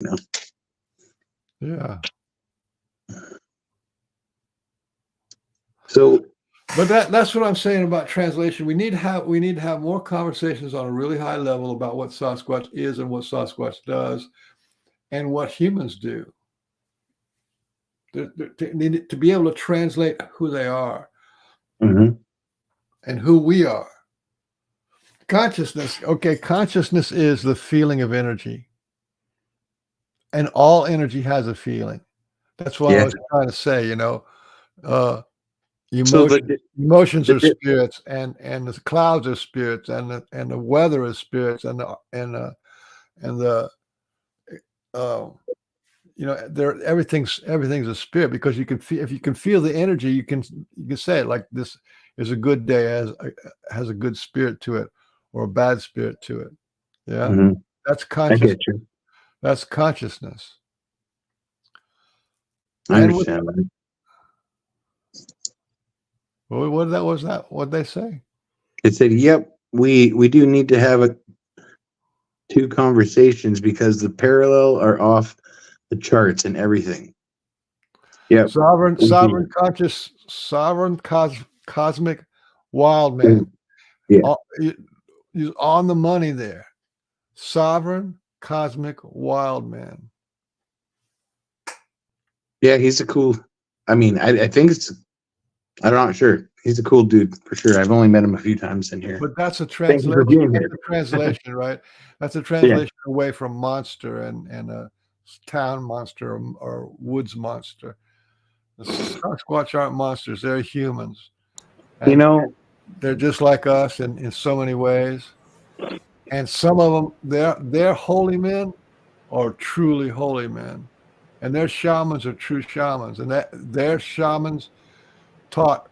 You know? Yeah. So, but that's what I'm saying about translation. We need to have more conversations on a really high level about what Sasquatch is and what Sasquatch does, and what humans do. To be able to translate who they are and who we are. Consciousness. Okay, consciousness is the feeling of energy, and all energy has a feeling. That's what I was trying to say. You know, emotions are spirits, and the clouds are spirits, and the weather is spirits, and the you know, everything's a spirit, because you can feel, if you can feel the energy, you can say it like, this is a good day, has a good spirit to it, or a bad spirit to it. Yeah, that's consciousness. That's consciousness. I understand. What was that? What'd they say? It said, "Yep, we do need to have two conversations, because the parallel are off the charts and everything." Yeah, sovereign cosmic wild man. Yeah, he's on the money there. Sovereign cosmic wild man. Yeah, he's a cool. I mean, I think I'm not sure. He's a cool dude for sure. I've only met him a few times in here. But that's a translation. That's a translation, right? That's a translation away from monster and a town monster or woods monster. The Sasquatch aren't monsters; they're humans. And you know, they're just like us in so many ways. And some of them, their holy men are truly holy men, and their shamans are true shamans, and that their shamans taught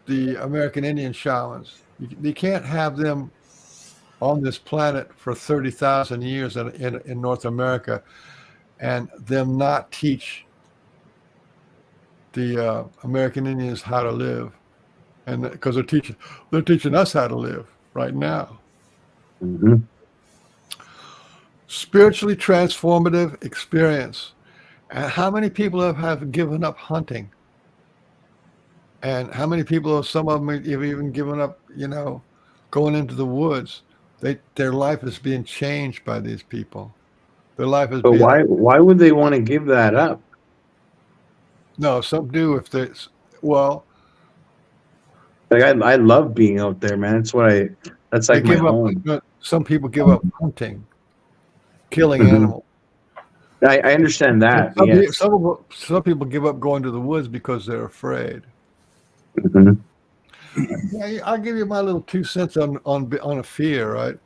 the American Indian shamans. You can't have them on this planet for 30,000 years in North America and them not teach the American Indians how to live, and because they're teaching us how to live right now. Spiritually transformative experience. And how many people have given up hunting? And how many people, some of them have even given up, you know, going into the woods? Their life is being changed by these people. Their life is being. Why would they want to give that up? No, some do if they. Well, like I love being out there, man. It's what that's like my home. Some people give up hunting, killing animals. I understand that. Some people give up going to the woods because they're afraid. Yeah, I'll give you my little 2 cents on a fear, right?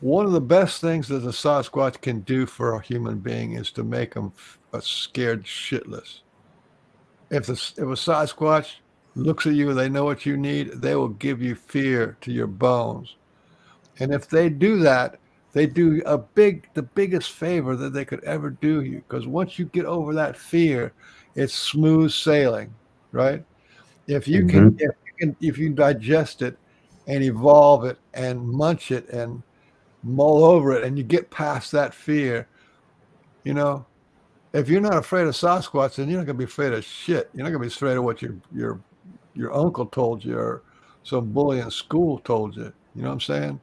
One of the best things that the Sasquatch can do for a human being is to make them scared shitless. If a Sasquatch looks at you, they know what you need, they will give you fear to your bones. And if they do that, they do the biggest favor that they could ever do you, because once you get over that fear, it's smooth sailing, right? If you can, if you digest it and evolve it and munch it and mull over it, and you get past that fear, you know, if you're not afraid of Sasquatch, then you're not gonna be afraid of shit. You're not gonna be afraid of what your uncle told you or some bully in school told you. You know what I'm saying?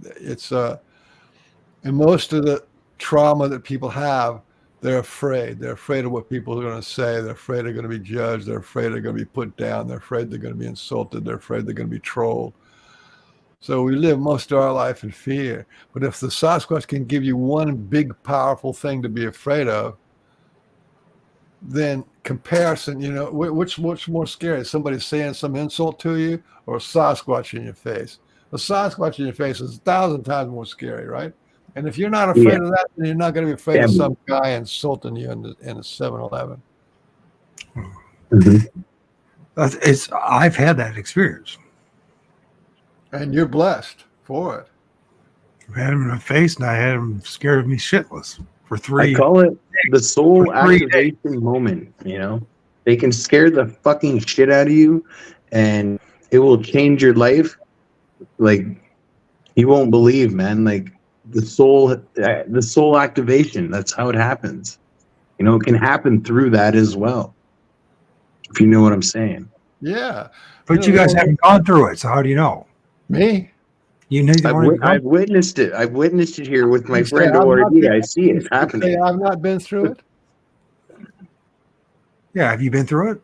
It's and most of the trauma that people have, they're afraid. They're afraid of what people are going to say. They're afraid they're going to be judged. They're afraid they're going to be put down. They're afraid they're going to be insulted. They're afraid they're going to be trolled. So we live most of our life in fear. But if the Sasquatch can give you one big, powerful thing to be afraid of, then comparison, you know, which more scary? Somebody saying some insult to you, or a Sasquatch in your face? A Sasquatch in your face is 1,000 times more scary, right? And if you're not afraid of that, then you're not going to be afraid of some guy insulting you in a 7-Eleven. I've had that experience. And you're blessed for it. I had him in the face, and I had him scared of me shitless for 3 I call it the soul activation moment, you know? They can scare the fucking shit out of you, and it will change your life. Like, you won't believe, man. Like, the soul activation. That's how it happens. You know, it can happen through that as well. If you know what I'm saying. Yeah. But you guys haven't gone through it, so how do you know? Me? You need to I've witnessed it. I've witnessed it here with my You say friend I've not O.R.D. been- I see it you say happening. I've not been through it. Yeah, have you been through it?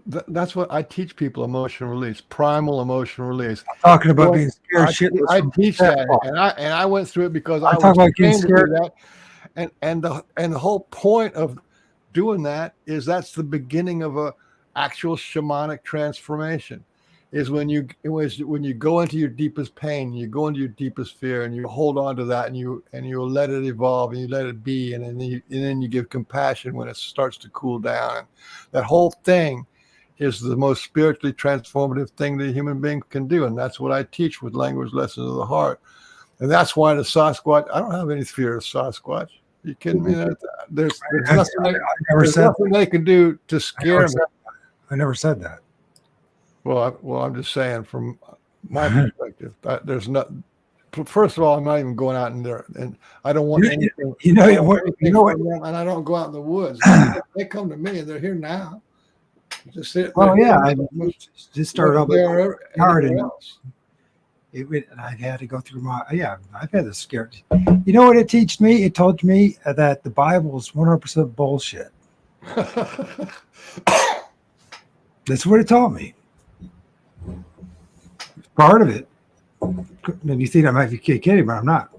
That's what I teach people: emotional release, primal emotional release. I'm talking about being scared I shitless. teach that, and I went through it because I I'm was talking about getting trained to do scared. that. And the whole point of doing that is that's the beginning of a actual shamanic transformation. Is when you go into your deepest pain, you go into your deepest fear, and you hold on to that, and you let it evolve, and you let it be, and then you give compassion when it starts to cool down. And that whole thing is the most spiritually transformative thing that a human being can do, and that's what I teach with Language Lessons of the Heart. And that's why the Sasquatch. I don't have any fear of Sasquatch. Are you kidding me? There's nothing they can do to scare me. I never said that. Well, I'm just saying from my perspective, there's not. First of all, I'm not even going out in there, and I don't want anything. You know what? And I don't go out in the woods. They come to me, and they're here now. Just sit. Oh yeah, I just started off there. I had to go through I've had this scared. You know what it teach me? It told me that the Bible is 100% bullshit. That's what it taught me. Part of it. And you think I might be kidding, but I'm not.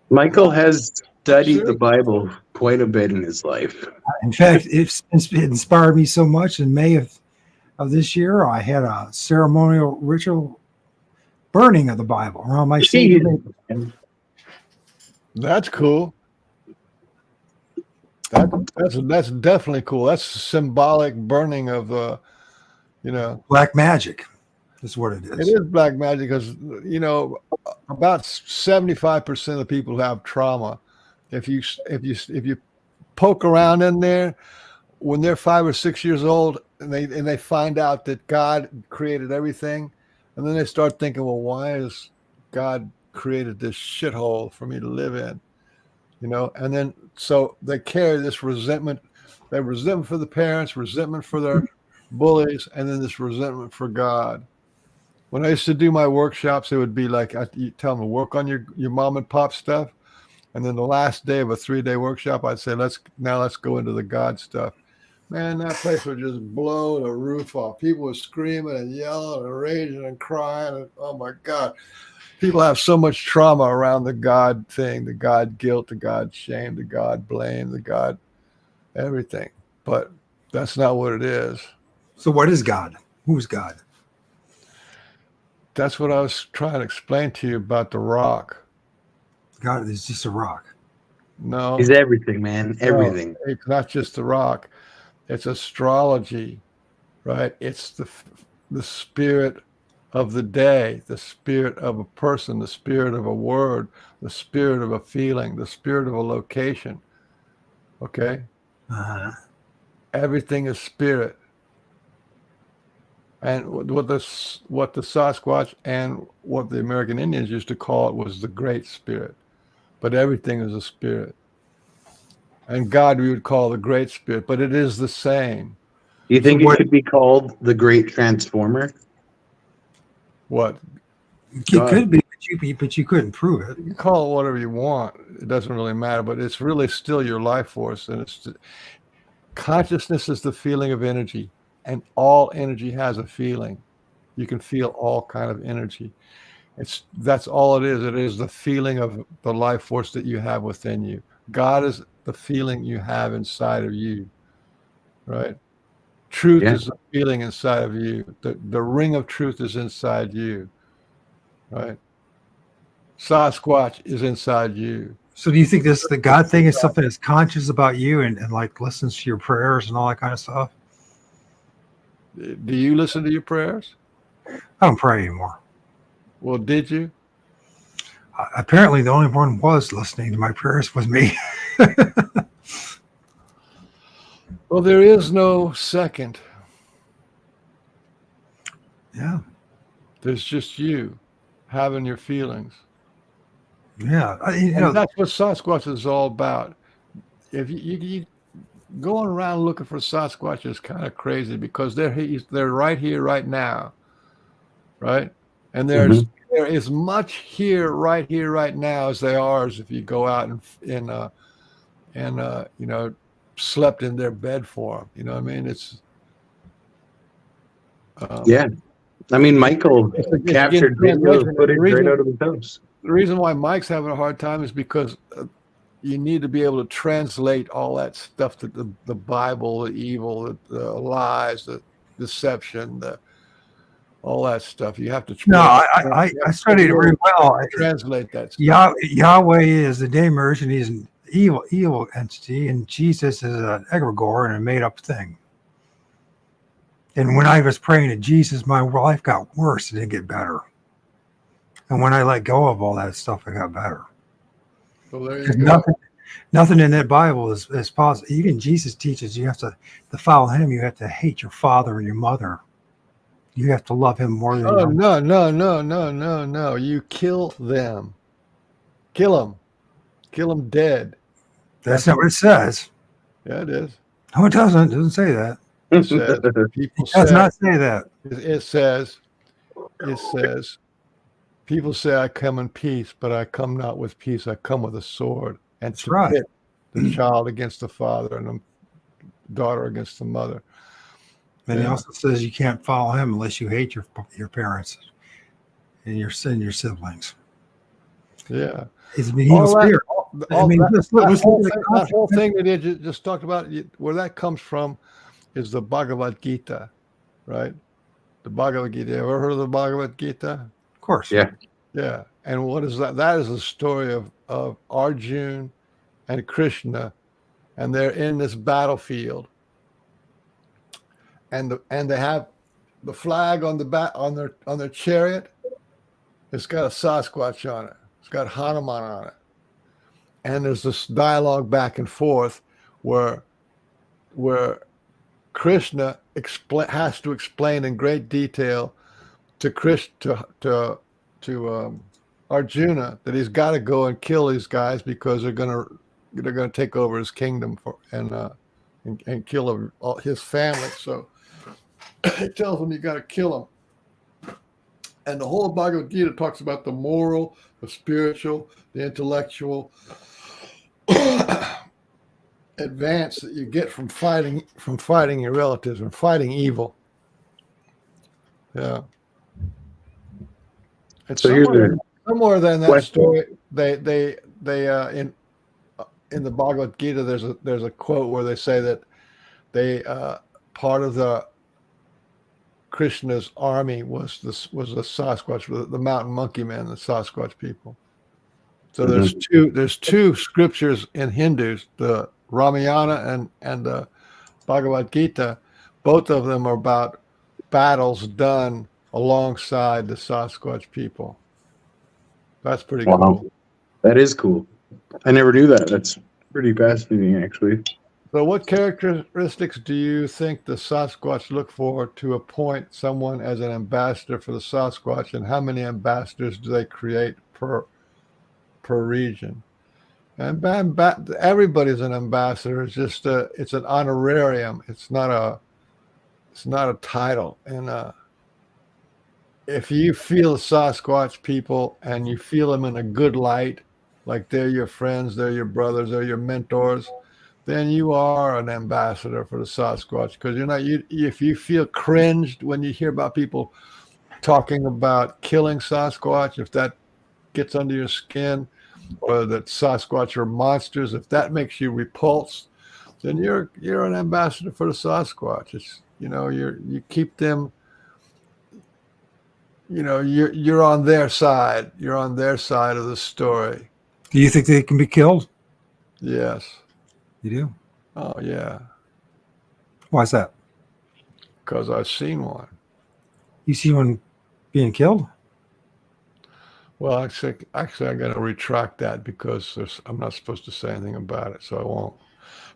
Michael has studied the Bible quite a bit in his life. In fact, it inspired me so much. In May of this year, I had a ceremonial ritual burning of the Bible around my seat. That's cool. That's definitely cool. That's a symbolic burning of black magic. Is what it is. It is black magic because about 75% of the people who have trauma, if you poke around in there when they're 5 or 6 years old and they find out that God created everything, and then they start thinking, well, why has God created this shithole for me to live in? And then so they carry this resentment. They have resentment for the parents, resentment for their bullies, and then this resentment for God. When I used to do my workshops, it would be like you tell them to work on your mom and pop stuff, and then the last day of a 3-day workshop, I'd say let's go into the God stuff. Man, that place would just blow the roof off. People were screaming and yelling and raging and crying. And, oh my God, people have so much trauma around the God thing, the God guilt, the God shame, the God blame, the God everything. But that's not what it is. So what is God? Who's God? That's what I was trying to explain to you about the rock. God is just a rock. No. He's everything, man. Everything. No, it's not just the rock. It's astrology, right? It's the spirit of the day, the spirit of a person, the spirit of a word, the spirit of a feeling, the spirit of a location. Okay? Uh-huh. Everything is spirit. And what the Sasquatch and what the American Indians used to call it was the Great Spirit. But everything is a spirit. And God we would call the Great Spirit, but it is the same. Do you think it could be called the Great Transformer? What? It could be, but you couldn't prove it. You call it whatever you want. It doesn't really matter, but it's really still your life force. And consciousness is the feeling of energy. And all energy has a feeling. You can feel all kind of energy. That's all it is. It is the feeling of the life force that you have within you. God is the feeling you have inside of you, right? Truth is the feeling inside of you. The ring of truth is inside you, right? Sasquatch is inside you. So do you think the God thing is something that's conscious about you and like listens to your prayers and all that kind of stuff? Do you listen to your prayers? I don't pray anymore. Well, did you? Apparently, the only one was listening to my prayers was me. Well, there is no second. Yeah. There's just you having your feelings. Yeah, And that's what Sasquatch is all about. If you going around looking for Sasquatch is kind of crazy because they're right here, right now, right? And there is much right here, right now as there are as if you go out and slept in their bed for them. You know what I mean? It's yeah. I mean, Michael captured video footage right out of his house. The reason why Mike's having a hard time is because you need to be able to translate all that stuff to the Bible, the evil, the lies, the deception, all that stuff. You have to. I studied it very well. Translate that stuff. Yahweh is the name version. He's an evil entity, and Jesus is an egregore and a made up thing. And when I was praying to Jesus, my life got worse. It didn't get better. And when I let go of all that stuff, it got better. Well, there you go. Nothing in that Bible is positive. Even Jesus teaches you have to follow him. You have to hate your father and your mother. You have to love him more than No. You kill them. Kill them dead. That's not what it says. Yeah, it is. No, it doesn't. It doesn't say that. It says, it does not say that. It says, people say I come in peace, but I come not with peace. I come with a sword. And That's to right. pit the child against the father and the daughter against the mother. And he also says you can't follow him unless you hate your parents and your siblings. Yeah. He's an evil spirit. That whole thing that you just talked about, where that comes from, is the Bhagavad Gita, right? The Bhagavad Gita. You ever heard of the Bhagavad Gita? Of course. Yeah. Yeah. And what is that? That is a story of Arjuna and Krishna, and they're in this battlefield. And they have the flag on their chariot. It's got a Sasquatch on it. It's got Hanuman on it. And there's this dialogue back and forth where Krishna has to explain in great detail to Arjuna that he's got to go and kill these guys because they're gonna take over his kingdom and kill his family. So he tells him you got to kill him. And the whole Bhagavad Gita talks about the moral, the spiritual, the intellectual advance that you get from fighting your relatives and fighting evil. Yeah. And So somewhere in that question. story, they in the Bhagavad Gita, there's a quote where they say that they part of the Krishna's army was the Sasquatch, the mountain monkey men, the Sasquatch people. So there's two scriptures in Hindus, the Ramayana and the Bhagavad Gita. Both of them are about battles done alongside the Sasquatch people. That's pretty cool. That is cool. I never knew that. That's pretty fascinating, actually. So what characteristics do you think the Sasquatch look for to appoint someone as an ambassador for the Sasquatch, and how many ambassadors do they create per region? And everybody's an ambassador. It's just it's an honorarium. It's not a title. And if you feel the Sasquatch people and you feel them in a good light, like they're your friends, they're your brothers, they're your mentors, then you are an ambassador for the Sasquatch. Because if you feel cringed when you hear about people talking about killing Sasquatch, if that gets under your skin, or that Sasquatch are monsters, if that makes you repulsed, then you're an ambassador for the Sasquatch. It's you keep them. You're on their side. You're on their side of the story. Do you think they can be killed? Yes. You do? Oh yeah. Why is that? Because I've seen one. You see one being killed? Well, actually, I got to retract that because I'm not supposed to say anything about it, so I won't.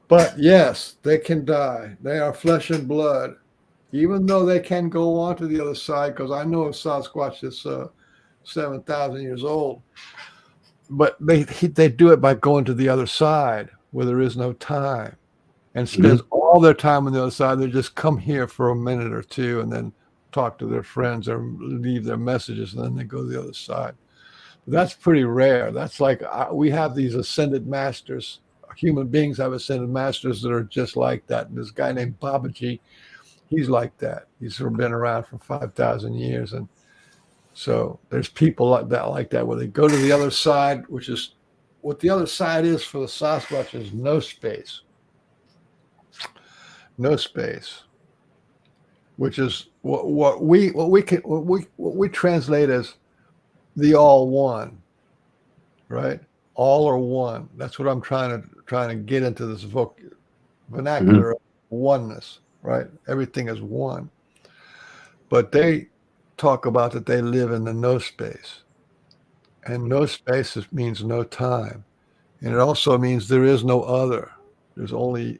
But yes, they can die. They are flesh and blood, even though they can go on to the other side. Because I know a Sasquatch that's 7,000 years old. but they do it by going to the other side where there is no time, and spends all their time on the other side. They just come here for a minute or two and then talk to their friends or leave their messages, and then they go to the other side. But that's pretty rare. That's like we have these ascended masters. Human beings have ascended masters that are just like that. And this guy named Babaji, he's like that. He's sort of been around for 5,000 years. And so there's people like that, where they go to the other side, which is what the other side is for the Sasquatch is no space. No space, which is what we translate as the all one, right? All or one. That's what I'm trying to get into this vernacular of oneness, right? Everything is one. But they talk about that they live in the no space. And no space means no time. And it also means there is no other. There's only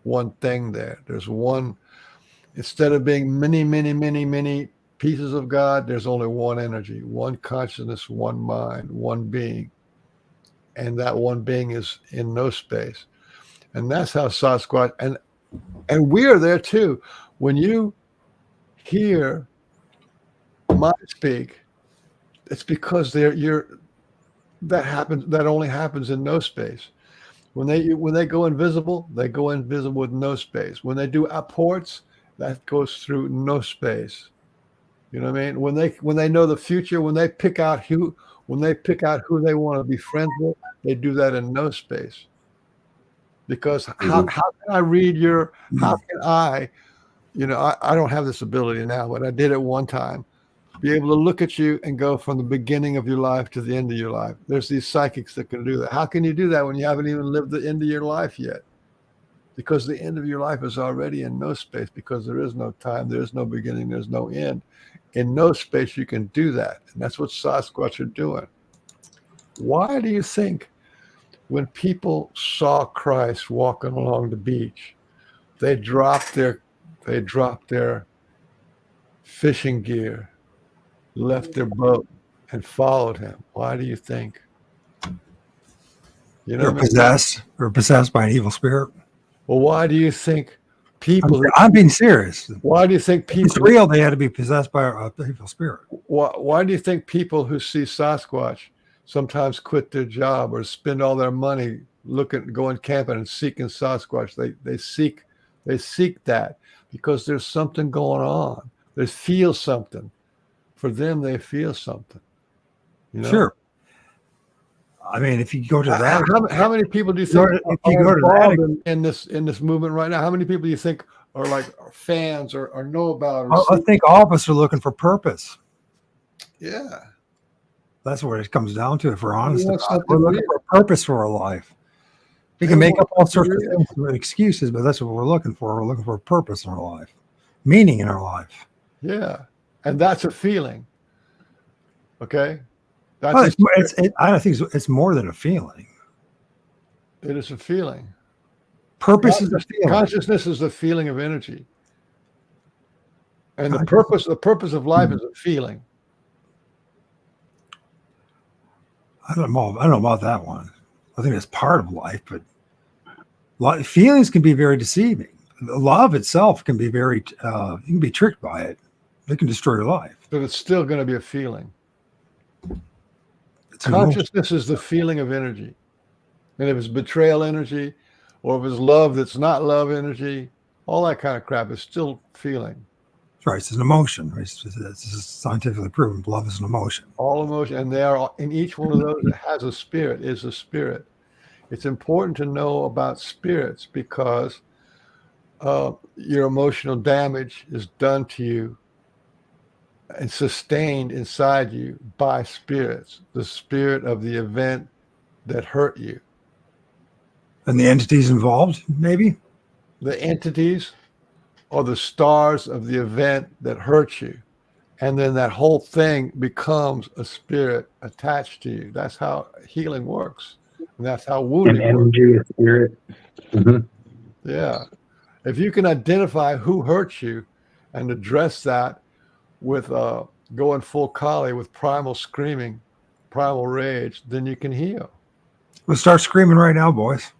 one thing there. There's one, instead of being many, many, many, many pieces of God, there's only one energy, one consciousness, one mind, one being. And that one being is in no space. And that's how Sasquatch, and we are there too. When you hear mind speak, it's because that only happens in no space. When they go invisible, they go invisible with no space. When they do apports, that goes through no space. You know what I mean? When they know the future, when they pick out who they want to be friends with, they do that in no space. Because how can I read how can I, I don't have this ability now, but I did it one time, be able to look at you and go from the beginning of your life to the end of your life. There's these psychics that can do that. How can you do that when you haven't even lived the end of your life yet? Because the end of your life is already in no space, because there is no time, there is no beginning, there's no end. In no space, you can do that. And that's what Sasquatch are doing. Why do you think when people saw Christ walking along the beach, they dropped their fishing gear, left their boat, and followed him? Why do you think? They're possessed. They're possessed by an evil spirit. Well, why do you think people? I'm being serious. Why do you think people? It's real. They had to be possessed by an evil spirit. Why do you think people who see Sasquatch sometimes quit their job or spend all their money going camping and seeking Sasquatch? They seek that because there's something going on. They feel something. For them, they feel something. Sure. I mean, if you go to that, how many people do you think in this movement right now? How many people do you think are fans or know about? I think all of us are looking for purpose. Yeah, that's what it comes down to. If we're honest, we're looking for a purpose for our life. We can make up all sorts of things with excuses, but that's what we're looking for. We're looking for a purpose in our life, meaning in our life. Yeah, and that's a feeling. Okay. I think it's more than a feeling. It is a feeling. Purpose is a feeling. Consciousness is the feeling of energy. And the purpose of life is a feeling. I don't know about that one. I think it's part of life, but feelings can be very deceiving. Love itself can be you can be tricked by it. It can destroy your life. But it's still going to be a feeling. Consciousness is the feeling of energy. And if it's betrayal energy, or if it's love that's not love energy, all that kind of crap is still feeling. Right, it's an emotion. It's scientifically proven. Love is an emotion. All emotion, and they are in each one of those that has a spirit is a spirit. It's important to know about spirits because your emotional damage is done to you and sustained inside you by spirits, the spirit of the event that hurt you. And the entities involved, maybe? The entities or the stars of the event that hurt you. And then that whole thing becomes a spirit attached to you. That's how healing works. And that's how wounding energy works. Is spirit. Mm-hmm. Yeah. If you can identify who hurt you and address that with going full collie with primal screaming primal rage, then you can heal. Let's start screaming right now, boys.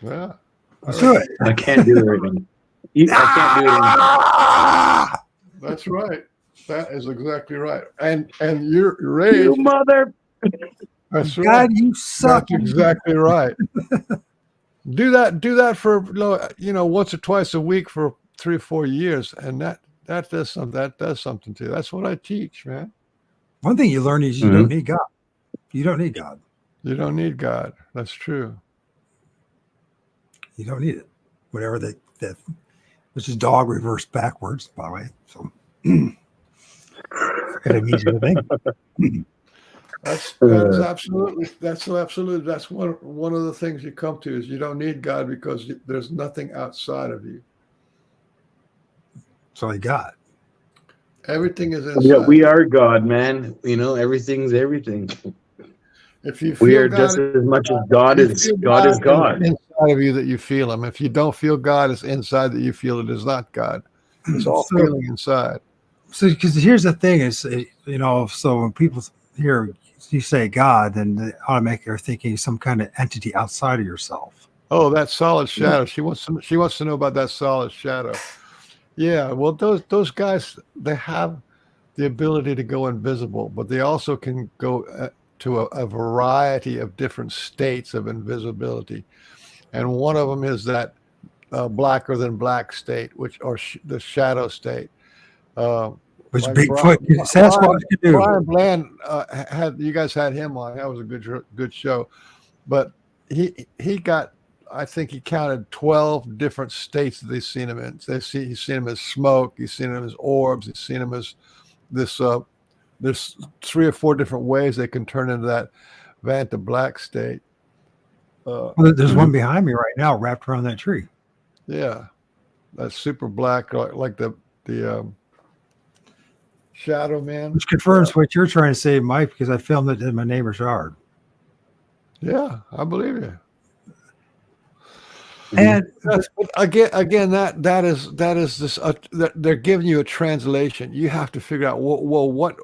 Yeah. Let's do it. I can't do it right now. I can't do it right now. That's right. That is exactly right. And your rage. You mother. That's right. God, you suck. That's exactly right. Do that for once or twice a week for 3 or 4 years, and that does something to you. That's what I teach, man. One thing you learn is you don't need God. You don't need God. You don't need God. That's true. You don't need it. Whatever that which is dog reversed backwards, by the way. So an easy thing. That's absolutely that's one of the things you come to is you don't need God because there's nothing outside of you. So you got. Everything is inside. Yeah, we are God, man. Everything's everything. If you We feel are God, just as much as God is God. It's inside of you that you feel Him. If you don't feel God, it's inside that you feel it is not God. It's all feeling inside. So, because here's the thing is, so when people hear you say God, then they automatically are thinking some kind of entity outside of yourself. Oh, that solid shadow. She wants to know about that solid shadow. Yeah, well, those guys, they have the ability to go invisible, but they also can go to a variety of different states of invisibility, and one of them is that blacker than black state, the shadow state. Which like Bigfoot, Sasquatch can do. Brian Bland you guys had him on. That was a good show, but he got. I think he counted 12 different states that they've seen him in. He's seen him as smoke. He's seen him as orbs. He's seen him as this. There's 3 or 4 different ways they can turn into that Vanta black state. Well, there's one behind me right now, wrapped around that tree. Yeah, that's super black, like the Shadow Man. Which confirms what you're trying to say, Mike, because I filmed it in my neighbor's yard. Yeah, I believe you. And again, that is this. They're giving you a translation. You have to figure out what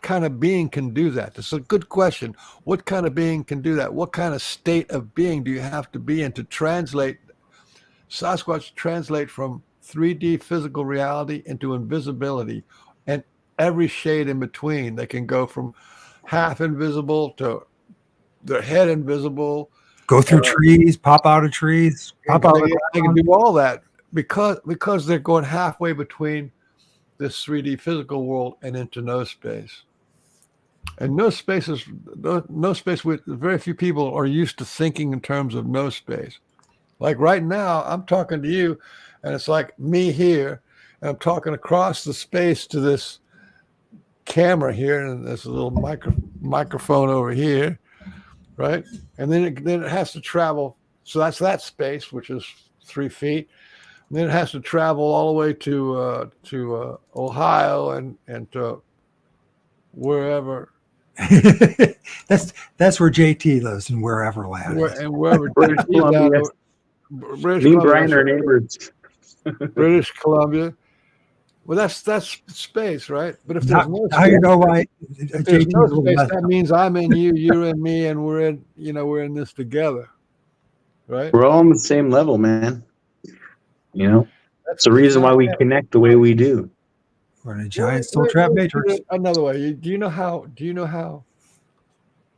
kind of being can do that. That's a good question. What kind of being can do that? What kind of state of being do you have to be in to translate? Sasquatch translate from 3D physical reality into invisibility, and every shade in between. They can go from half invisible to their head invisible. Go through trees, pop out of trees, pop out. They can do all that because they're going halfway between this 3D physical world and into no space. And no space. With very few people are used to thinking in terms of no space. Like right now, I'm talking to you, and it's like me here, and I'm talking across the space to this camera here, and there's a little microphone over here. Right, and then it has to travel. So that's that space, which is 3 feet. And then it has to travel all the way to Ohio and to wherever. that's where JT lives, in wherever land. Wherever British Columbia. Me and Brian are neighbors. British Columbia. Well, that's space, right? But if there's no space, you know why? If there's no space, that means I'm in you, you're in me, and we're in this together, right? We're all on the same level, man. That's the reason why we connect the way we do. We're in a giant steel trap matrix. Another way. Do you know how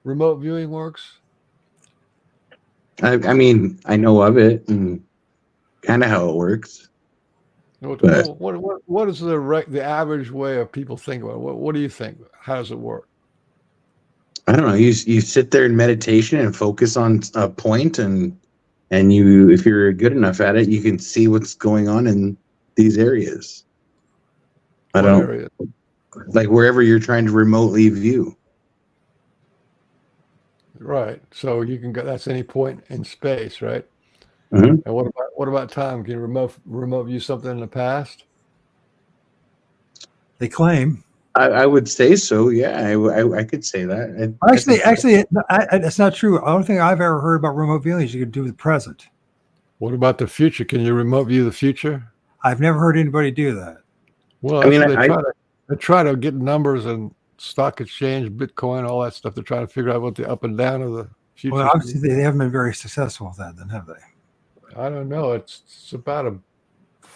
remote viewing works? I mean, I know of it and kind of how it works. What is the average way of people think about it? What do you think? How does it work? I don't know. You sit there in meditation and focus on a point, and you, if you're good enough at it, you can see what's going on in these areas. Like wherever you're trying to remotely view. Right. So you can go. That's any point in space, right? Mm-hmm. And what about time? Can you remote view something in the past? They claim. I would say so. Yeah, I could say that. Actually, that's not true. The only thing I've ever heard about remote viewing is you can do the present. What about the future? Can you remote view the future? I've never heard anybody do that. Well, I mean, they try to get numbers and stock exchange, Bitcoin, all that stuff. They're trying to figure out what the up and down of the future. Well, obviously they haven't been very successful with that, then, have they? I don't know. It's about a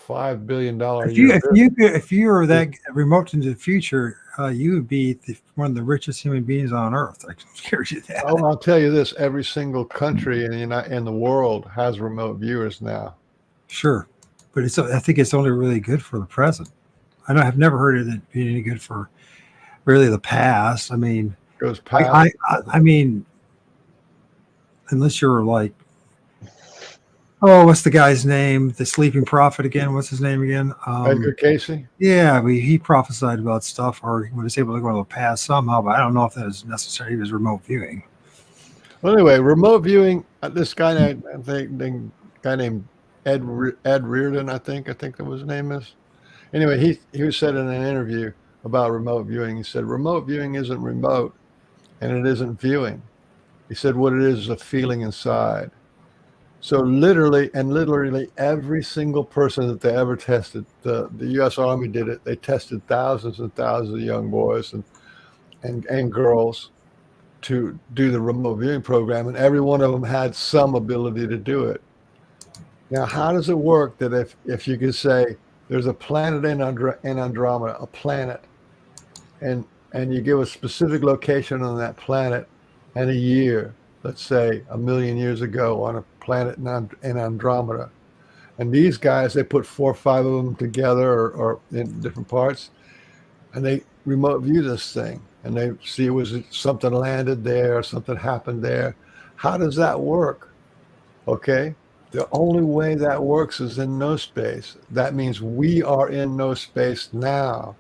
$5 billion a If year. if you were that remote into the future, you would be one of the richest human beings on Earth. I can guarantee you that. Oh, I'll tell you this: every single country in the world has remote viewers now. Sure, but I think it's only really good for the present. I've never heard of it being any good for really the past. I mean, Goes past. I mean, unless you're like, oh, what's the guy's name? The sleeping prophet again? What's his name again? Edgar Casey. Yeah, he prophesied about stuff, or he was able to go to the past somehow. But I don't know if that was necessary. He was remote viewing. Well, anyway, remote viewing. This guy named Ed Reardon, I think that was his name is. Anyway, he said in an interview about remote viewing, he said, remote viewing isn't remote and it isn't viewing. He said what it is a feeling inside. So literally every single person that they ever tested, the U.S. Army did it. They tested thousands and thousands of young boys and girls to do the remote viewing program, and every one of them had some ability to do it. Now, how does it work that if you could say there's a planet in Andromeda, a planet, and you give a specific location on that planet and a year, let's say 1 million years ago on a planet in Andromeda, and these guys, they put 4 or 5 of them together or in different parts, and they remote view this thing, and they see was it something landed there or something happened there. How does that work? Okay. The only way that works is in no space. That means we are in no space now.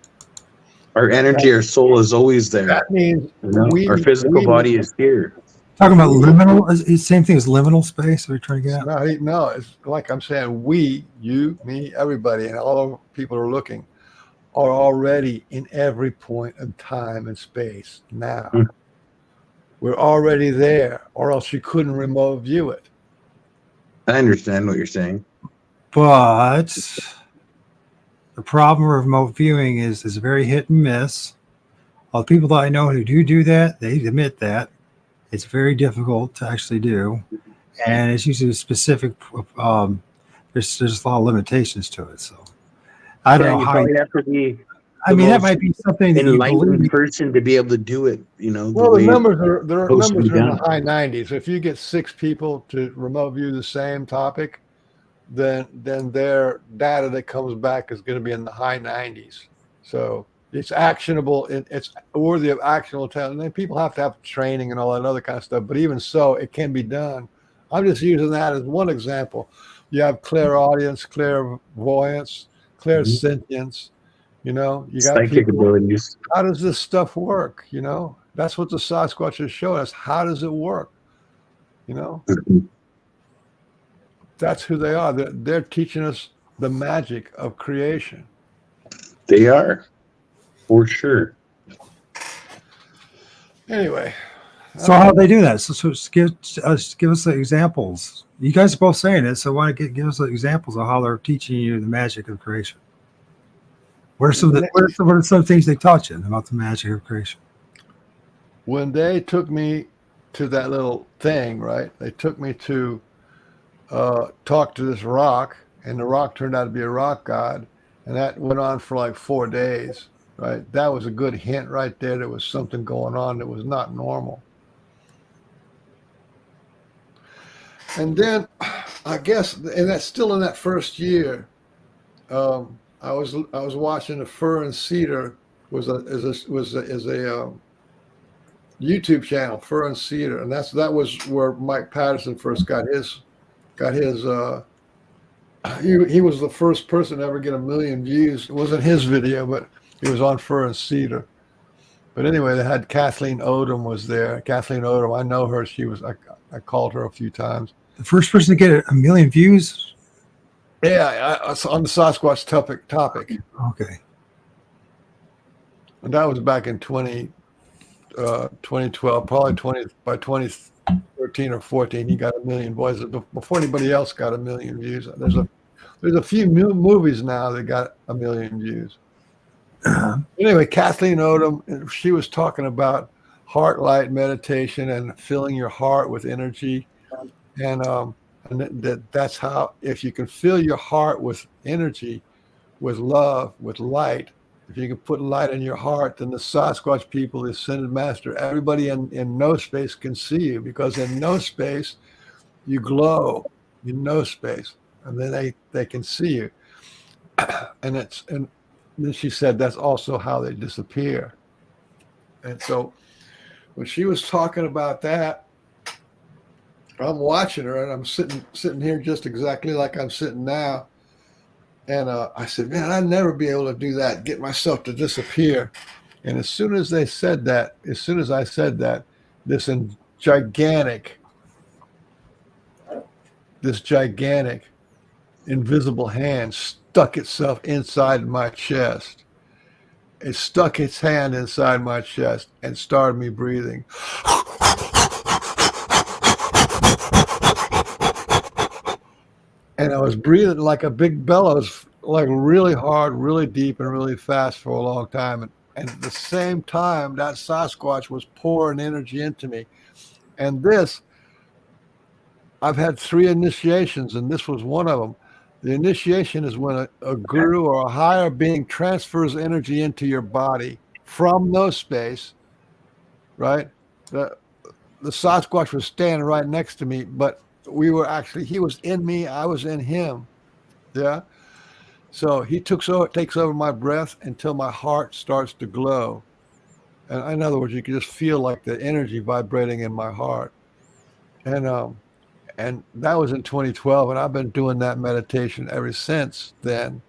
Our energy, our soul is always there. That means our physical body is here. Talking about liminal, is the same thing as liminal space? We're trying to get out. No, it's like I'm saying, we, you, me, everybody, and all the people who are looking are already in every point of time and space now. We're already there, or else you couldn't remote view it. I understand what you're saying. But the problem with remote viewing is very hit and miss. All the people that I know who do that, they admit that it's very difficult to actually do, and it's usually specific. There's a lot of limitations to it. So I don't know how. You have to be. I mean, that might be something that enlightened person to be able to do it. You know. Well, the numbers are in the high 90s. If you get 6 people to remote view the same topic, then their data that comes back is going to be in the high 90s. So it's actionable. It's worthy of actionable talent. And then people have to have training and all that other kind of stuff. But even so, it can be done. I'm just using that as one example. You have clairaudience, clairvoyance, clairsentience. You know, you got psychic abilities. How does this stuff work? You know, that's what the Sasquatch is showing us. How does it work? You know, that's who they are. They're teaching us the magic of creation. They are, for sure. Anyway, so how do they do that? So give us the examples. You guys are both saying it, so why don't give us the examples of how they're teaching you the magic of creation? What are some things they taught you about the magic of creation? When they took me to that little thing, right? They took me to talk to this rock, and the rock turned out to be a rock god, and that went on for like 4 days, right? That was a good hint right there. There was something going on that was not normal. And then, I guess, and that's still in that first year. I was watching the Fur and Cedar is a YouTube channel, Fur and Cedar, and that was where Mike Patterson first got his. He was the first person to ever get 1 million views. It wasn't his video, but he was on Fur and Cedar. But anyway, they had Kathleen Odom was there. Kathleen Odom, I know her. I called her a few times. The first person to get 1 million views. Yeah, on the Sasquatch topic. Okay. And that was back in 2012, probably by 2013 or 14, he got 1 million boys before anybody else got 1 million views. There's a few movies now that got 1 million views. Anyway, Kathleen Odom, she was talking about heart light meditation and filling your heart with energy, and that's how, if you can fill your heart with energy, with love, with light. If you can put light in your heart, then the Sasquatch people, the Ascended Master, everybody in no space can see you, because in no space you glow, in no space, and then they can see you. And then she said that's also how they disappear. And so when she was talking about that, I'm watching her, and I'm sitting here just exactly like I'm sitting now. And I said, man, I'd never be able to do that, get myself to disappear. And as soon as I said that, this gigantic invisible hand stuck itself inside my chest. It stuck its hand inside my chest and started me breathing. And I was breathing like a big bellows, like really hard, really deep, and really fast for a long time. And at the same time, that Sasquatch was pouring energy into me. And I've had 3 initiations, and this was one of them. The initiation is when a guru or a higher being transfers energy into your body from no space, right? The Sasquatch was standing right next to me, but he was in me, I was in him. Yeah. So he takes over my breath until my heart starts to glow. And in other words, you can just feel like the energy vibrating in my heart. And that was in 2012, and I've been doing that meditation ever since then.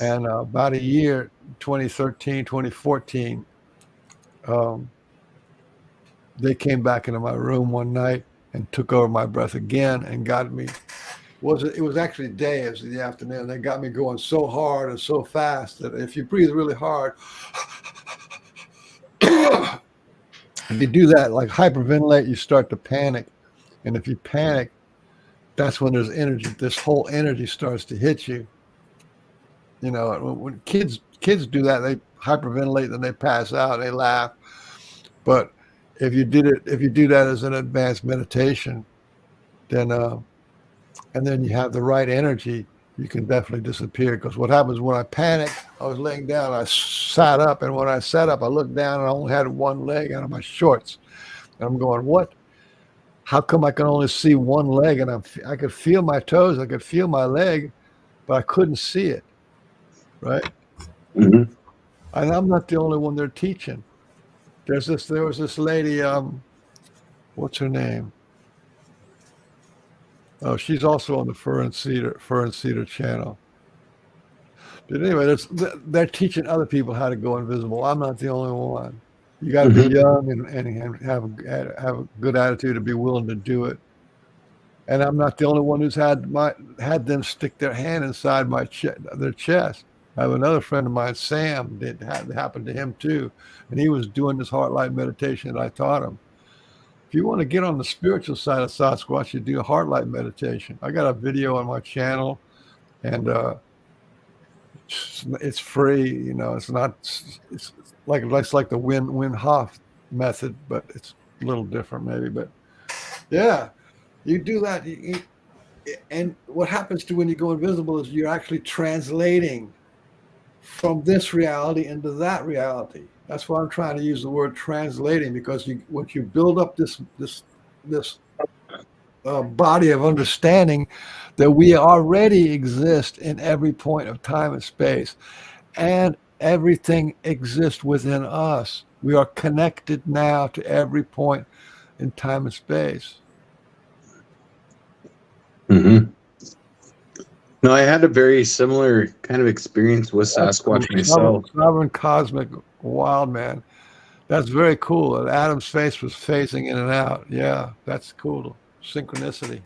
And about a year, 2013, 2014, they came back into my room one night and took over my breath again and got me. It was actually day, it was in the afternoon. They got me going so hard and so fast that if you breathe really hard, if you do that, like hyperventilate, you start to panic. And if you panic, that's when there's energy. This whole energy starts to hit you. You know, when kids do that, they hyperventilate, then they pass out, they laugh. But if you do that as an advanced meditation, then and then you have the right energy, you can definitely disappear. Because what happens when I panic, I was laying down, I sat up, and when I sat up, I looked down and I only had one leg out of my shorts. And I'm going, what? How come I can only see one leg? And I could feel my toes, I could feel my leg, but I couldn't see it, right? Mm-hmm. And I'm not the only one they're teaching. There was this lady, what's her name? Oh, she's also on the Fur and Cedar channel. But anyway, they're teaching other people how to go invisible. I'm not the only one. You got to be young and have a good attitude to be willing to do it. And I'm not the only one who's had them stick their hand inside their chest. I have another friend of mine, Sam, that happened to him too, and he was doing this heart light meditation that I taught him. If you want to get on the spiritual side of Sasquatch, you do a heart light meditation. I got a video on my channel, and it's free. You know, it's like the Wim Hof method, but it's a little different maybe. But yeah, you do that, and what happens when you go invisible is you're actually translating from this reality into that reality. That's why I'm trying to use the word translating, because once you build up this body of understanding that we already exist in every point of time and space, and everything exists within us. We are connected now to every point in time and space. Mm-hmm. No, I had a very similar kind of experience with Sasquatch myself. Sovereign cosmic wild man. That's very cool. Adam's face was phasing in and out. Yeah, that's cool. Synchronicity.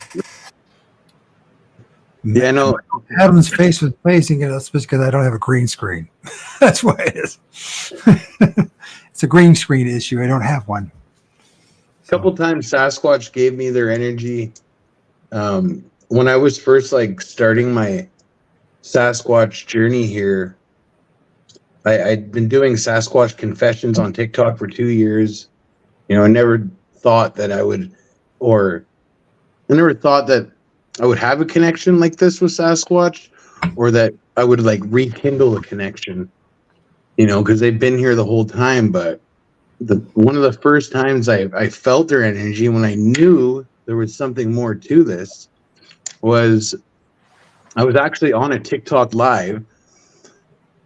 Yeah, no. Adam's face was phasing in. That's because I don't have a green screen. That's why it is. It's a green screen issue. I don't have one. A couple times Sasquatch gave me their energy. When I was first starting my Sasquatch journey here, I'd been doing Sasquatch Confessions on TikTok for 2 years. You know, I never thought that I would, or I never thought that I would have a connection like this with Sasquatch, or that I would like rekindle a connection, you know, because they've been here the whole time. But one of the first times I felt their energy, when I knew there was something more to this, was I was actually on a TikTok live,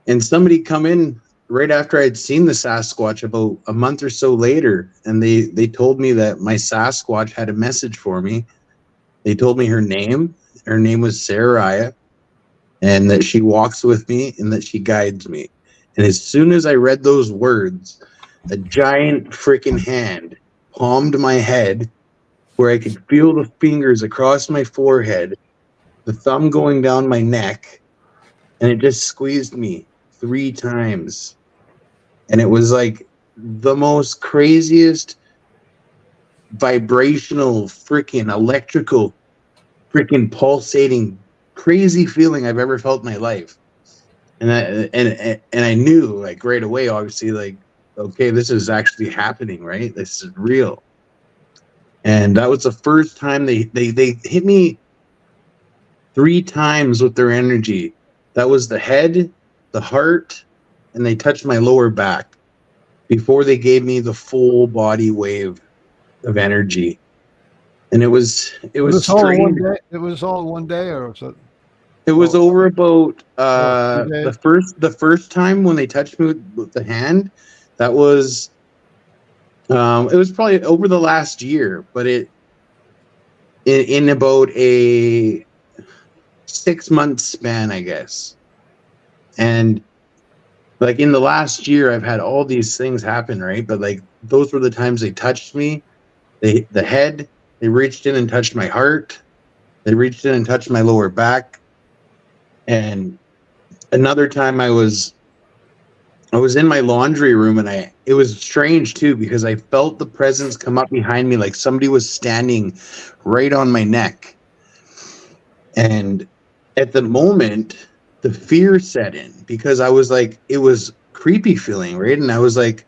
and somebody come in right after I'd seen the Sasquatch about a month or so later, and they told me that my Sasquatch had a message for me. They told me her name. Her name was Sarah, and that she walks with me and that she guides me. And as soon as I read those words, a giant freaking hand palmed my head, where I could feel the fingers across my forehead, the thumb going down my neck, and it just squeezed me 3 times. And it was like the most craziest vibrational, freaking electrical, freaking pulsating, crazy feeling I've ever felt in my life. And I knew like right away, obviously, like, okay, this is actually happening, right? This is real. And that was the first time they hit me 3 times with their energy. That was the head, the heart, and they touched my lower back before they gave me the full body wave of energy. And it was all in one strange. day? It was all 1 day, or was it? It was over about 2 days? the first time when they touched me with the hand. That was it was probably over the last year, but in about a 6-month span, I guess. And like in the last year, I've had all these things happen, right? But like those were the times they touched me. The head, they reached in and touched my heart. They reached in and touched my lower back. And another time I was in my laundry room, and it was strange too, because I felt the presence come up behind me, like somebody was standing right on my neck. And at the moment, the fear set in, because I was like, it was creepy feeling, right? And I was like,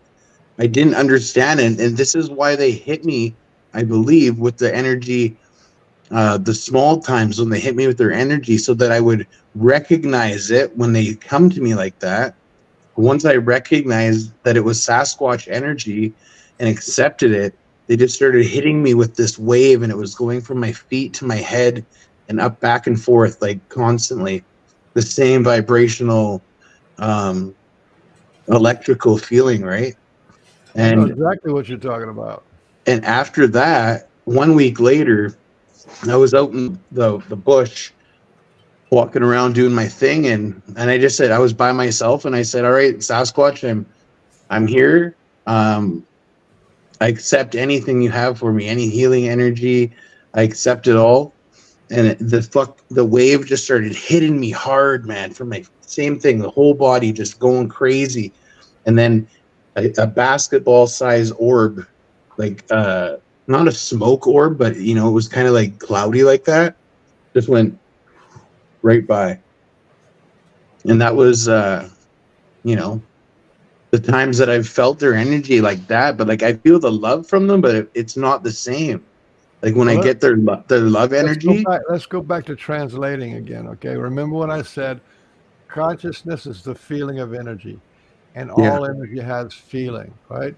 I didn't understand it. And this is why they hit me, I believe, with the energy, the small times when they hit me with their energy, so that I would recognize it when they come to me like that. Once I recognized that it was Sasquatch energy and accepted it, they just started hitting me with this wave, and it was going from my feet to my head and up, back and forth, like constantly, the same vibrational, electrical feeling, right? I know And exactly what you're talking about. and after that, 1 week later, I was out in the bush, walking around doing my thing, and I just said, I was by myself, and I said, all right, Sasquatch, I'm here. I accept anything you have for me, any healing energy. I accept it all. And the wave just started hitting me hard, man, from my same thing, the whole body just going crazy. And then a basketball size orb, like not a smoke orb, but you know, it was kind of like cloudy like that, just went right by. And that was you know, the times that I've felt their energy like that. But like I feel the love from them, but it's not the same. Like when I get their love energy. Let's go back to translating again, okay? Remember what I said? Consciousness is the feeling of energy, and all energy has feeling, right?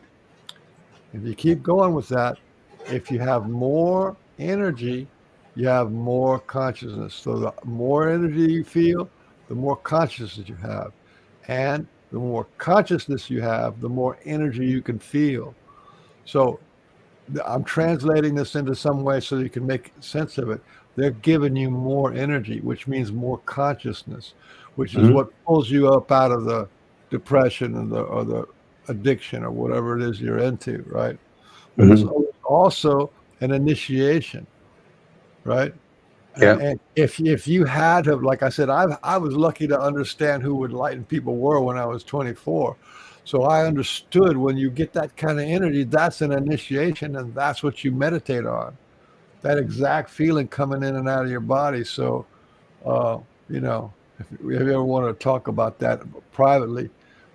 If you keep going with that, if you have more energy, you have more consciousness. So the more energy you feel, the more consciousness you have. And the more consciousness you have, the more energy you can feel. So I'm translating this into some way so you can make sense of it. They're giving you more energy, which means more consciousness, which is what pulls you up out of the depression and or the addiction or whatever it is you're into, right? But it's also an initiation, right? Yeah. And if you had to, like I said, I was lucky to understand who enlightened people were when I was 24. So I understood when you get that kind of energy, that's an initiation, and that's what you meditate on. That exact feeling coming in and out of your body. So, you know, if you ever want to talk about that privately,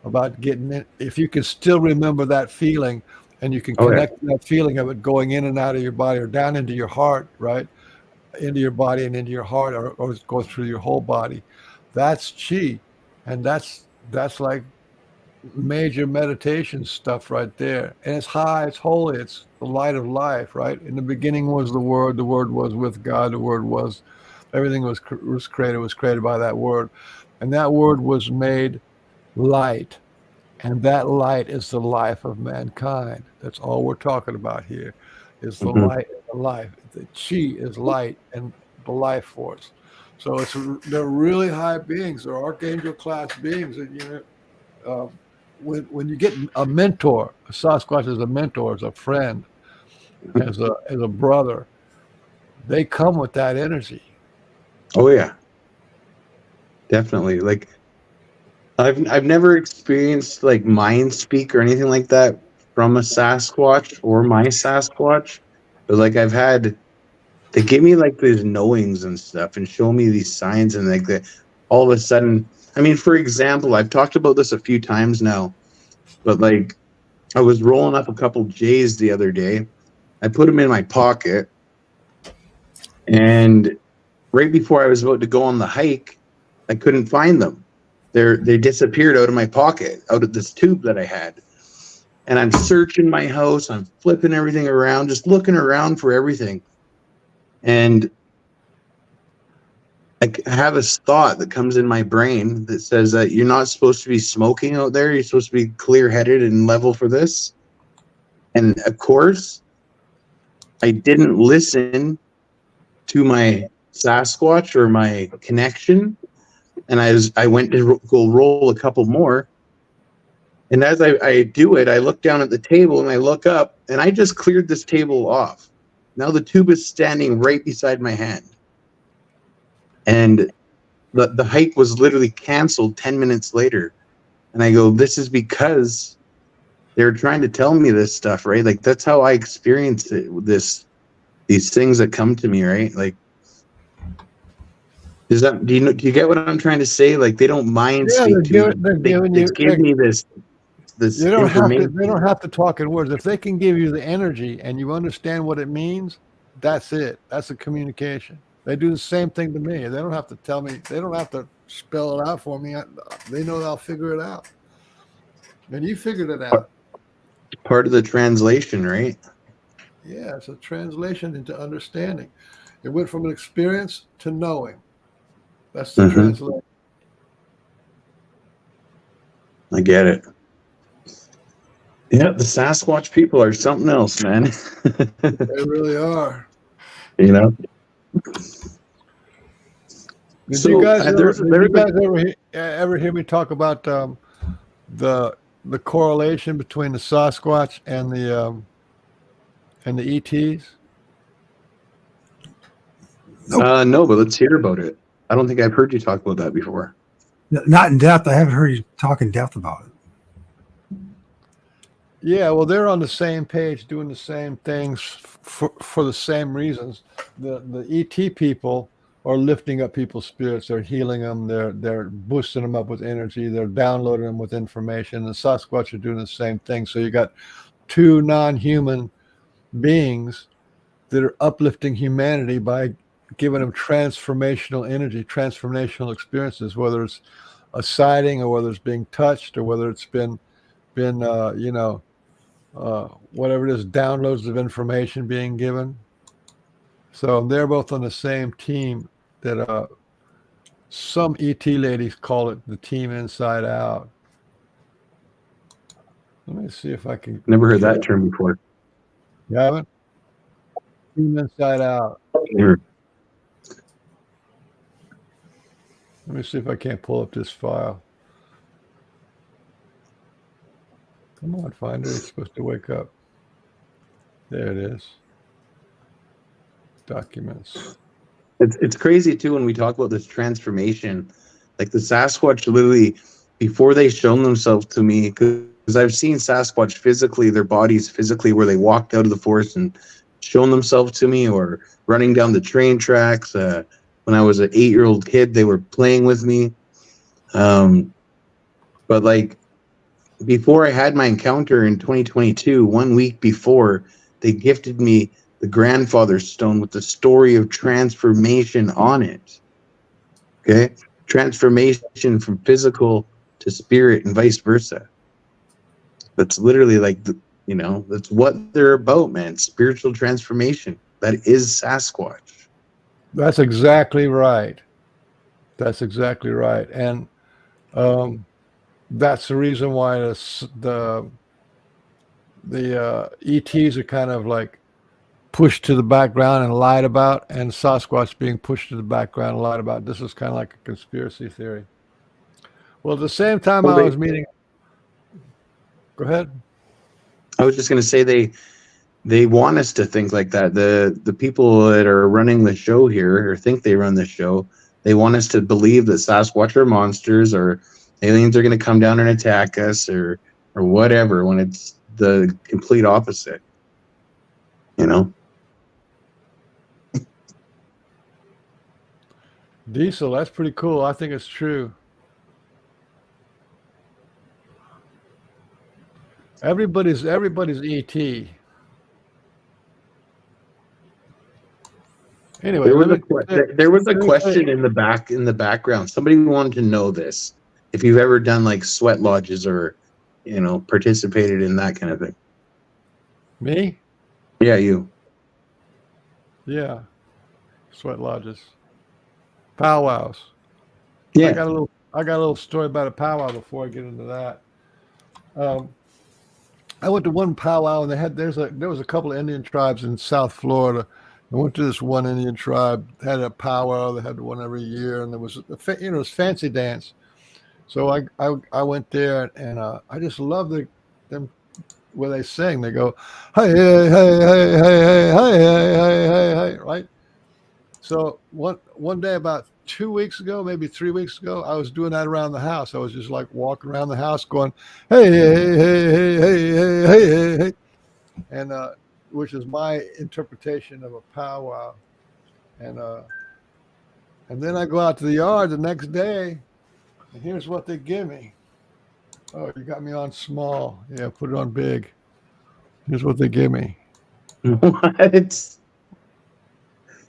about getting it. If you can still remember that feeling, and you can Oh, yeah. connect to that feeling of it going in and out of your body or down into your heart, right? Into your body and into your heart, or it goes through your whole body. That's chi. And that's like major meditation stuff right there. And it's high, it's holy, it's the light of life, right? In the beginning was the Word was with God, the Word was, everything was created by that Word. And that Word was made light. And that light is the life of mankind. That's all we're talking about here, is the light and the life. The chi is light and the life force. So they're really high beings. They're archangel class beings. And when you get a mentor, a Sasquatch is a mentor, as a friend, as a brother, they come with that energy. Oh yeah, definitely. Like I've never experienced like mind speak or anything like that from a Sasquatch or my Sasquatch, but like they give me like these knowings and stuff and show me these signs and like that all of a sudden. I mean, for example, I've talked about this a few times now, but like I was rolling up a couple J's the other day. I put them in my pocket, and right before I was about to go on the hike, I couldn't find them. They disappeared out of my pocket, out of this tube that I had. And I'm searching my house, I'm flipping everything around, just looking around for everything. And I have this thought that comes in my brain that says that you're not supposed to be smoking out there. You're supposed to be clear-headed and level for this. And of course, I didn't listen to my Sasquatch or my connection. And I went to go roll a couple more. And as I do it, I look down at the table and I look up, and I just cleared this table off. Now the tube is standing right beside my hand. And the hike was literally canceled 10 minutes later. And I go, this is because they were trying to tell me this stuff, right? Like that's how I experienced it with these things that come to me, right? Like, do you get what I'm trying to say? Like they don't mind speak to me. They give me this information. They don't have to talk in words. If they can give you the energy and you understand what it means, that's it. That's a communication. They do the same thing to me. They don't have to tell me. They don't have to spell it out for me. They know I'll figure it out. And you figured it out. Part of the translation, right? Yeah, it's a translation into understanding. It went from an experience to knowing. That's the translation. I get it. Yeah, the Sasquatch people are something else, man. They really are. You know. Did you guys ever hear me talk about the correlation between the Sasquatch and the ETs? Nope. No, but let's hear about it. I don't think I've heard you talk about that before. Not in depth. I haven't heard you talk in depth about it. Yeah, well, they're on the same page, doing the same things for the same reasons. The ET people are lifting up people's spirits. They're healing them. They're boosting them up with energy. They're downloading them with information. The Sasquatch are doing the same thing. So you got two non-human beings that are uplifting humanity by giving them transformational energy, transformational experiences, whether it's a sighting or whether it's being touched or whether it's been whatever it is, downloads of information being given. So they're both on the same team that some ET ladies call it the team inside out. Let me see if I can. Never heard that term before. You haven't? Team inside out. Never. Let me see if I can't pull up this file. Come on, Finder. It's supposed to wake up. There it is. Documents. It's crazy too when we talk about this transformation. Like the Sasquatch literally, before they shown themselves to me, because I've seen Sasquatch physically, their bodies physically, where they walked out of the forest and shown themselves to me, or running down the train tracks. When I was an 8-year-old kid, they were playing with me. But like before I had my encounter in 2022, 1 week before, they gifted me the grandfather's stone with the story of transformation on it. Okay, transformation from physical to spirit and vice versa. That's literally like that's what they're about, man. Spiritual transformation. That is Sasquatch. That's exactly right. That's exactly right. And that's the reason why the ETs are kind of like pushed to the background and lied about, and Sasquatch being pushed to the background and lied about. This is kind of like a conspiracy theory. Well, at the same time, I was meeting. Go ahead. I was just going to say they want us to think like that. The people that are running the show here, or think they run the show, they want us to believe that Sasquatch are monsters, or aliens are going to come down and attack us, or whatever, when it's the complete opposite. Diesel, that's pretty cool. I think it's true. Everybody's ET. Anyway, there was a question in the background. Somebody wanted to know this. If you've ever done like sweat lodges or participated in that kind of thing. Me? Yeah, you. Yeah. Sweat lodges. Powwows. Yeah. I got a little story about a powwow before I get into that. I went to one powwow, and there was a couple of Indian tribes in South Florida. I went to this one Indian tribe, had a powwow. They had one every year, and there was it was fancy dance. So I went there, and I just love them where they sing. They go, hey, hey, hey, hey, hey, hey, hey, hey, hey, hey, hey, right? So one day about 2 weeks ago, maybe 3 weeks ago, I was doing that around the house. I was just like walking around the house going, hey, hey, hey, hey, hey, hey, hey, hey, hey, and which is my interpretation of a powwow. And then I go out to the yard the next day, and here's what they give me. Oh, you got me on small. Yeah, put it on big. Here's what they give me. What?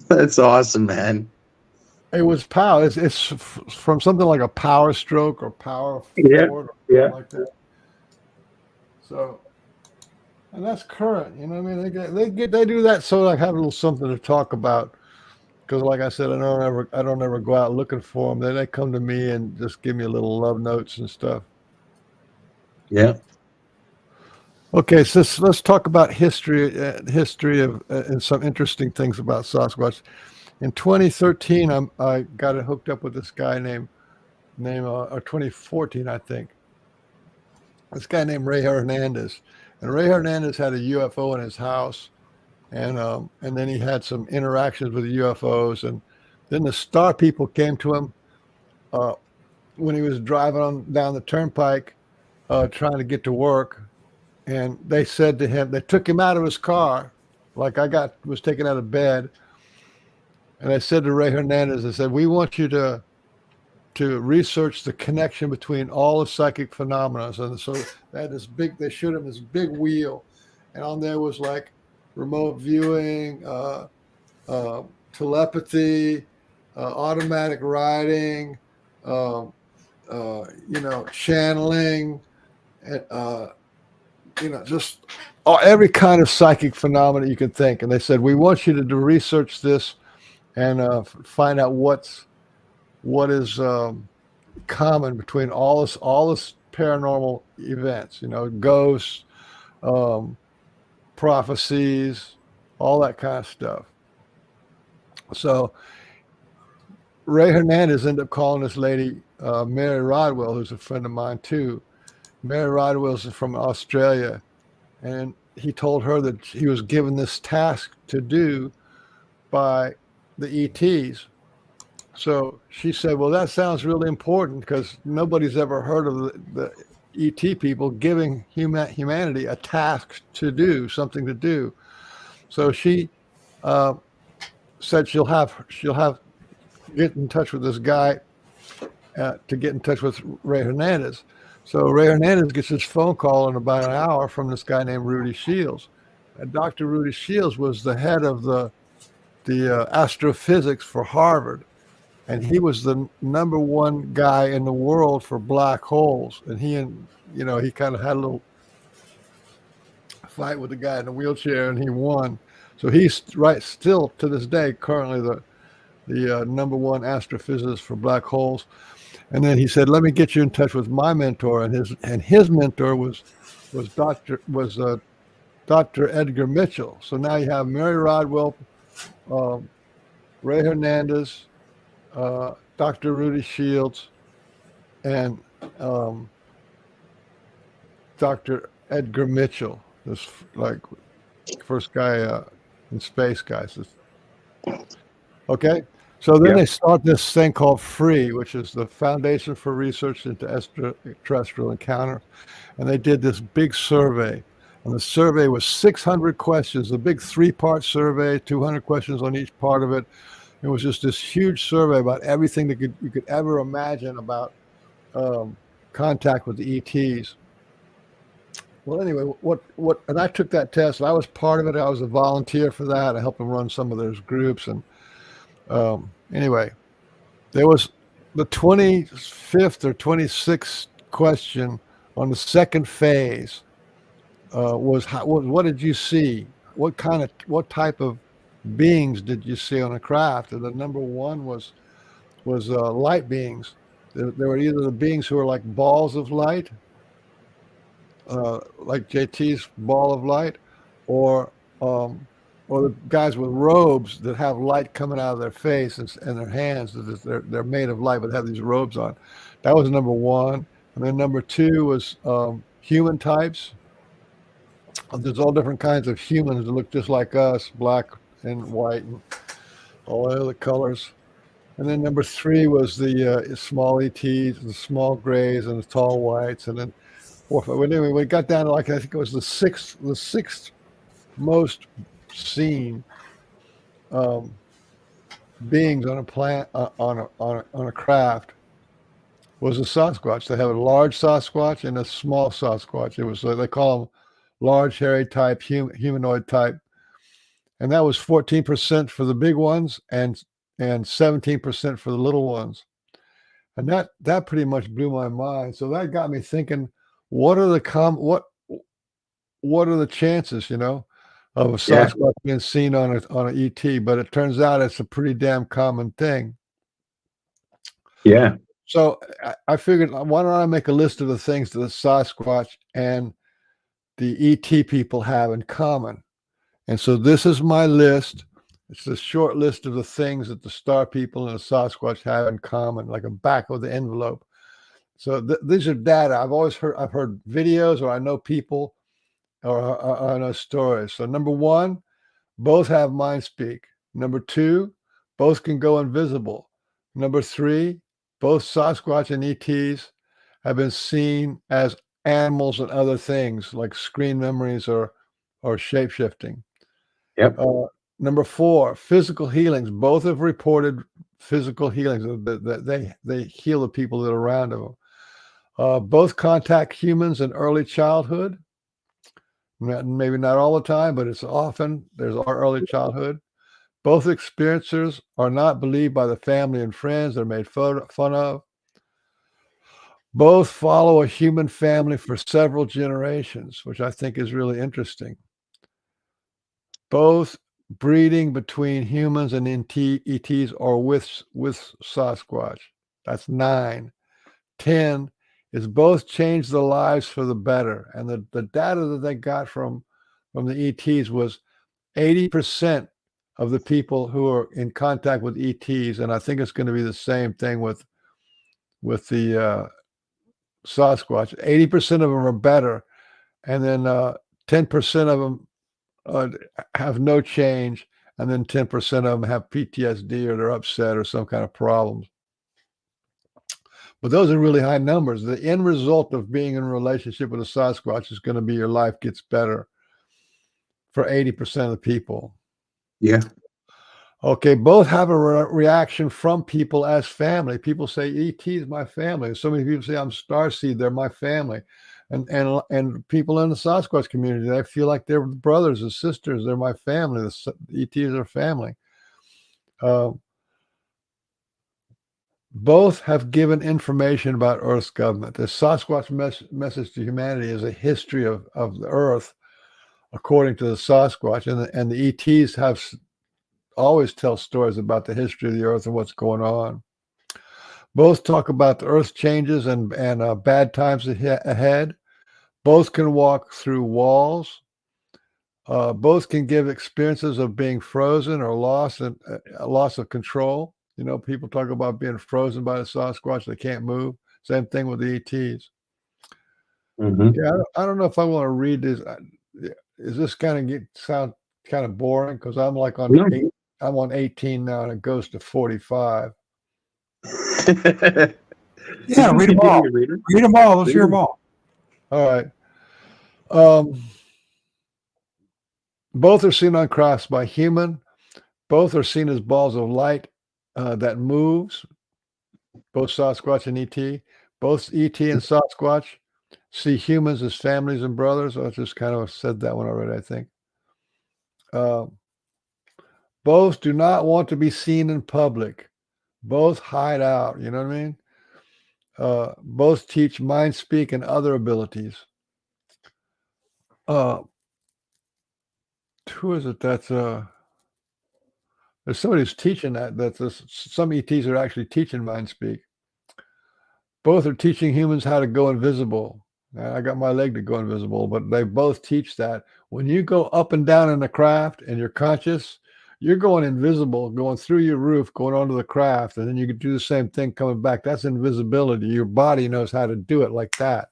That's awesome, man. It was power. It's from something like a power stroke or power forward or something like that. So, and that's current. You know what I mean? They do that so I have a little something to talk about. Because, like I said, I don't ever go out looking for them. Then they come to me and just give me a little love notes and stuff. Yeah. Okay, so let's talk about history of and some interesting things about Sasquatch. In 2013, I got it hooked up with this guy named or 2014, I think. This guy named Ray Hernandez, and Ray Hernandez had a UFO in his house, and then he had some interactions with the UFOs, and then the star people came to him when he was driving down the turnpike, trying to get to work. And they said to him, they took him out of his car, like was taken out of bed. And I said to Ray Hernandez, I said, we want you to research the connection between all the psychic phenomena. And so they showed him this big wheel, and on there was like remote viewing, telepathy, automatic writing, channeling, just every kind of psychic phenomena you can think. And they said, we want you to research this and find out what is common between all this paranormal events, ghosts, prophecies, all that kind of stuff. So Ray Hernandez ended up calling this lady, Mary Rodwell, who's a friend of mine too. Mary Rodwell is from Australia, and he told her that he was given this task to do by the ETs. So she said, well, that sounds really important, because nobody's ever heard of the ET people giving humanity a task to do, something to do. So she said she'll get in touch with this guy to get in touch with Ray Hernandez. So Ray Hernandez gets this phone call in about an hour from this guy named Rudy Shields. And Dr. Rudy Shields was the head of the astrophysics for Harvard. And he was the number one guy in the world for black holes. And he kind of had a little fight with the guy in the wheelchair, and he won. So he's still to this day currently the number one astrophysicist for black holes. And then he said, "Let me get you in touch with my mentor." And his mentor was Dr. Edgar Mitchell. So now you have Mary Rodwell, Ray Hernandez, Dr. Rudy Shields, and Dr. Edgar Mitchell. This like first guy in space, guys. Okay. So then they start this thing called FREE, which is the Foundation for Research into Extraterrestrial Encounter. And they did this big survey. And the survey was 600 questions, a big 3-part survey, 200 questions on each part of it. It was just this huge survey about everything that you could ever imagine about contact with the ETs. Well, anyway, and I took that test. I was part of it. I was a volunteer for that. I helped them run some of those groups. And anyway, there was the 25th or 26th question on the second phase was what did you see? What type of beings did you see on a craft? And the number one was light beings. There were either the beings who were like balls of light, like JT's ball of light, or the guys with robes that have light coming out of their face and their hands. They're made of light, but have these robes on. That was number one. And then number two was human types. There's all different kinds of humans that look just like us, black and white and all the other colors. And then number three was the small ETs, the small grays, and the tall whites. And then anyway, we got down to I think it was the sixth most seen beings on a plant on a craft was a Sasquatch. They have a large Sasquatch and a small Sasquatch. It was they call them large, hairy type, humanoid type, and that was 14% for the big ones and 17% for the little ones. And that pretty much blew my mind. So that got me thinking, what are the chances, of a Sasquatch being seen on an ET? But it turns out it's a pretty damn common thing. Yeah. So I figured, why don't I make a list of the things that the Sasquatch and the ET people have in common? And so this is my list. It's a short list of the things that the star people and the Sasquatch have in common, like a back of the envelope. So these are data. I've heard videos, or I know people, or I know stories. So number one, both have mind speak. Number two, both can go invisible. Number three, both Sasquatch and ETs have been seen as animals and other things like screen memories or shape-shifting. Yep. Number four, physical healings. Both have reported physical healings. That they heal the people that are around them. Both contact humans in early childhood. Maybe not all the time, but it's often. There's our early childhood. Both experiencers are not believed by the family and friends. They're made fun of. Both follow a human family for several generations, which I think is really interesting. Both breeding between humans and ETs or with Sasquatch. That's 9. 10 is both change the lives for the better. And the data that they got from the ETs was 80% of the people who are in contact with ETs, and I think it's going to be the same thing with the Sasquatch. 80% of them are better, and then 10% of them have no change, and then 10% of them have PTSD or they're upset or some kind of problems. But those are really high numbers. The end result of being in a relationship with a Sasquatch is going to be your life gets better for 80% of the people. Yeah. Okay, both have a reaction from people as family. People say ET is my family. So many people say I'm starseed, they're my family. And people in the Sasquatch community, they feel like they're brothers and sisters. They're my family. The ETs are family. Both have given information about Earth's government. The Sasquatch message to humanity is a history of the Earth, according to the Sasquatch, and the ETs have always tell stories about the history of the Earth and what's going on. Both talk about the Earth's changes and bad times ahead. Both can walk through walls. Both can give experiences of being frozen or lost and loss of control. You know, people talk about being frozen by the Sasquatch; they can't move. Same thing with the ETs. Mm-hmm. Yeah, I don't know if I want to read this. Is this kind of sound kind of boring? Because I'm like on No. I'm on 18 now, and it goes to 45. Yeah, read them all. Read them all. Let's hear them all. All right. Both are seen on crafts by human. Both are seen as balls of light that moves. Both Sasquatch and ET. Both ET and Sasquatch see humans as families and brothers. I just kind of said that one already, I think. Both do not want to be seen in public. Both hide out. You know what I mean? Both teach mind speak and other abilities. Who is it that's there's somebody who's teaching that some ETs are actually teaching mind speak. Both are teaching humans how to go invisible. I got my leg to go invisible, but they both teach that when you go up and down in the craft and you're conscious, you're going invisible, going through your roof, going onto the craft, and then you can do the same thing coming back. That's invisibility. Your body knows how to do it like that.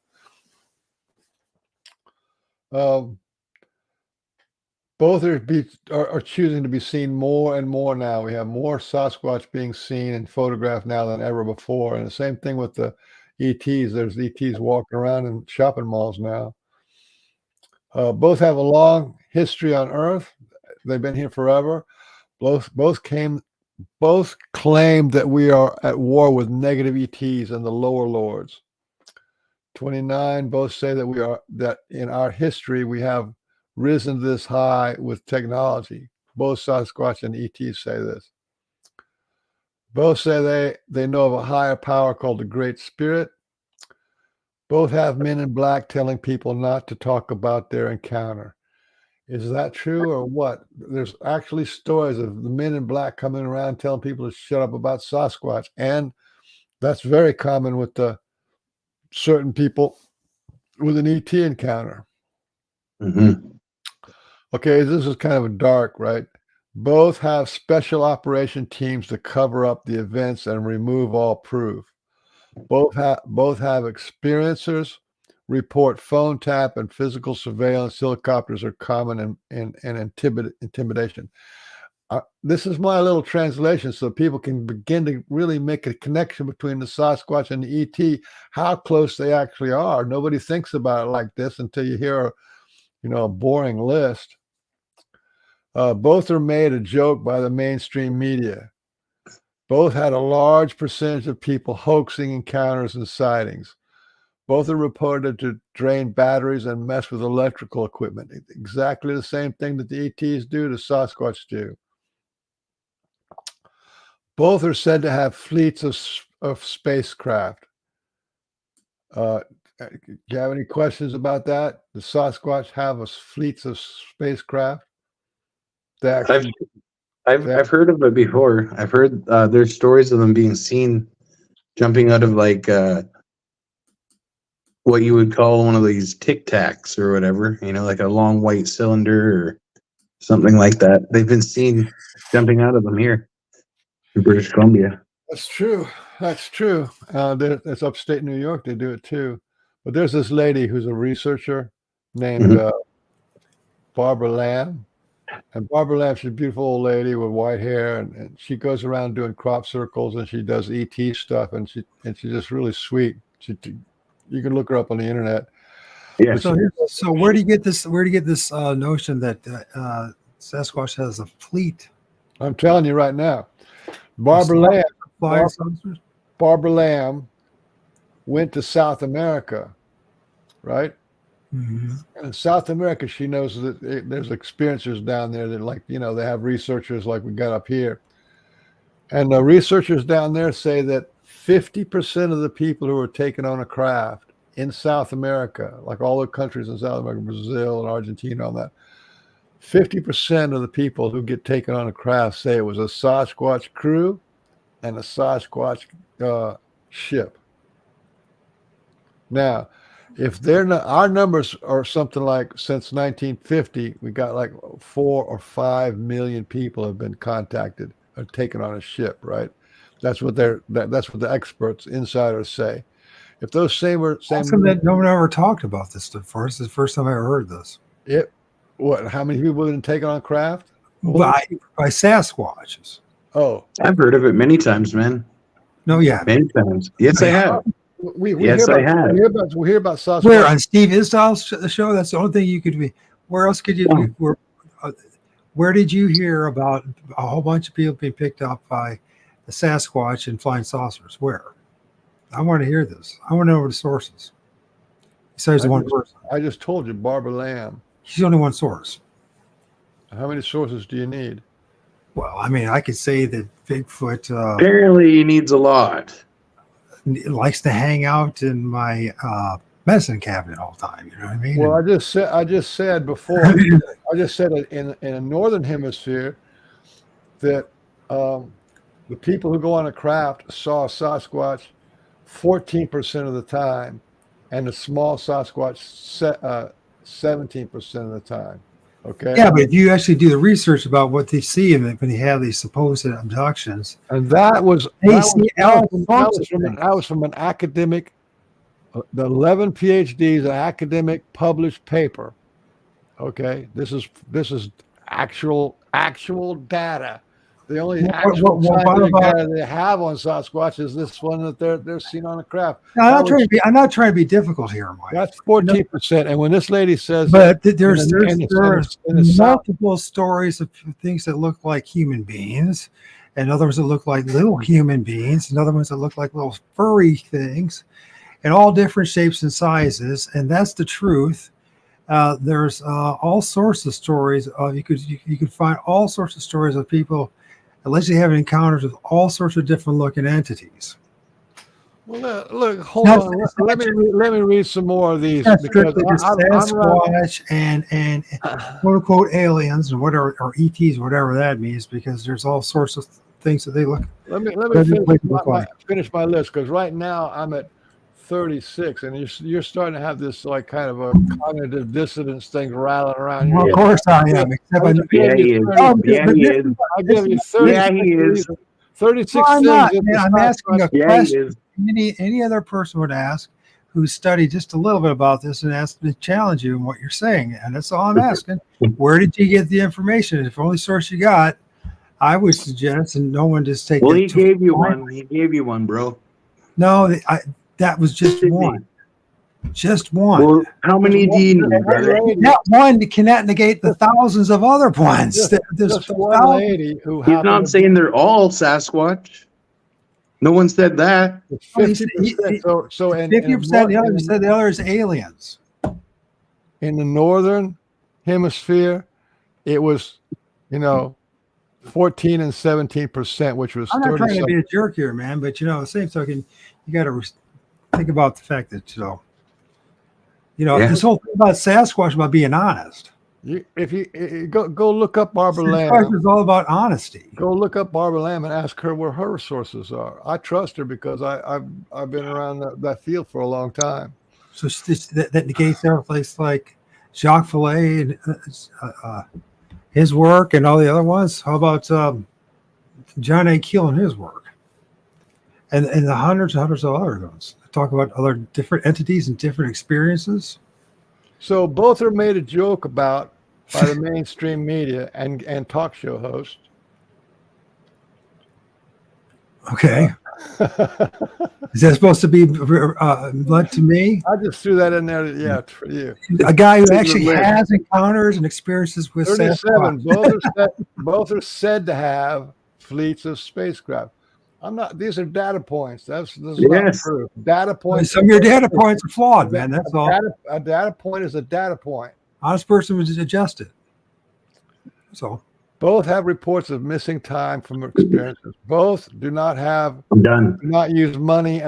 Both are choosing to be seen more and more now. We have more Sasquatch being seen and photographed now than ever before. And the same thing with the ETs. There's ETs walking around in shopping malls now. Both have a long history on Earth. They've been here forever. Both claim that we are at war with negative ETs and the lower lords. 29, both say that in our history we have risen this high with technology. Both Sasquatch and ET say this. Both say they know of a higher power called the Great Spirit. Both have men in black telling people not to talk about their encounter. Is that true or what? There's actually stories of the men in black coming around telling people to shut up about Sasquatch. And that's very common with the certain people with an ET encounter. Mm-hmm. Okay, this is kind of a dark, right? Both have special operation teams to cover up the events and remove all proof. Both have experiencers report phone tap and physical surveillance. Helicopters are common in intimidation. This is my little translation so people can begin to really make a connection between the Sasquatch and the ET, how close they actually are. Nobody thinks about it like this until you hear a boring list. Both are made a joke by the mainstream media. Both had a large percentage of people hoaxing encounters and sightings. Both are reported to drain batteries and mess with electrical equipment. Exactly the same thing that the ETs do, the Sasquatch do. Both are said to have fleets of spacecraft. Do you have any questions about that? The Sasquatch have fleets of spacecraft? I've heard of it before. I've heard there's stories of them being seen jumping out of like what you would call one of these Tic Tacs or whatever, like a long white cylinder or something like that. They've been seen jumping out of them here in British Columbia. That's true. That's true. That's upstate New York. They do it too. But there's this lady who's a researcher named Barbara Lamb. And Barbara Lamb, she's a beautiful old lady with white hair, and she goes around doing crop circles, and she does ET stuff, and she's just really sweet. You can look her up on the internet. Yeah. So where do you get this? Where do you get this notion that Sasquatch has a fleet? I'm telling you right now. Flying saucers? Barbara Lamb went to South America, right? Mhm. And in South America, she knows that there's experiencers down there that, like, they have researchers like we got up here. And the researchers down there say that 50% of the people who are taken on a craft in South America, like all the countries in South America, Brazil and Argentina, all that, 50% of the people who get taken on a craft say it was a Sasquatch crew and a Sasquatch ship. Now, if they're not, our numbers are something like, since 1950, we got like 4 or 5 million people have been contacted or taken on a ship, right? That's what that's what the experts, insiders say. If those same That no one ever talked about this before. This is the first time I ever heard this. How many people have been taken on craft? By Sasquatches. Oh, I've heard of it many times, man. No, yeah. Many times. Yes, I have. we Yes, hear I about, have. we hear about Sasquatch. Where on Steve Isdale's show? That's the only thing you could be. Where else could you? Where did you hear about a whole bunch of people being picked up by the Sasquatch and flying saucers? Where? I want to hear this. I want to know the sources. Besides the one person. I just told you, Barbara Lamb. She's only one source. How many sources do you need? Well, I mean, I could say that Bigfoot Apparently, he needs a lot. likes to hang out in my medicine cabinet all the time. You know what I mean? Well, I just said before. I just said in the northern hemisphere that the people who go on a craft saw a Sasquatch 14% of the time, and the small Sasquatch 17% of the time. Okay. Yeah, but if you actually do the research about what they see when they have these supposed abductions, and that was from an academic, the 11 PhDs, an academic published paper. Okay, this is actual data. The only actual scientific data they have on Sasquatch is this one that they're seen on a craft. No, I'm not trying to be difficult here, Mike. That's 14%. And when this lady says, but there's multiple stories of things that look like human beings, and others that look like little human beings, and other ones that look like little furry things, and all different shapes and sizes. And that's the truth. There's all sorts of stories. You could find all sorts of stories of people allegedly having encounters with all sorts of different looking entities. Well, look, hold on. Let me read some more of these, because Sasquatch and quote unquote aliens and whatever, or ETs, whatever that means, because there's all sorts of things that they look. Let me finish my list, because right now I'm at 36, and you're starting to have this like kind of a cognitive dissonance thing rattling around. Well, of course I am. Yeah, he is. I give you 30. Yeah, he is. 36 well, I'm things. not. I'm asking a Yeah, question. he is. Any other person would ask who studied just a little bit about this and asked to challenge you in what you're saying. And that's all I'm asking. Where did you get the information? If the only source you got, I would suggest, and no one just take. Well, he gave you one. He gave you one, bro. No, that was just one. Just one. Well, how many do you need, brother? That one cannot negate the thousands of other ones. There's one lady who He's not saying they're all Sasquatch. No one said that. 50%. So 50%. The other said the other is aliens. In the northern hemisphere, it was, 14 and 17%, which was. I'm not trying to be a jerk here, man, but the same token, you got to think about the fact that this whole thing about Sasquatch about being honest. If you go look up Barbara Lamb, it's all about honesty. Go look up Barbara Lamb and ask her where her sources are. I trust her because I've been around that field for a long time. So that negates every place like Jacques Vallée and his work and all the other ones. How about John A. Keel and his work, and the hundreds of other ones talk about other different entities and different experiences. So both are made a joke about by the mainstream media and talk show hosts. Okay. Is that supposed to be led to me? I just threw that in there. Yeah, for you. A guy who actually has encounters and experiences with 37. Sasquatch. Both are said to have fleets of spacecraft. I'm not. These are data points. This is not proof. Data points. Some of your data points are flawed, man. That's all. A data point is a data point. Honest person would adjust it. So both have reports of missing time from experiences. Both do not use money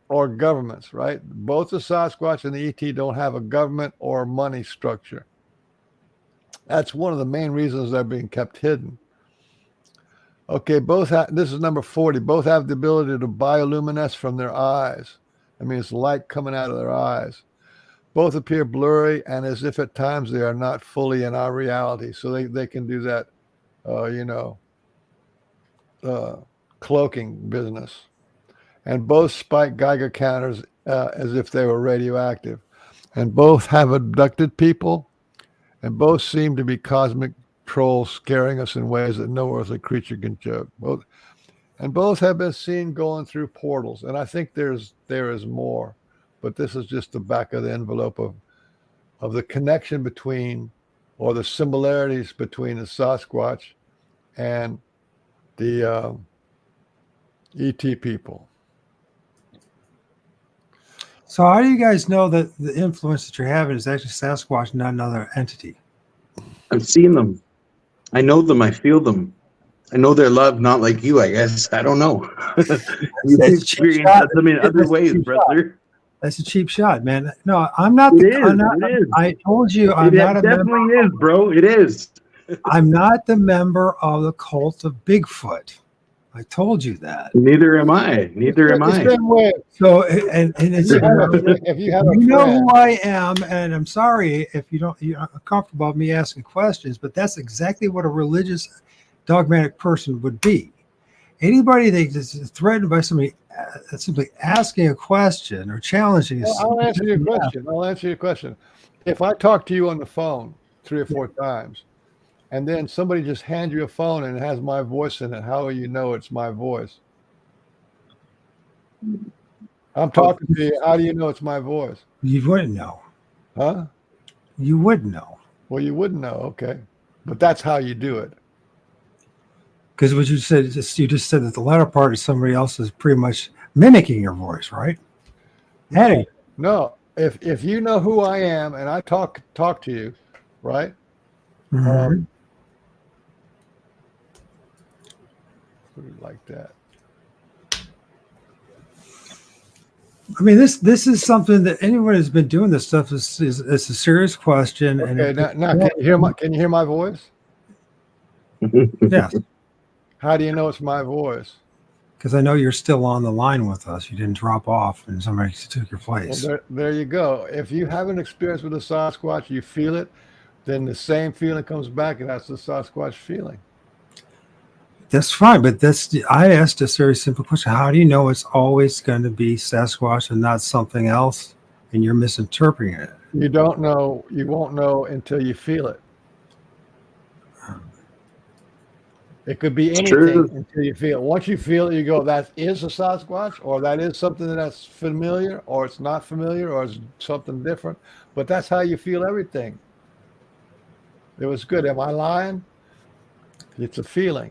or governments, right? Both the Sasquatch and the ET don't have a government or money structure. That's one of the main reasons they're being kept hidden. Okay, this is number 40. Both have the ability to bioluminesce from their eyes. I mean, it's light coming out of their eyes. Both appear blurry and as if at times they are not fully in our reality. So they can do that, cloaking business. And both spike Geiger counters as if they were radioactive. And both have abducted people. And both seem to be cosmic trolls scaring us in ways that no earthly creature can joke. Both have been seen going through portals. And I think there is more. But this is just the back of the envelope of the connection between, or the similarities between the Sasquatch and the ET people. So how do you guys know that the influence that you're having is actually Sasquatch, not another entity? I've seen them. I know them. I feel them. I know their love, not like you, I guess. I don't know. You experience them in other ways, brother. That's a cheap shot, man. No, I'm not. I told you, I'm not a member. It definitely is, bro. It is. I'm not the member of the cult of Bigfoot. I told you that. Neither am I. So, and it's, if you have you know who I am, and I'm sorry if you're not comfortable with me asking questions, but that's exactly what a religious, dogmatic person would be. Anybody that is threatened by somebody simply asking a question or challenging. I'll answer your question. If I talk to you on the phone 3 or 4 times, and then somebody just hands you a phone and it has my voice in it, how will you know it's my voice? I'm talking to you. How do you know it's my voice? You wouldn't know. Huh? You wouldn't know. Well, you wouldn't know. Okay. But that's how you do it. Because what you said, you just said that the latter part is somebody else is pretty much mimicking your voice, right? Hey. No. If you know who I am and I talk to you, right? Mm-hmm. Like that. I mean, this is something that anyone who's been doing this stuff is a serious question. Okay, and now can you hear my voice? Yes. How do you know it's my voice? Because I know you're still on the line with us. You didn't drop off and somebody took your place. Well, there you go. If you have an experience with a Sasquatch, you feel it, then the same feeling comes back, and that's the Sasquatch feeling. That's fine, but I asked a very simple question. How do you know it's always going to be Sasquatch and not something else, and you're misinterpreting it? You don't know. You won't know until you feel it. It could be anything until you feel it. Once you feel it, you go, that is a Sasquatch, or that is something that's familiar, or it's not familiar, or it's something different. But that's how you feel everything. It was good. Am I lying? It's a feeling.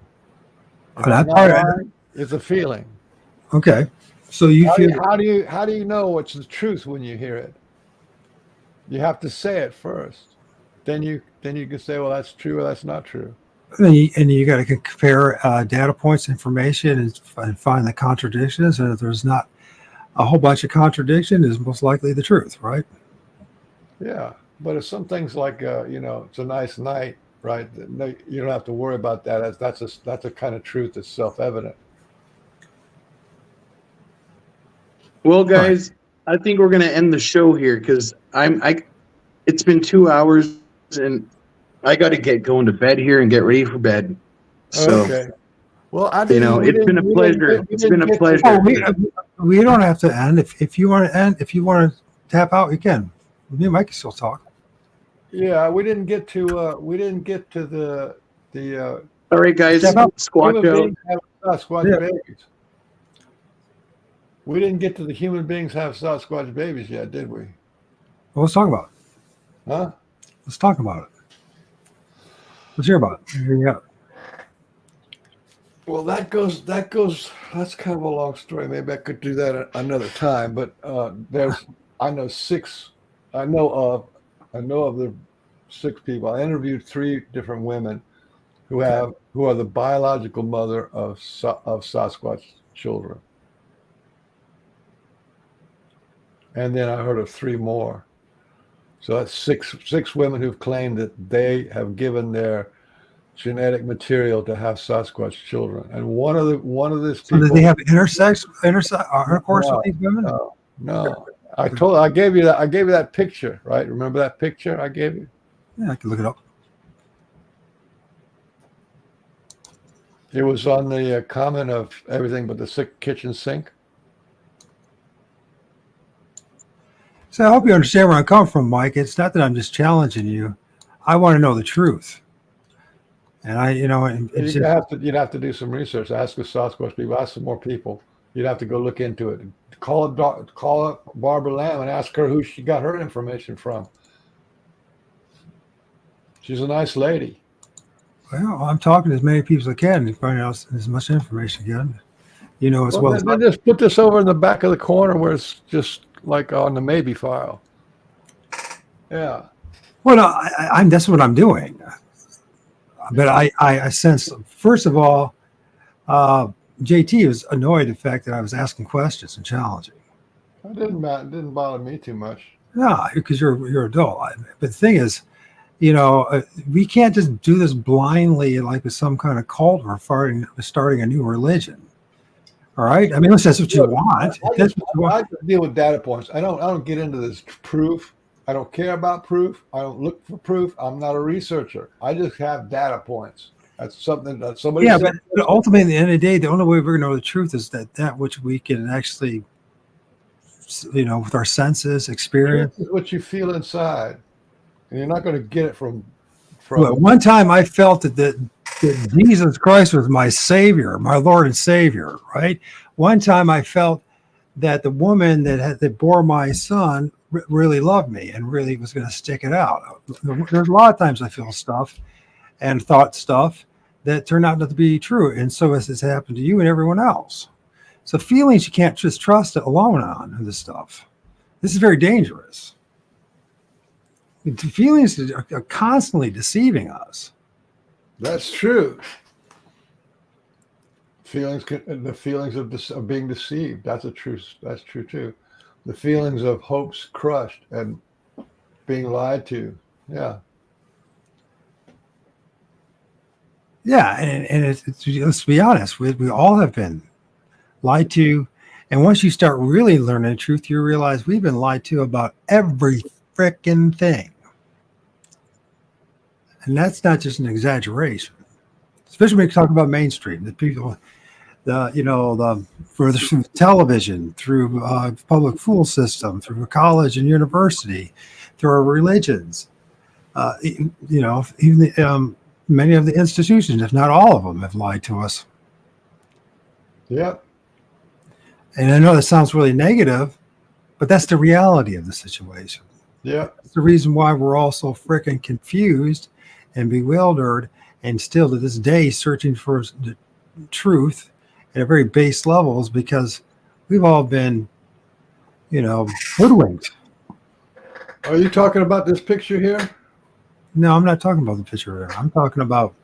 It's a feeling. Okay. So you feel. How do you know it's the truth when you hear it? You have to say it first. Then you can say, well, that's true or that's not true. And you got to compare data points, information, and find the contradictions. And if there's not a whole bunch of contradiction, is most likely the truth, right? Yeah, but if some things like it's a nice night, right? You don't have to worry about that. That's a kind of truth that's self-evident. Well, guys, I think we're going to end the show here because it's been 2 hours and I got to get going to bed here and get ready for bed. So, okay. Well, it's been a pleasure. It's been a pleasure. We don't have to end. If you want to end, if you want to tap out, you can. Me and Mike can still talk. Yeah, we didn't get to the. All right, guys, squatch out. Squatch babies. We didn't get to the human beings have Sasquatch babies yet, did we? Well, let's talk about it. Huh? Let's talk about it. Let's hear about it. Here you go. Well, that's kind of a long story. Maybe I could do that another time. But I know of the 6 people. I interviewed 3 different women who are the biological mother of Sasquatch children. And then I heard of 3 more. So that's six women who've claimed that they have given their genetic material to have Sasquatch children. And one of these people. So did they have intercourse with these women? No. I gave you that picture, right? Remember that picture I gave you? Yeah, I can look it up. It was on the comment of everything but the kitchen sink. So I hope you understand where I come from, Mike. It's not that I'm just challenging you. I want to know the truth. And you'd have to do some research. Ask the Sasquatch people. Ask some more people. You'd have to go look into it. Call up Barbara Lamb and ask her who she got her information from. She's a nice lady. Well, I'm talking to as many people as I can to find out as much information again. Then just put this over in the back of the corner where it's just like on the maybe file. Yeah. Well, no, that's what I'm doing. But I sense, first of all, JT was annoyed at the fact that I was asking questions and challenging. It didn't bother me too much. No, because you're adult. But the thing is, we can't just do this blindly like with some kind of cult or starting a new religion. All right? I mean, unless that's what you want. I deal with data points. I don't get into this proof. I don't care about proof. I don't look for proof. I'm not a researcher. I just have data points. That's something that somebody said. But ultimately, at the end of the day, the only way we're going to know the truth is that which we can actually, with our senses, experience. This is what you feel inside. And you're not going to get it from. Well, one time I felt that Jesus Christ was my Savior, my Lord and Savior, right? One time I felt that the woman that bore my son really loved me and really was going to stick it out. There's a lot of times I feel stuff and thought stuff that turned out not to be true. And so as has happened to you and everyone else. So feelings, you can't just trust it alone on this stuff. This is very dangerous. The feelings are constantly deceiving us. That's true. The feelings of being deceived. That's true too. The feelings of hopes crushed and being lied to. Yeah. Yeah, and let's be honest, we all have been lied to. And once you start really learning the truth, you realize we've been lied to about every frickin' thing. And that's not just an exaggeration, especially when you talk about mainstream, the people, through television, through public school system, through college and university, through our religions, even many of the institutions, if not all of them, have lied to us. Yeah. And I know that sounds really negative, but that's the reality of the situation. Yeah. It's the reason why we're all so freaking confused and bewildered and still to this day searching for the truth at a very base levels, because we've all been, hoodwinked. Are you talking about this picture here? No, I'm not talking about the picture there. I'm talking about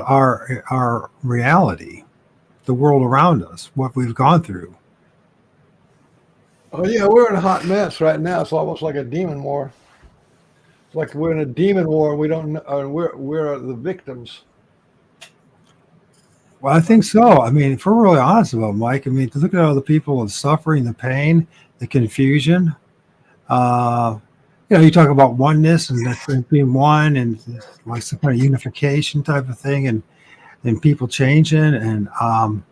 our reality, the world around us, what we've gone through. Oh yeah, we're in a hot mess right now. It's almost like a demon war. It's like we're in a demon war. We don't know. We're the victims. Well, I think so. I mean, if we're really honest about it, Mike, I mean, to look at all the people of suffering, the pain, the confusion. You talk about oneness and being one and like some kind of unification type of thing, and people changing. And I'll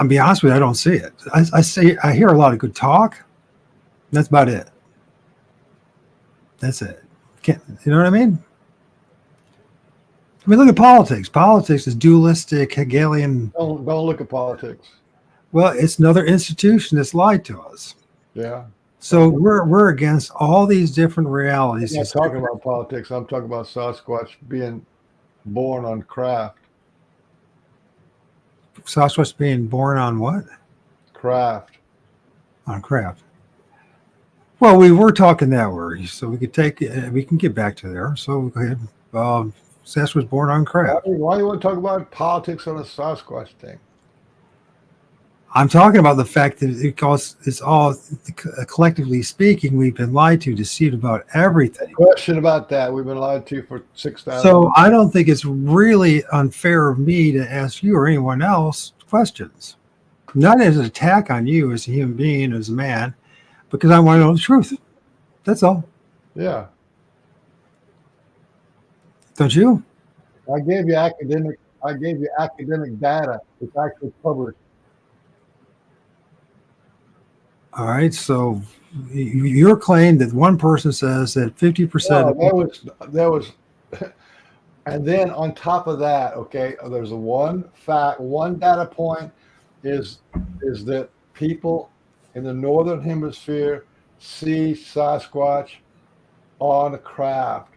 be honest with you, I don't see it. I hear a lot of good talk. That's about it. That's it. You know what I mean? I mean, look at politics. Politics is dualistic, Hegelian. Don't look at politics. Well, it's another institution that's lied to us. Yeah. So we're against all these different realities. I'm not talking about politics. I'm talking about Sasquatch being born on craft. Sasquatch being born on what? Craft. On craft. Well, we were talking that word, so we can get back to there. So Sasquatch was born on craft. Why do you want to talk about politics on a Sasquatch thing? I'm talking about the fact that because it's all collectively speaking, we've been lied to, deceived about everything. Question about that. We've been lied to for 6,000. So I don't think it's really unfair of me to ask you or anyone else questions. Not as an attack on you as a human being, as a man, because I want to know the truth. That's all. Yeah. Don't you? I gave you academic data. It's actually published. All right. So your claim that one person says that 50%. No, there was, and then on top of that, okay, there's one data point is that people in the northern hemisphere see Sasquatch on a craft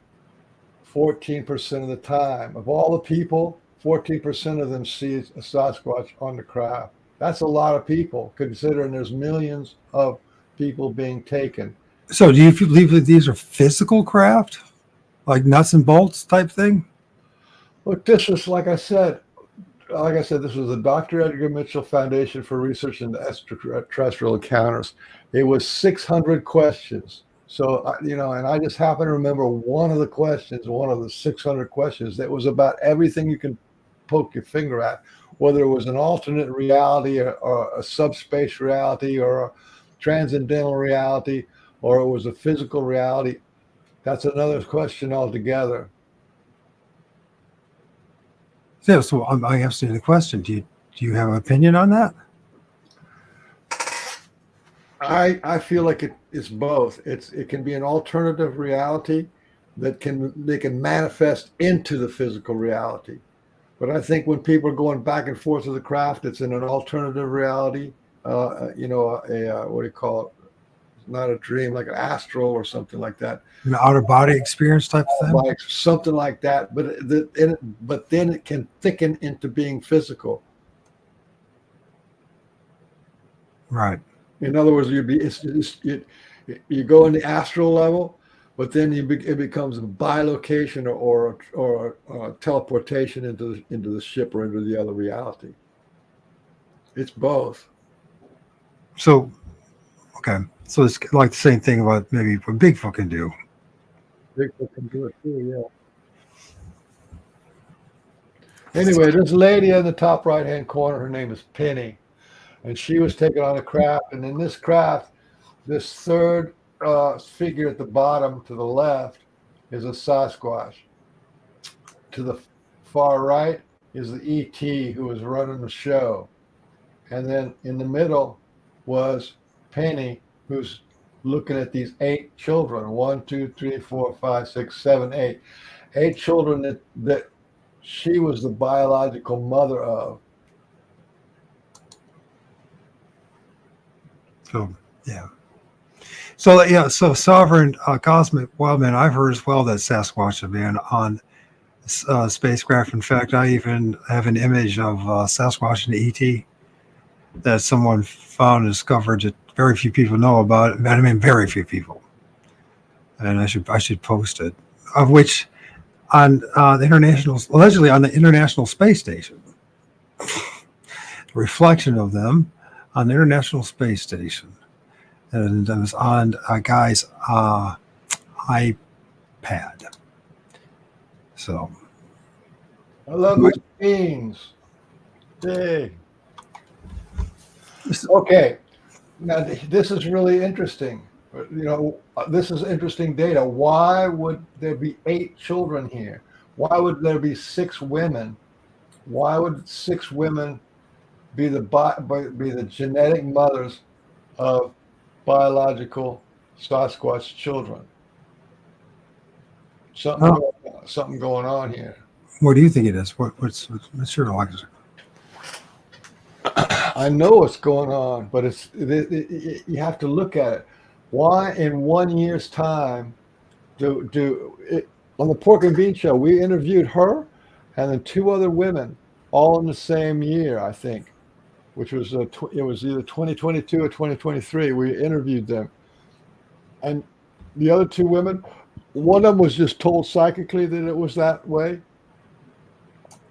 14% of the time. Of all the people, 14% of them see a Sasquatch on the craft. That's a lot of people, considering there's millions of people being taken. So do you believe that these are physical craft, like nuts and bolts type thing? Look, this is, like I said, this was the Dr. Edgar Mitchell Foundation for Research into Extraterrestrial Encounters. It was 600 questions. So, and I just happen to remember one of the 600 questions that was about everything you can poke your finger at, whether it was an alternate reality or a subspace reality or a transcendental reality, or it was a physical reality. That's another question altogether. Yeah, so I asked you the question. Do you have an opinion on that? I feel like it's both. It can be an alternative reality that they can manifest into the physical reality. But I think when people are going back and forth with the craft, it's in an alternative reality. What do you call it? Not a dream, like an astral or something like that. An outer body experience type of thing? Like something like that. But then it can thicken into being physical. Right. In other words, you go in the astral level, but then it becomes a bilocation or teleportation into the ship or into the other reality. It's both. So, okay. So it's like the same thing about maybe what Bigfoot can do. Bigfoot can do it too, yeah. Anyway, this lady in the top right-hand corner, her name is Penny, and she was taken on a craft. And in this craft, this third figure at the bottom to the left is a Sasquatch. To the far right is the ET who was running the show. And then in the middle was Penny, who's looking at these 8 children. 1, 2, 3, 4, 5, 6, 7, 8. 8 children that she was the biological mother of. So, yeah. So, yeah, so sovereign cosmic wildman, I've heard as well that Sasquatch have been on spacecraft. In fact, I even have an image of Sasquatch and ET that someone found and discovered that very few people know about. I mean, very few people. And I should post it. Of which on allegedly on the International Space Station. Reflection of them on the International Space Station. And it was on a guy's iPad. So I love my beans. Big. Okay. Now this is really interesting. This is interesting data. Why would there be 8 children here? Why would there be 6 women? Why would 6 women be the genetic mothers of biological Sasquatch children? Something going on here. What do you think it is? What's your Alexa? I know what's going on, but you have to look at it. Why in 1 year's time on the Pork and Bean show, we interviewed her and then 2 other women all in the same year, I think, which was it was either 2022 or 2023. We interviewed them, and the other 2 women, one of them was just told psychically that it was that way,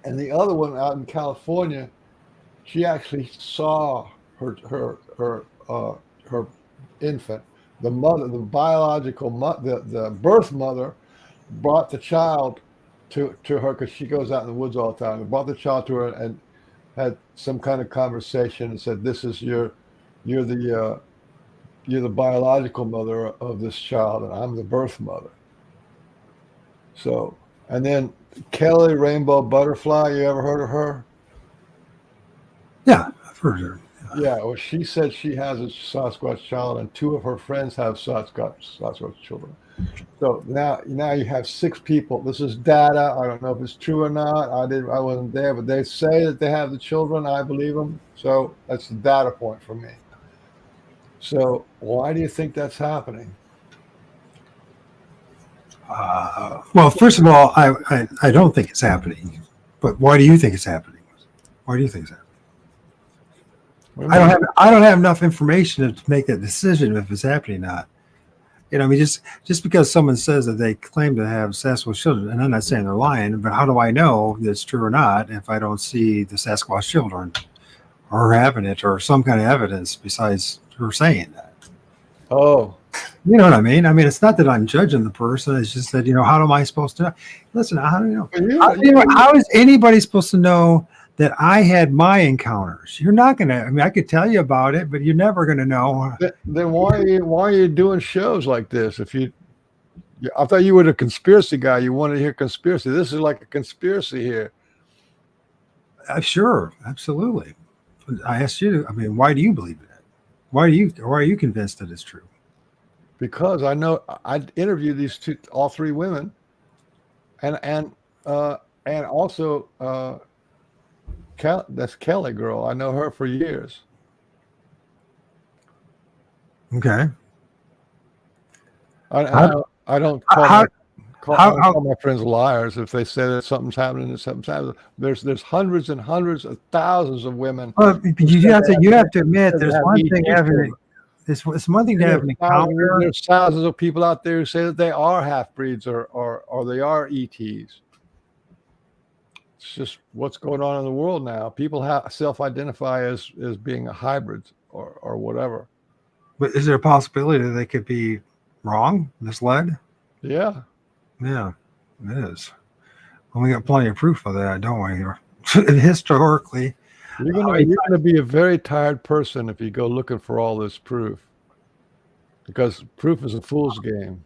and the other one out in California, she actually saw her infant. The mother, the biological mother, the birth mother, brought the child to her because she goes out in the woods all the time. Brought the child to her and had some kind of conversation and said, "This is you're the biological mother of this child, and I'm the birth mother." So, and then Kelly Rainbow Butterfly, you ever heard of her? Yeah, I've heard her. Yeah, well, she said she has a Sasquatch child, and 2 of her friends have Sasquatch children. So now you have 6 people. This is data. I don't know if it's true or not. I wasn't there, but they say that they have the children. I believe them. So that's the data point for me. So why do you think that's happening? Well, first of all, I don't think it's happening. But why do you think it's happening? Why do you think it's happening? I don't have enough information to make that decision if it's happening or not. I mean, just because someone says that they claim to have Sasquatch children, and I'm not saying they're lying, but how do I know that it's true or not if I don't see the Sasquatch children or having it or some kind of evidence besides her saying that? Oh, you know what I mean? I mean, it's not that I'm judging the person. It's just that, how am I supposed to know? Listen, how do you know? How is anybody supposed to know that I had my encounters? You're not going to, I mean, I could tell you about it, but you're never going to know. Then why are you doing shows like this? I thought you were the conspiracy guy. You wanted to hear conspiracy. This is like a conspiracy here. Sure. Absolutely. I asked you, I mean, why do you believe it? Why are you convinced that it's true? Because I know I interviewed all 3 women and also, that's Kelly girl. I know her for years. Okay. I don't call my friends liars if they say that something's happening and something's happening. There's hundreds and hundreds of thousands of women. Well, you have to admit there's one thing having it's one thing to have an encounter. There's thousands of people out there who say that they are half breeds or they are ETs. It's just what's going on in the world now. People self-identify as being a hybrid or whatever. But is there a possibility that they could be wrong, misled? Yeah. Yeah, it is. Well, we got plenty of proof of that, don't we? Historically. You're gonna be a very tired person if you go looking for all this proof. Because proof is a fool's game.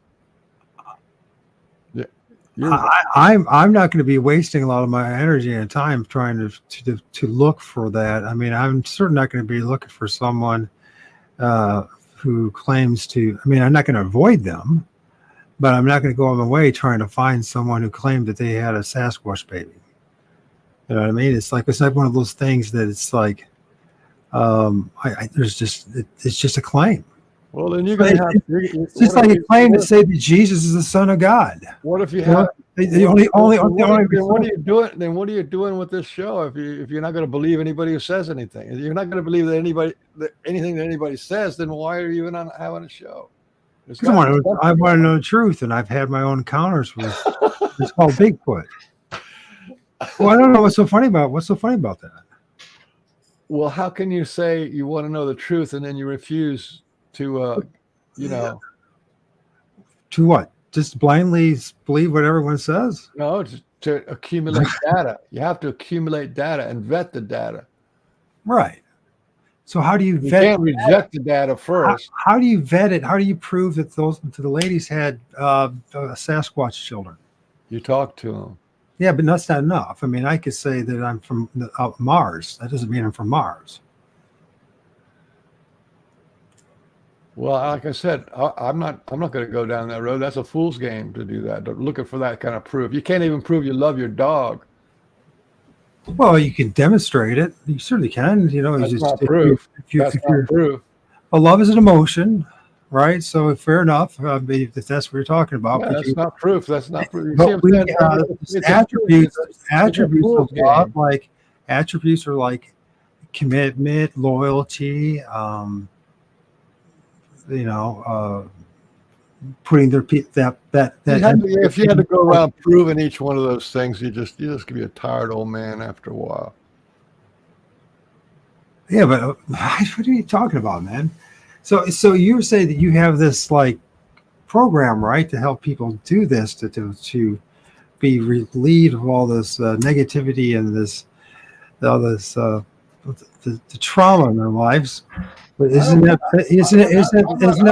I'm not going to be wasting a lot of my energy and time trying to look for that. I mean, I'm certainly not going to be looking for someone who claims to. I mean, I'm not going to avoid them, but I'm not going to go on my way trying to find someone who claimed that they had a Sasquatch baby. You know what I mean? It's like one of those things that it's like, it's just a claim. Well, then you're going to have. It's just like a claim to say that Jesus is the Son of God. What if you have? The only. What are you doing? Then what are you doing with this show? If you're not going to believe anybody who says anything, if you're not going to believe anything that anybody says, then why are you even having a show? I want to know the truth, and I've had my own encounters with. It's called Bigfoot. Well, I don't know what's so funny about that. Well, how can you say you want to know the truth and then you refuse to, to what? Just blindly believe what everyone says? No, to accumulate data. You have to accumulate data and vet the data. Right. So how do you vet? You can't reject the data first. How do you vet it? How do you prove that the ladies had Sasquatch children? You talk to them. Yeah, but that's not enough. I mean, I could say that I'm from Mars. That doesn't mean I'm from Mars. Well, like I said, I'm not going to go down that road. That's a fool's game to do that. Looking for that kind of proof. You can't even prove you love your dog. Well, you can demonstrate it. You certainly can. You know, That's just not proof. That's if not you're proof. well, love is an emotion, right? So fair enough. If that's what you're talking about. Yeah, But that's not proof. That's not proof. You see but what we I'm saying? It's a attributes it's a attributes fool's of love, game. like attributes are like commitment, loyalty, you know, putting their If you had to go around proving each one of those things, you just could be a tired old man after a while. Yeah, but what are you talking about, man? So you were saying that you have this like program, right, to help people do this, to be relieved of all this negativity and all this the trauma in their lives. But isn't that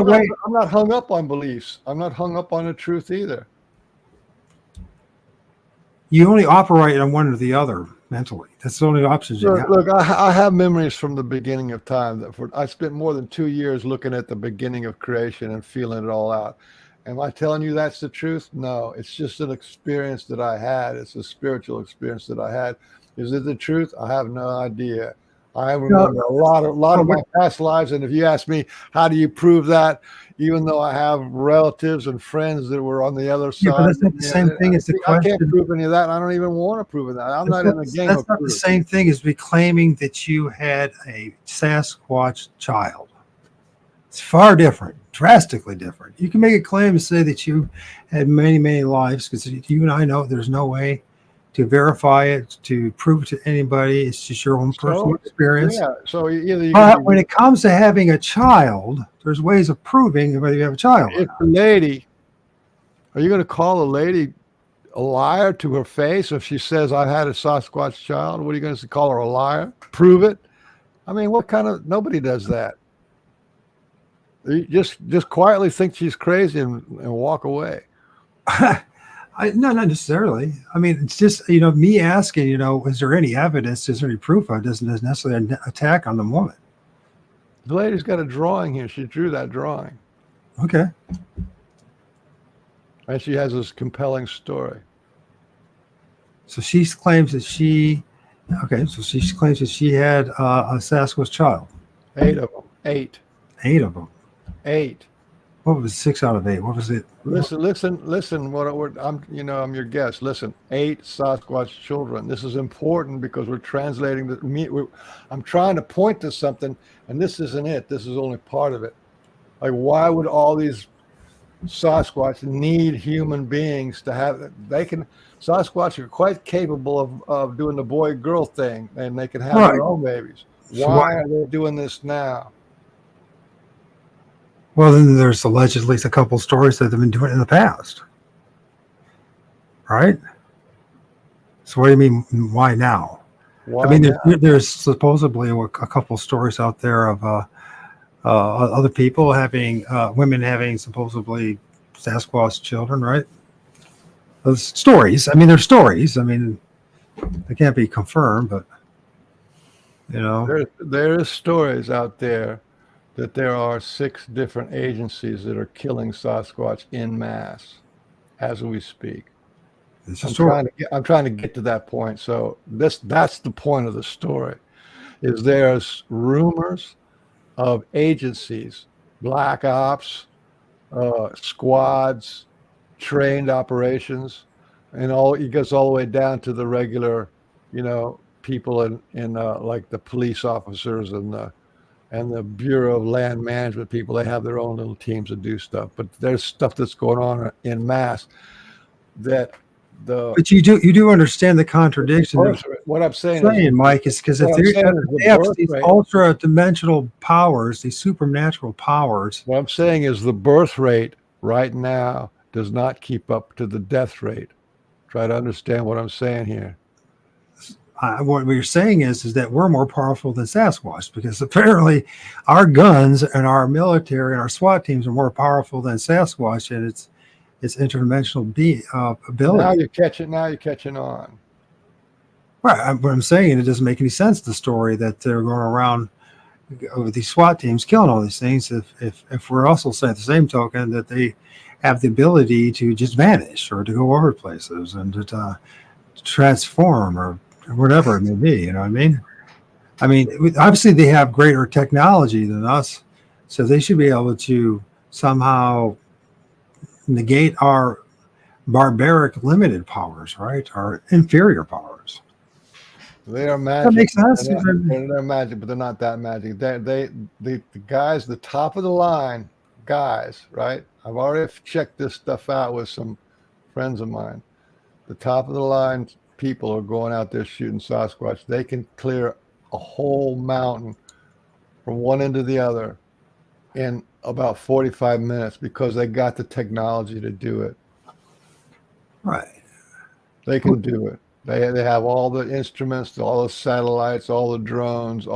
way? I'm not hung up on beliefs. I'm not hung up on the truth either. You only operate on one or the other mentally. That's the only options you got. Look, I have memories from the beginning of time. I spent more than 2 years looking at the beginning of creation and feeling it all out. Am I telling you that's the truth? No, it's just an experience that I had. It's a spiritual experience that I had. Is it the truth? I have no idea. I remember a lot of my past lives, and if you ask me, how do you prove that? Even though I have relatives and friends that were on the other side, but that's not the same thing as the question. I can't prove any of that. And I don't even want to prove that. I'm not in the game. That's not the same thing as claiming that you had a Sasquatch child. It's far different, drastically different. You can make a claim to say that you had many, many lives, because you and I know there's no way to verify it, to prove it to anybody. It's just your own personal experience. Yeah. So when it comes to having a child, there's ways of proving whether you have a child. If the lady, are you going to call a lady a liar to her face if she says I had a Sasquatch child? What are you going to call her, a liar? Prove it? I mean, nobody does that. You just quietly think she's crazy and walk away. No, not necessarily. I mean, it's just, me asking, is there any evidence? Is there any proof of it? Doesn't necessarily attack on the woman. The lady's got a drawing here. She drew that drawing. Okay. And she has this compelling story. So she claims that she had a Sasquatch child. 8 of them. 8. 8 of them. 8. What was 6 out of 8? What was it? Listen. I'm your guest. Listen, 8 Sasquatch children. This is important because we're translating I'm trying to point to something, and this isn't it. This is only part of it. Like, why would all these Sasquatch need human beings to have? Sasquatch are quite capable of doing the boy-girl thing, and they can have their own babies. Why are they doing this now? Well, then there's allegedly a couple stories that they've been doing in the past, right? So what do you mean, why now? There's supposedly a couple stories out there of other people women having supposedly Sasquatch children, right? Those stories. I mean, they're stories. I mean, they can't be confirmed, but there is stories out there that there are 6 different agencies that are killing Sasquatch en masse as we speak. I'm trying to get to that point. So that's the point of the story. Is there's rumors of agencies, black ops, squads, trained operations, and it goes all the way down to the regular, people in like the police officers and the Bureau of Land Management people. They have their own little teams that do stuff, but there's stuff that's going on in mass But you do understand the contradiction. What I'm saying, Mike, is because if they have these ultra-dimensional powers, these supernatural powers. What I'm saying is the birth rate right now does not keep up to the death rate. Try to understand what I'm saying here. What you're saying is that we're more powerful than Sasquatch, because apparently our guns and our military and our SWAT teams are more powerful than Sasquatch, and its interdimensional ability. Now you're catching on. Right. What I'm saying, it doesn't make any sense, the story that they're going around with these SWAT teams killing all these things, if we're also saying at the same token that they have the ability to just vanish or to go over places and to transform or whatever it may be. You know what I mean? I mean, obviously they have greater technology than us, so they should be able to somehow negate our barbaric limited powers, right? Our inferior powers. They are magic. That makes sense. They're magic, but they're not that magic. The guys, the top of the line guys, right? I've already checked this stuff out with some friends of mine. The top of the line people are going out there shooting Sasquatch. They can clear a whole mountain from one end to the other in about 45 minutes because they got the technology to do it. Right. They can do it. They have all the instruments, all the satellites, all the drones,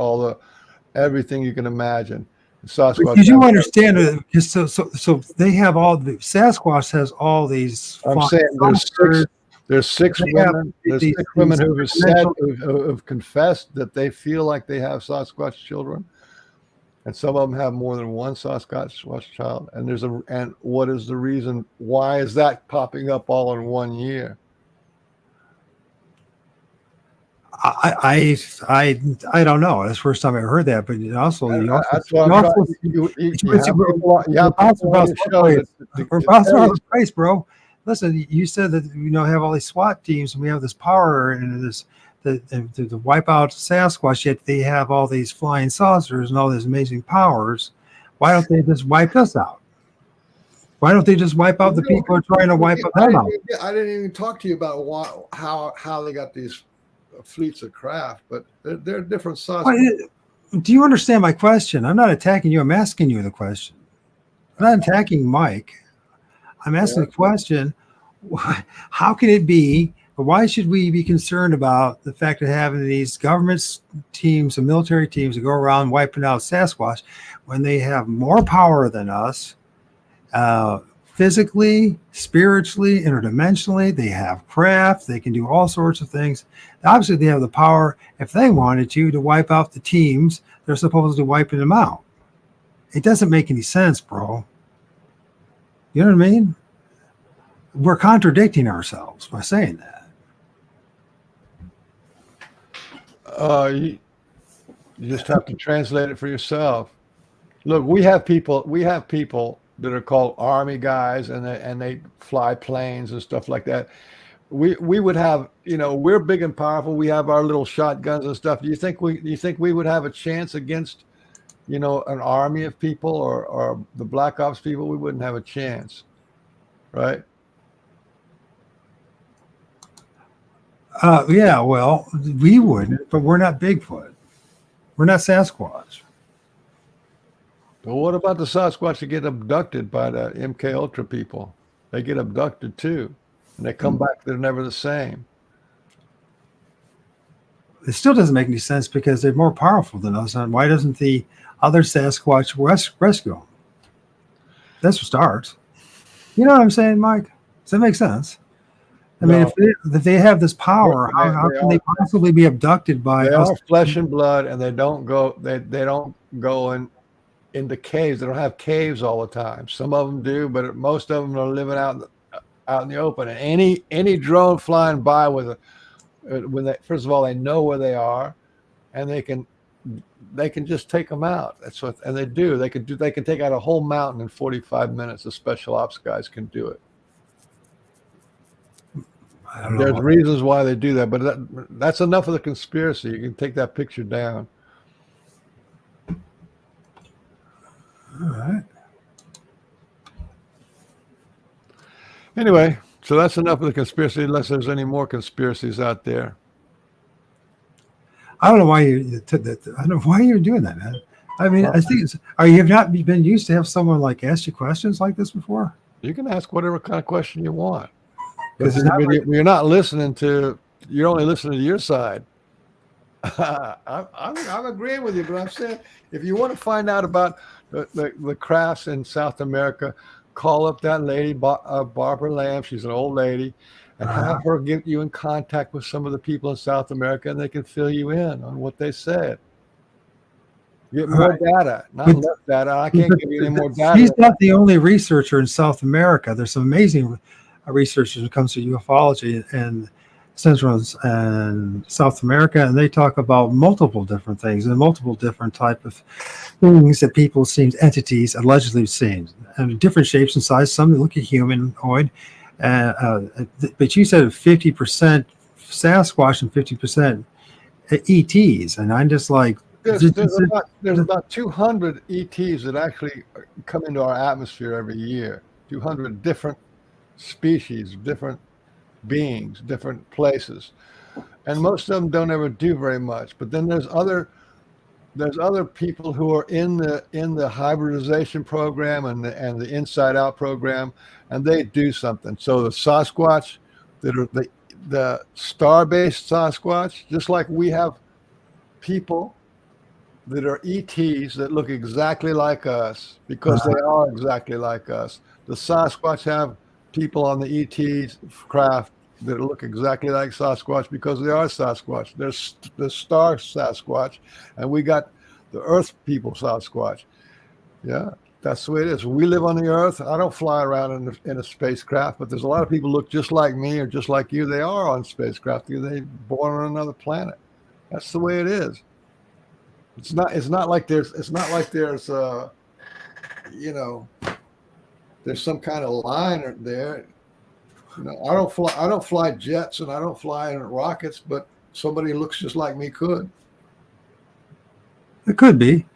everything you can imagine. Sasquatch. Did you understand it? So they have all the Sasquatch has all these. I'm saying there's six women. There's six women who've confessed that they feel like they have Sasquatch children, and some of them have more than one Sasquatch child. And what is the reason? Why is that popping up all in 1 year? I don't know. That's the first time I heard that. But also, we're bouncing off space, bro. Listen, you said that have all these SWAT teams and we have this power and this to wipe out Sasquatch. Yet they have all these flying saucers and all these amazing powers. Why don't they just wipe us out? Why don't they just wipe out the people who are trying to wipe them out? I didn't even talk to you about how they got these fleets of craft, but they're different Sasquatch. Do you understand my question? I'm not attacking you. I'm asking you the question. I'm not attacking Mike. I'm asking the question, how can it be, or why should we be concerned about the fact of having these government teams and military teams that go around wiping out Sasquatch when they have more power than us, physically, spiritually, interdimensionally? They have craft. They can do all sorts of things. Obviously, they have the power, if they wanted to wipe out the teams they're supposedly wiping them out. It doesn't make any sense, bro. You know what I mean? We're contradicting ourselves by saying that. You just have to translate it for yourself. Look, we have people that are called army guys, and they fly planes and stuff like that. We would have, we're big and powerful. We have our little shotguns and stuff. Do you think we would have a chance against, an army of people or the Black Ops people? We wouldn't have a chance, right? Yeah, well, we wouldn't, but we're not Bigfoot. We're not Sasquatch. Well, what about the Sasquatch that get abducted by the MK Ultra people? They get abducted too, and they come back. They're never the same. It still doesn't make any sense because they're more powerful than us. And why doesn't the other Sasquatch rescue them? That's what starts. You know what I'm saying, Mike? Does that make sense? I mean, if they have this power, how can they possibly be abducted by us? They are flesh and blood, and they don't go. They don't go into caves. They don't have caves all the time. Some of them do, but most of them are living out in the open. And any drone flying by first of all, they know where they are, and they can just take them out. And they do. They can take out a whole mountain in 45 minutes. The special ops guys can do it. There's reasons why they do that, but that's enough of the conspiracy. You can take that picture down. All right. Anyway, so that's enough of the conspiracy, unless there's any more conspiracies out there. I don't know why you took that. I don't know why you're doing that, man. I mean, I think you have not been used to have someone ask you questions like this before. You can ask whatever kind of question you want. Because you're not listening to. You're only listening to your side. I'm agreeing with you, but I'm saying if you want to find out about the crafts in South America, call up that lady, Barbara Lamb. She's an old lady, and have her get you in contact with some of the people in South America, and they can fill you in on what they said. Get more data, not less data. I can't give you any more data. She's not the only researcher in South America. There's some amazing researchers when it comes to ufology, and Central and South America, and they talk about multiple different things and multiple different type of things that people seem, entities allegedly seen, and different shapes and size. Some look at humanoid, but you said 50% Sasquatch and 50% ETs, and I'm just like, there's about 200 ETs that actually come into our atmosphere every year. 200 different species, different beings, different places, and most of them don't ever do very much. But then there's other people who are in the hybridization program and the inside out program, and they do something. So the Sasquatch that are the star-based Sasquatch, just like we have people that are ETs that look exactly like us because they are exactly like us. The Sasquatch have people on the ET craft that look exactly like Sasquatch because they are Sasquatch. There's the star Sasquatch, and we got the Earth people Sasquatch. Yeah, that's the way it is. We live on the Earth. I don't fly around in a spacecraft, but there's a lot of people look just like me or just like you. They are on spacecraft. They're born on another planet. That's the way it is. It's not like there's there's some kind of line there. I don't fly jets and I don't fly in rockets, but somebody who looks just like me could. It could be.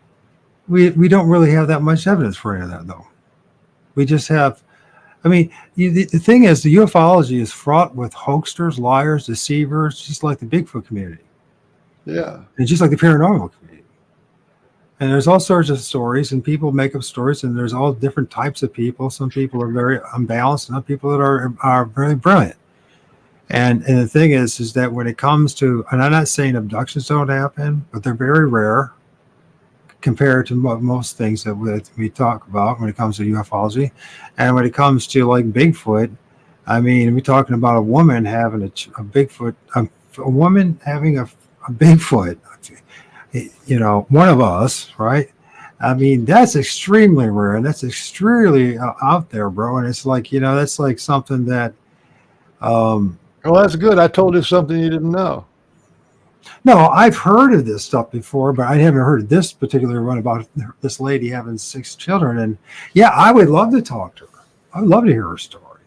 We don't really have that much evidence for any of that, though. We just have. I mean, the thing is, the ufology is fraught with hoaxers, liars, deceivers, just like the Bigfoot community. Yeah, and just like the paranormal community. And there's all sorts of stories, and people make up stories, and there's all different types of people. Some people are very unbalanced, and other people that are very brilliant. And the thing is that when it comes to, and I'm not saying abductions don't happen, but they're very rare compared to most things that we talk about when it comes to ufology. And when it comes to like Bigfoot, I mean, we're talking about a woman having a Bigfoot, a woman having a Bigfoot. One of us, right? I mean, that's extremely rare, and that's extremely out there, bro. And it's like, that's like something that. Well, that's good. I told you something you didn't know. No, I've heard of this stuff before, but I haven't heard of this particular one about this lady having 6 children. And yeah, I would love to talk to her. I would love to hear her story.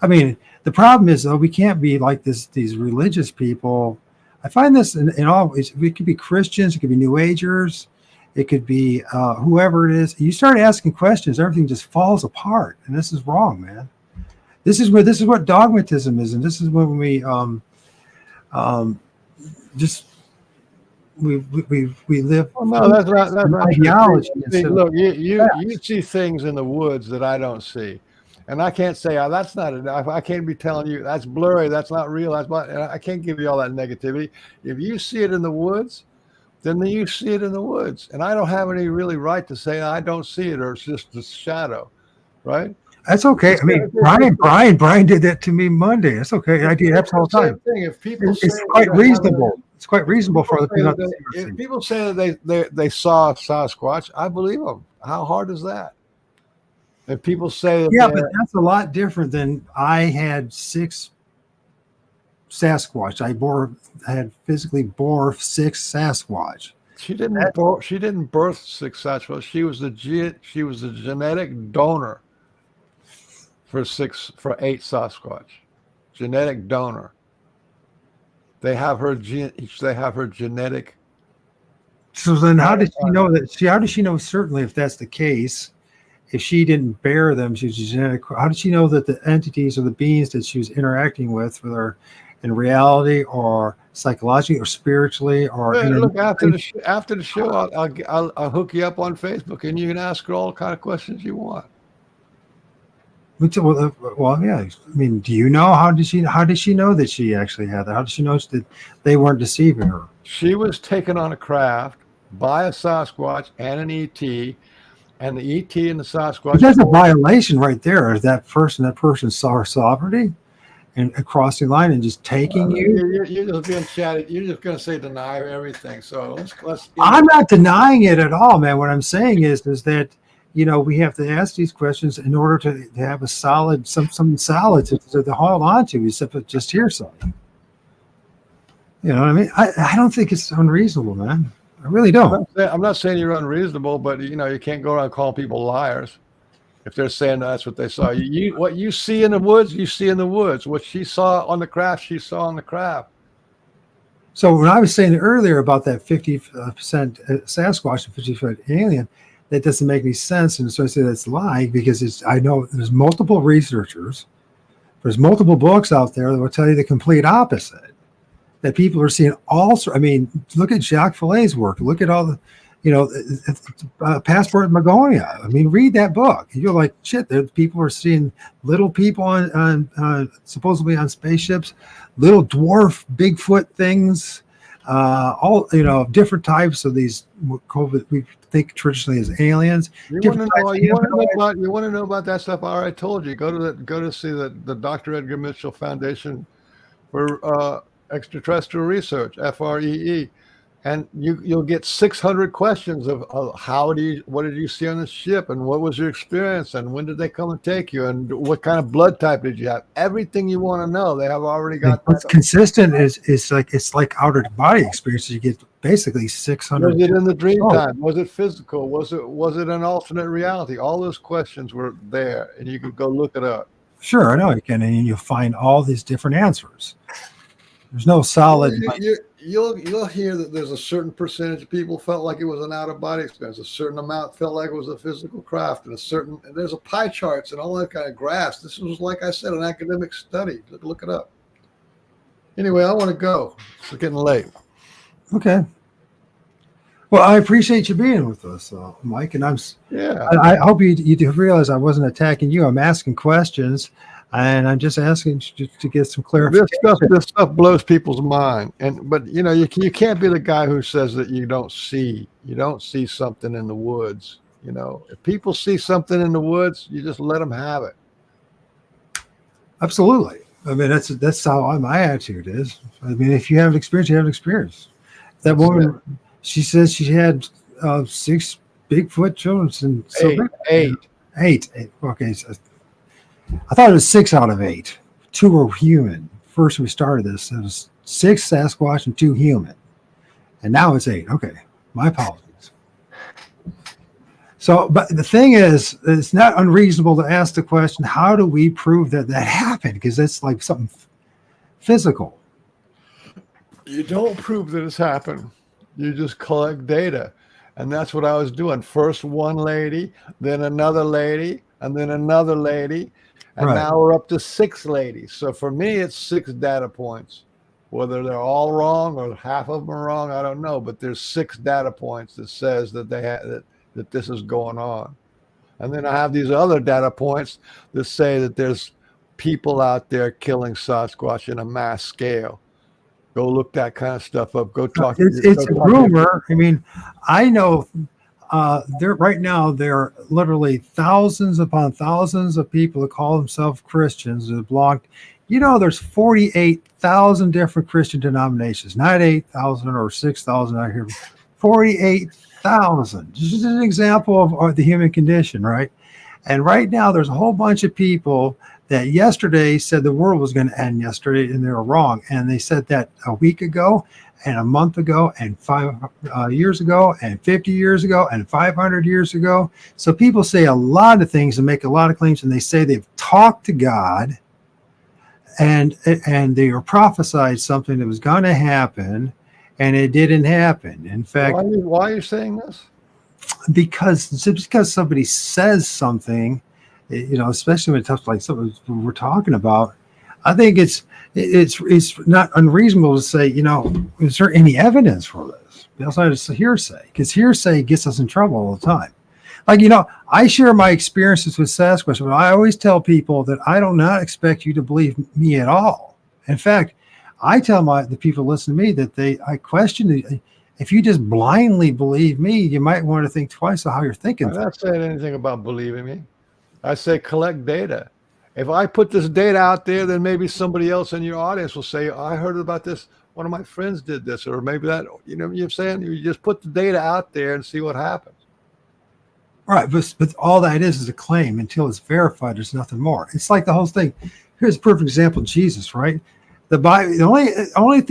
I mean, the problem is, though, we can't be like these religious people. I find this in all, it could be Christians, it could be New Agers, it could be whoever it is. You start asking questions, everything just falls apart, and this is wrong, man. This is what dogmatism is, and this is when we live. Well, no, that's not ideology. See, look, you see things in the woods that I don't see. And I can't say, that's not enough. I can't be telling you that's blurry, that's not real. I can't give you all that negativity. If you see it in the woods, then you see it in the woods. And I don't have any really right to say I don't see it or it's just a shadow, right? That's okay. I mean, Brian did that to me Monday. That's okay. I do that all the time. If people it's quite reasonable. It's quite reasonable for the people. If people say that they saw a Sasquatch, I believe them. How hard is that? If people say that, but that's a lot different than I had 6 Sasquatch. I had physically bore 6 Sasquatch. She didn't birth 6 Sasquatch. She was the genetic donor for 8 Sasquatch. Genetic donor. They have her genetic. So then, how did she know that? How does she know certainly if that's the case? If she didn't bear them, she was genetic. How did she know that the entities or the beings that she was interacting with, whether in reality or psychologically or spiritually or look, after the show, I'll hook you up on Facebook, and you can ask her all kind of questions you want. Well, yeah. I mean, do you know how did she know that she actually had that? How did she know that they weren't deceiving her? She was taken on a craft by a Sasquatch and an ET. And the ET and the Sasquatch. That's a violation right there. Is that person saw her sovereignty and crossing line and just taking you? You're just being chatty. You're just going to say deny everything. So let's. I'm not denying it at all, man. What I'm saying is that we have to ask these questions in order to have a solid something solid to hold on to, except for just hear something. You know what I mean? I don't think it's unreasonable, man. I really don't. I'm not saying you're unreasonable, but you can't go around calling people liars if they're saying that's what they saw. What you see in the woods, you see in the woods. What she saw on the craft, she saw on the craft. So when I was saying earlier about that 50% Sasquatch and 50% alien, that doesn't make any sense. And so I say that's lying because I know there's multiple researchers, there's multiple books out there that will tell you the complete opposite. That people are seeing I mean, look at Jacques Fillet's work. Look at all the, Passport Magonia. I mean, read that book. You're like, shit, people are seeing little people on supposedly on spaceships, little dwarf Bigfoot things, all, different types of these COVID we think traditionally as aliens. You want to know about that stuff? I already told you. Go to see the Dr. Edgar Mitchell Foundation for Extraterrestrial Research, FREE, and you'll get 600 questions of what did you see on the ship, and what was your experience, and when did they come and take you, and what kind of blood type did you have? Everything you want to know, they have already got. What's consistent is it's like out of body experiences. You get basically 600. Was it in the dream time? Was it physical? Was it an alternate reality? All those questions were there, and you could go look it up. Sure, I know you can, and you'll find all these different answers. There's no solid. You'll hear that there's a certain percentage of people felt like it was an out of body experience. A certain amount felt like it was a physical craft, and there's a pie charts and all that kind of graphs. This was, like I said, an academic study. Look it up. Anyway, I want to go. It's getting late. Okay. Well, I appreciate you being with us, Mike, and I hope you do realize I wasn't attacking you. I'm asking questions. And I'm just asking to get some clarification. This stuff blows people's mind, but you can't be the guy who says that you don't see something in the woods. If people see something in the woods, you just let them have it. Absolutely. I mean, that's how my attitude is. I mean, if you have experience, you have experience. That woman, she says she had 6 Bigfoot children, and eight. Okay. So I thought it was 6 out of 8. 2 were human. First we started this, it was 6 Sasquatch and 2 human. And now it's 8. Okay. My apologies. So, but the thing is, it's not unreasonable to ask the question, how do we prove that happened? Because that's like something physical. You don't prove that it's happened. You just collect data. And that's what I was doing. First one lady, then another lady, and then another lady. And now we're up to 6 ladies. So for me, it's 6 data points. Whether they're all wrong or half of them are wrong, I don't know. But there's 6 data points that says that that this is going on. And then I have these other data points that say that there's people out there killing Sasquatch in a mass scale. Go look that kind of stuff up. Go talk. It's a rumor. I mean, I know. Right now, there are literally thousands upon thousands of people that call themselves Christians that belong. There's 48,000 different Christian denominations, not 8,000 or 6,000 out here. 48,000. Just an example of the human condition, right? And right now, there's a whole bunch of people that yesterday said the world was going to end yesterday, and they were wrong. And they said that a week ago, and a month ago, and 5 years ago, and 50 years ago, and 500 years ago. So people say a lot of things and make a lot of claims, and they say they've talked to God, and they were prophesied something that was going to happen, and it didn't happen. In fact, why are you saying this? Because somebody says something, especially when it comes like something we're talking about, I think it's not unreasonable to say, is there any evidence for this? Outside of hearsay, because hearsay gets us in trouble all the time. Like, I share my experiences with Sasquatch, but I always tell people that I do not expect you to believe me at all. In fact, I tell the people listen to me that I question if you just blindly believe me, you might want to think twice of how you're thinking. I'm not saying anything about believing me. I say collect data. If I put this data out there, then maybe somebody else in your audience will say, I heard about this. One of my friends did this, or maybe that, you're saying you just put the data out there and see what happens. Right. But all that is a claim. Until it's verified, there's nothing more. It's like the whole thing. Here's a perfect example, Jesus, right? The Bible, the only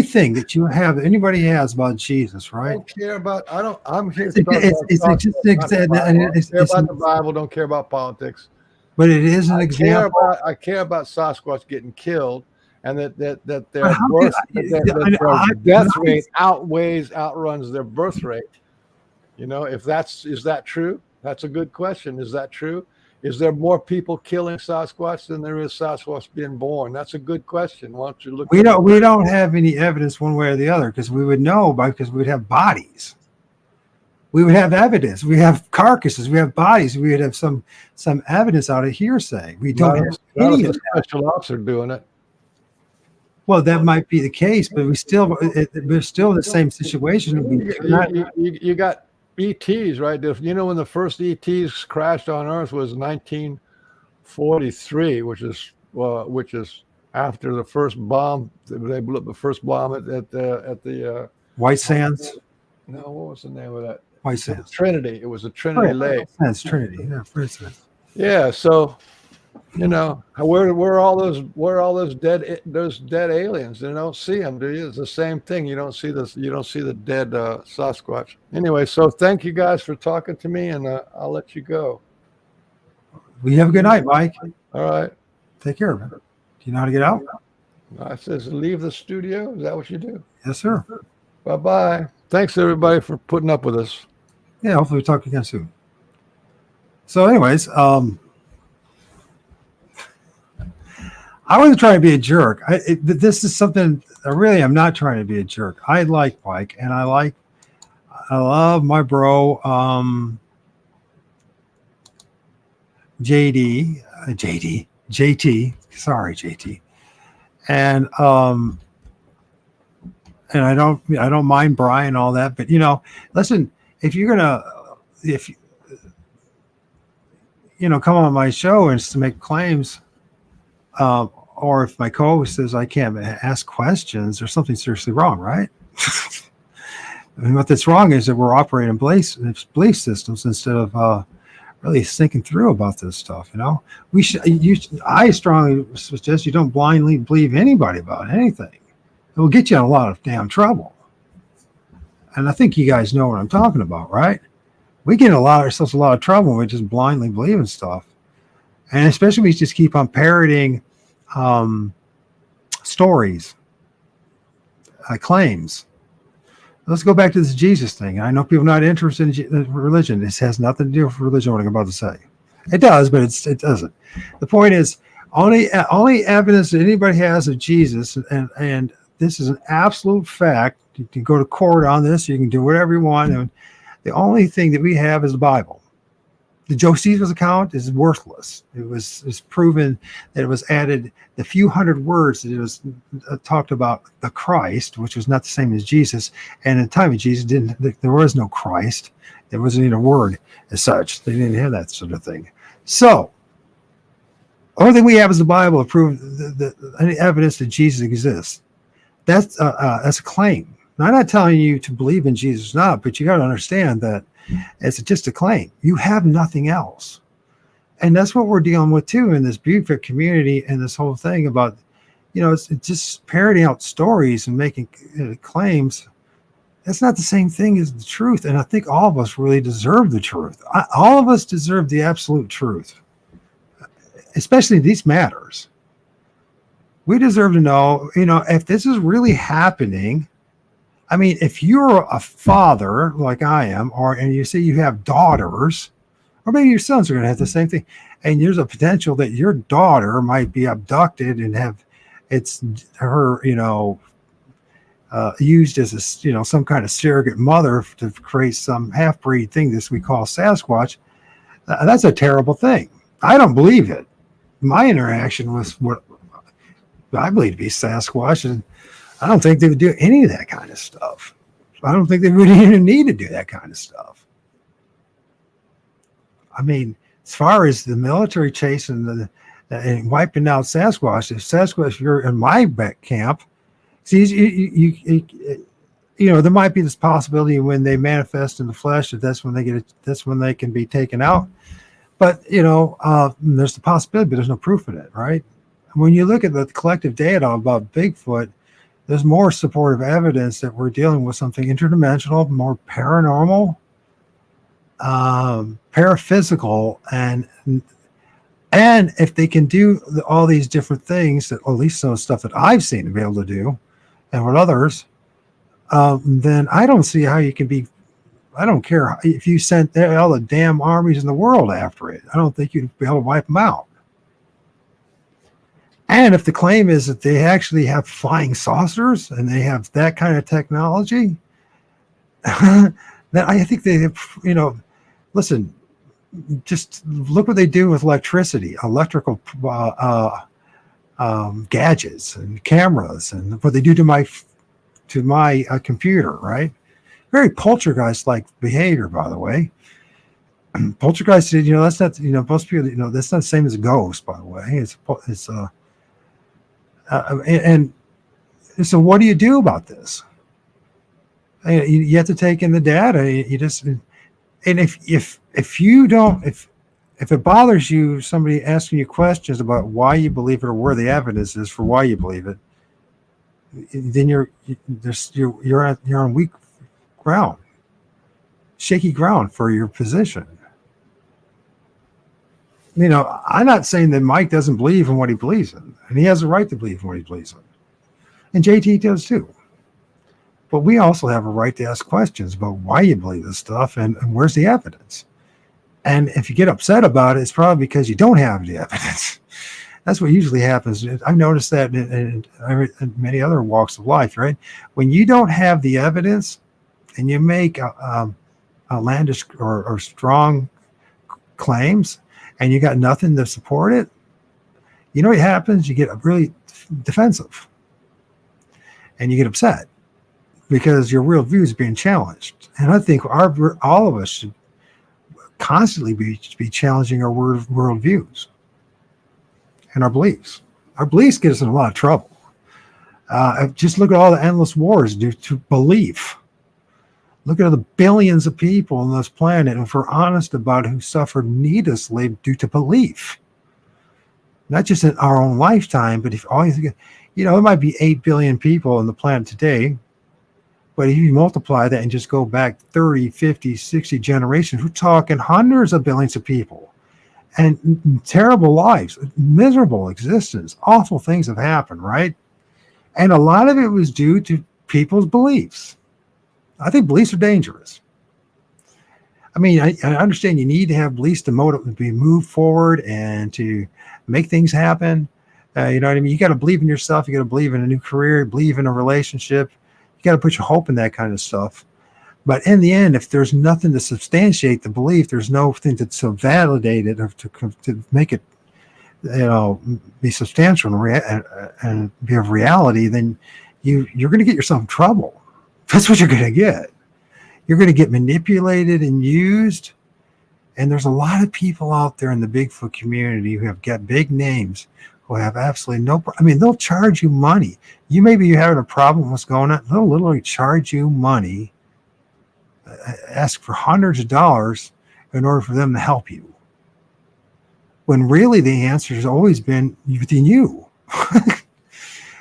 thing that you have, anybody has about Jesus, I right? don't care about. I don't. I'm here It's to talk about just God, not the Bible. I don't it's, care about the Bible. Don't care about politics. but it is an example. I care about Sasquatch getting killed, and that But their how birth could- that their I- death I- rate outruns their birth rate. You know, is that true? That's a good question. Is that true? Is there more people killing Sasquatch than there is Sasquatch being born? That's a good question. Why don't you look? We don't have any evidence one way or the other because we would know because we would have bodies. We would have evidence. We have carcasses. We have bodies. We would have some evidence out of hearsay. We don't have any of the that. special ops are doing it. Well, that might be the case, but we're still in the same situation. You got ETs, right? You know, when the first ETs crashed on Earth was 1943, which is after the first bomb. They blew up the first bomb at the White Sands. No, what was the name of that? White Sands. Trinity. It was a Trinity Lake. That's Trinity. Yeah, for instance. Yeah. So, you know, where are all those dead aliens? You don't see them, do you? It's the same thing. You don't see this. You don't see the dead Sasquatch. Anyway, so thank you guys for talking to me, and I'll let you go. Well, you have a good night, Mike. All right. Take care, man. Do you know how to get out? I says leave the studio. Is that what you do? Yes, sir. Bye-bye. Thanks everybody for putting up with us. Yeah, hopefully we'll talk again soon. So, anyways, I wasn't trying to be a jerk. This is something I really am not trying to be a jerk. I like Mike, and I love my bro, JT. Sorry, JT. And I don't mind Brian and all that, but listen, if you're gonna come on my show and to make claims, or if my co-host says I can't ask questions, there's something seriously wrong, right? And what that's wrong is that we're operating belief systems instead of really thinking through about this stuff. I strongly suggest you don't blindly believe anybody about anything. It will get you in a lot of damn trouble. And I think you guys know what I'm talking about, right? We get ourselves a lot of trouble when we just blindly believe in stuff. And especially we just keep on parroting stories, claims. Let's go back to this Jesus thing. I know people are not interested in religion. This has nothing to do with religion, what I'm about to say. It does, but it doesn't. The point is, only evidence that anybody has of Jesus, and this is an absolute fact. You can go to court on this. You can do whatever you want. And the only thing that we have is the Bible. The Josephus account is worthless. It was proven that it was added the few hundred words that it was talked about the Christ, which was not the same as Jesus. And in the time of Jesus, there was no Christ. There wasn't even a word as such. They didn't have that sort of thing. So, the only thing we have is the Bible to prove any evidence that Jesus exists. That's a claim. Now, I'm not telling you to believe in Jesus or not, but you got to understand that it's just a claim. You have nothing else. And that's what we're dealing with too in this Buford community and this whole thing about, it's just parroting out stories and making claims. That's not the same thing as the truth. And I think all of us really deserve the truth. All of us deserve the absolute truth, especially these matters. We deserve to know, if this is really happening. I mean, if you're a father like I am, and you say you have daughters, or maybe your sons are going to have the same thing, and there's a potential that your daughter might be abducted and have her, used as some kind of surrogate mother to create some half-breed thing this we call Sasquatch. That's a terrible thing. I don't believe it. My interaction with what I believe to be Sasquatch, and I don't think they would do any of that kind of stuff. I don't think they would even need to do that kind of stuff. I mean, as far as the military chase and wiping out Sasquatch, you're in my back camp. See, there might be this possibility when they manifest in the flesh that's when they can be taken out. But there's the possibility, but there's no proof of it, right? when you look at the collective data about Bigfoot, there's more supportive evidence that we're dealing with something interdimensional, more paranormal, paraphysical, and if they can do all these different things, that, or at least some stuff that I've seen them be able to do, and with others, then I don't see how you can be. I don't care if you sent all the damn armies in the world after it. I don't think you'd be able to wipe them out. And if the claim is that they actually have flying saucers and they have that kind of technology, then I think they have, listen, just look what they do with electricity, electrical gadgets and cameras, and what they do to my computer, right? Very poltergeist-like behavior, by the way. Poltergeist, that's not, most people, that's not the same as a ghost, by the way. And so what do you do about this? You have to take in the data. You just, and if you don't, if it bothers you, somebody asking you questions about why you believe it or where the evidence is for why you believe it, then you're on weak ground, shaky ground for your position. I'm not saying that Mike doesn't believe in what he believes in, and he has a right to believe in what he believes in, and JT does too. But we also have a right to ask questions about why you believe this stuff and where's the evidence. And if you get upset about it, it's probably because you don't have the evidence. That's what usually happens. I've noticed that in many other walks of life, right? When you don't have the evidence and you make outlandish or strong claims and you got nothing to support it, you know what happens? You get really defensive and you get upset because your real view is being challenged. And I think all of us should constantly be challenging our world views and our beliefs. Our beliefs get us in a lot of trouble. Just look at all the endless wars due to belief. Look at the billions of people on this planet, and if we're honest about it, who suffered needlessly due to belief. Not just in our own lifetime, but if all you think, it might be 8 billion people on the planet today, but if you multiply that and just go back 30, 50, 60 generations, we're talking hundreds of billions of people. And terrible lives, miserable existence, awful things have happened, right? And a lot of it was due to people's beliefs. I think beliefs are dangerous. I mean, I understand you need to have beliefs to move forward and to make things happen. You know what I mean? You got to believe in yourself. You got to believe in a new career, believe in a relationship. You got to put your hope in that kind of stuff. But in the end, if there's nothing to substantiate the belief, there's nothing to validate it or to make it, be substantial and be of reality, then you're going to get yourself in trouble. That's what you're going to get. You're going to get manipulated and used. And there's a lot of people out there in the Bigfoot community who have got big names who have absolutely they'll charge you money. Maybe you're having a problem, what's going on? They'll literally charge you money, ask for hundreds of dollars in order for them to help you. When really the answer has always been within you.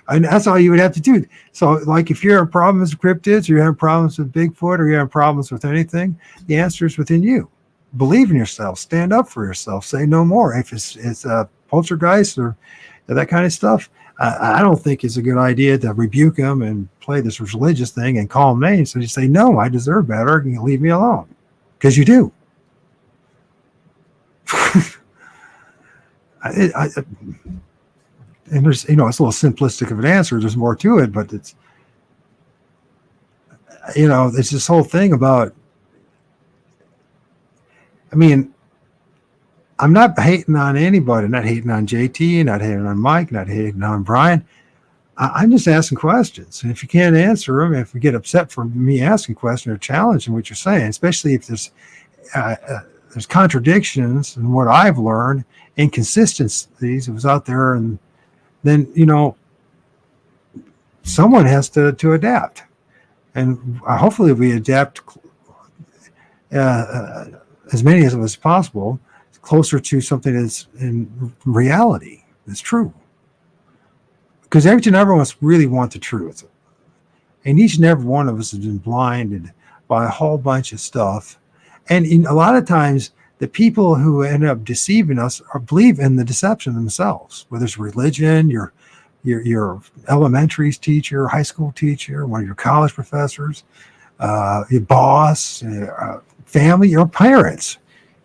And that's all you would have to do. So, like, if you're having problems with cryptids, or you're having problems with Bigfoot, or you're having problems with anything, the answer is within you. Believe in yourself. Stand up for yourself. Say no more. If it's a poltergeist or that kind of stuff, I don't think it's a good idea to rebuke them and play this religious thing and call them names. So you say, no, I deserve better. You leave me alone. Because you do. And there's, it's a little simplistic of an answer. There's more to it, but it's, it's this whole thing about, I'm not hating on anybody, not hating on JT, not hating on Mike, not hating on Brian. I'm just asking questions. And if you can't answer them, if you get upset for me asking questions or challenging what you're saying, especially if there's contradictions in what I've learned, inconsistencies was out there, and then, someone has to adapt. And hopefully we adapt as many of us as possible, closer to something that's in reality, that's true. because each and every one of us really want the truth. And each and every one of us has been blinded by a whole bunch of stuff. And a lot of times, the people who end up deceiving us believe in the deception themselves, whether it's religion, your elementary teacher, high school teacher, one of your college professors, your boss, family, your parents.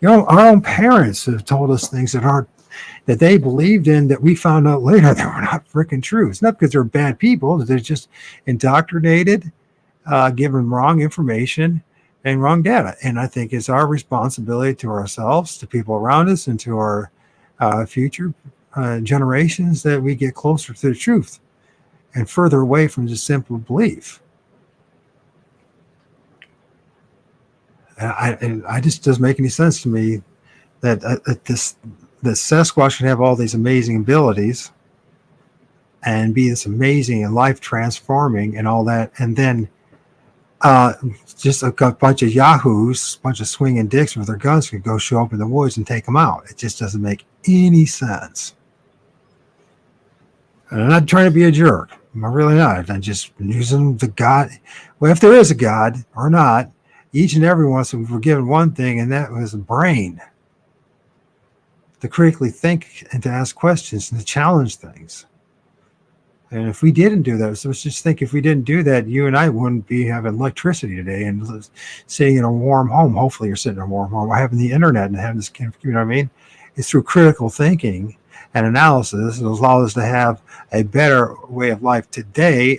Our own parents have told us things that they believed in that we found out later that were not freaking true. It's not because they're bad people; they're just indoctrinated, given wrong information and wrong data. And I think it's our responsibility to ourselves, to people around us, and to our future generations that we get closer to the truth and further away from just simple belief. And I just doesn't make any sense to me that that Sasquatch can have all these amazing abilities and be this amazing and life transforming and all that, and then just a bunch of yahoos, a bunch of swinging dicks with their guns could go show up in the woods and take them out. It just doesn't make any sense. And I'm not trying to be a jerk. I'm really not. I'm just using the God. Well, if there is a God or not, each and every one of us were given one thing, and that was a brain to critically think and to ask questions and to challenge things. And if we didn't do that, so let's just think, if we didn't do that, you and I wouldn't be having electricity today and sitting in a warm home. Hopefully you're sitting in a warm home, or having the internet and having this, you know what I mean? It's through critical thinking and analysis that allows us to have a better way of life today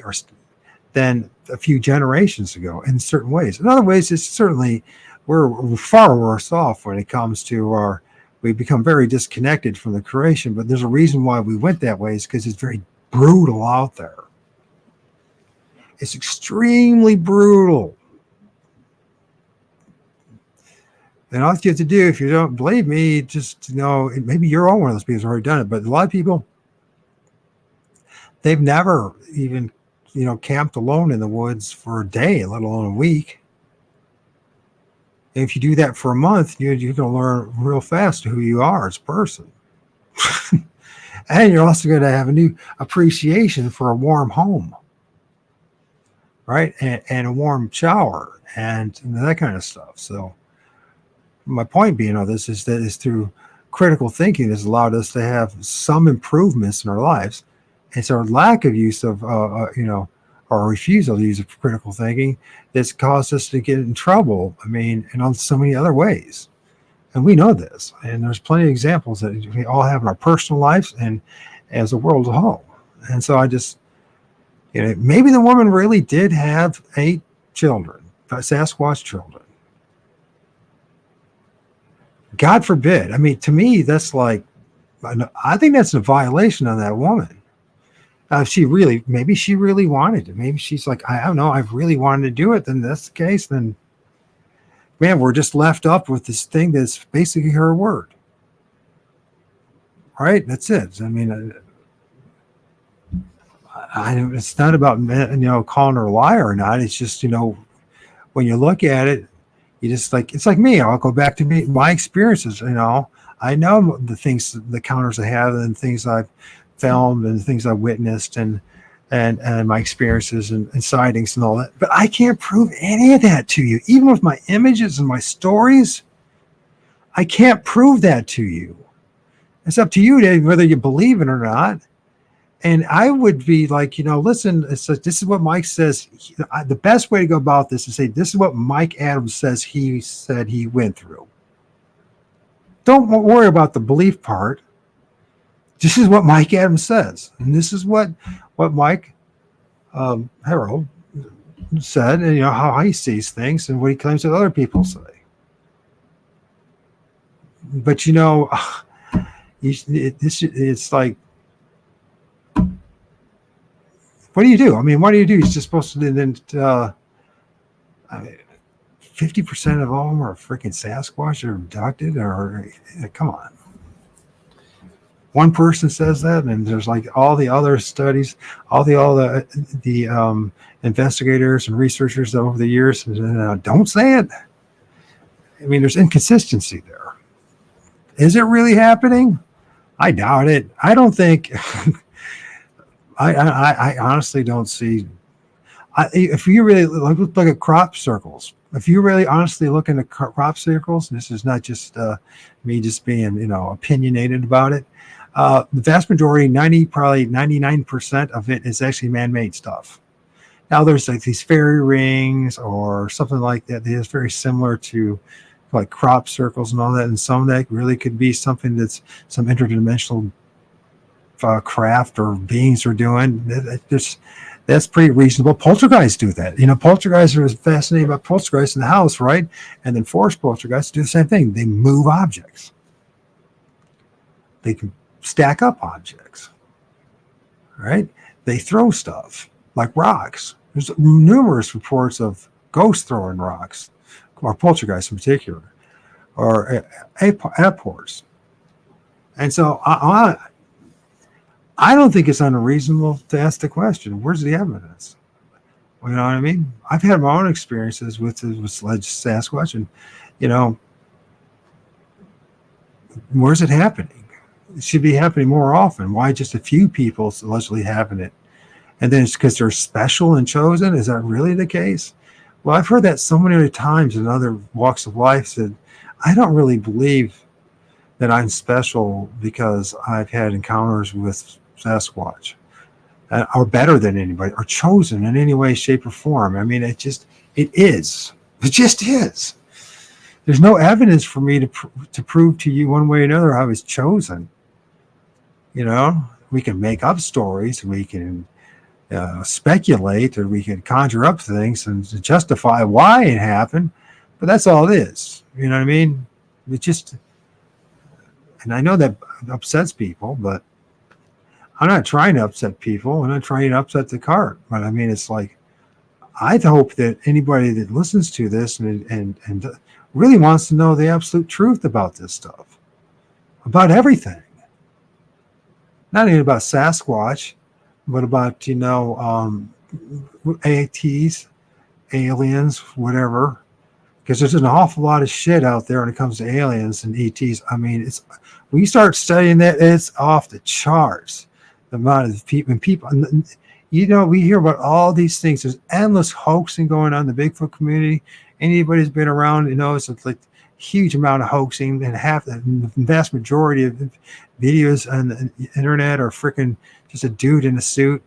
than a few generations ago in certain ways. In other ways, it's certainly, we're far worse off when it comes to we become very disconnected from the creation, but there's a reason why we went that way, is because it's very brutal out there. It's extremely brutal. And all you have to do, if you don't believe me, just maybe you're one of those people who's already done it, but a lot of people, they've never even camped alone in the woods for a day, let alone a week. And if you do that for a month, you're going to learn real fast who you are as a person. And you're also going to have a new appreciation for a warm home, right? And a warm shower and that kind of stuff. So my point being on this is that it's through critical thinking has allowed us to have some improvements in our lives. It's our lack of use of, or refusal to use of critical thinking that's caused us to get in trouble. I mean, and on so many other ways. And we know this, and there's plenty of examples that we all have in our personal lives and as a world as a whole. And so I just, maybe the woman really did have 8 children, Sasquatch children. God forbid. I mean, to me, that's like, I think that's a violation of that woman. Maybe she really wanted it. Maybe she's like, I don't know, I've really wanted to do it. Then that's the case. Then, man, we're just left up with this thing that's basically her word. Right? That's it. I mean, it's not about, calling her a liar or not. It's just, when you look at it, you just like, it's like me. I'll go back to my experiences. I know the things, the encounters I have and things I've filmed and things I witnessed and my experiences and sightings and all that. But I can't prove any of that to you. Even with my images and my stories, I can't prove that to you. It's up to you to whether you believe it or not. And I would be like, listen, it's like, this is what Mike says. The best way to go about this is say, this is what Mike Adams says he said he went through. Don't worry about the belief part. This is what Mike Adams says. And this is what Mike Harrell said, and how he sees things and what he claims that other people say. But it's like, what do you do? I mean, what do you do? You're just supposed to then 50% of all them are freaking Sasquatch or abducted, or come on. One person says that, and there's like all the other studies, all the investigators and researchers over the years don't say it. I mean, there's inconsistency there. Is it really happening? I doubt it. I don't think. I honestly don't see. If you really look at crop circles, if you really honestly look into crop circles, and this is not just me just being opinionated about it. The vast majority, probably 99% of it is actually man-made stuff. Now there's like these fairy rings or something like that is very similar to like crop circles and all that, and some of that really could be something that's some interdimensional craft or beings are doing. That's pretty reasonable. Poltergeists do that. Poltergeists are fascinating about poltergeists in the house, right? And then forest poltergeists do the same thing. They move objects. They can stack up objects, right? They throw stuff like rocks. There's numerous reports of ghosts throwing rocks, or poltergeists in particular, or airports. And so I don't think it's unreasonable to ask the question, where's the evidence? You know what I mean? I've had my own experiences with Sasquatch, and, where's it happening? It should be happening more often. Why just a few people allegedly having it? And then it's because they're special and chosen? Is that really the case? Well, I've heard that so many other times in other walks of life that I don't really believe that I'm special because I've had encounters with Sasquatch or better than anybody or chosen in any way, shape, or form. I mean, it just is. There's no evidence for me to prove to you one way or another I was chosen. We can make up stories, we can speculate, or we can conjure up things and justify why it happened, but that's all it is. You know what I mean? It just, and I know that upsets people, but I'm not trying to upset people. I'm not trying to upset the cart. But I mean, it's like, I hope that anybody that listens to this and really wants to know the absolute truth about this stuff, about everything, not even about Sasquatch, but about, ATs, aliens, whatever, because there's an awful lot of shit out there when it comes to aliens and ETs. I mean, when you start studying that, it's off the charts. The amount of people, we hear about all these things. There's endless hoaxing going on in the Bigfoot community. Anybody who's been around, it's like huge amount of hoaxing, and the vast majority of videos on the internet are freaking just a dude in a suit.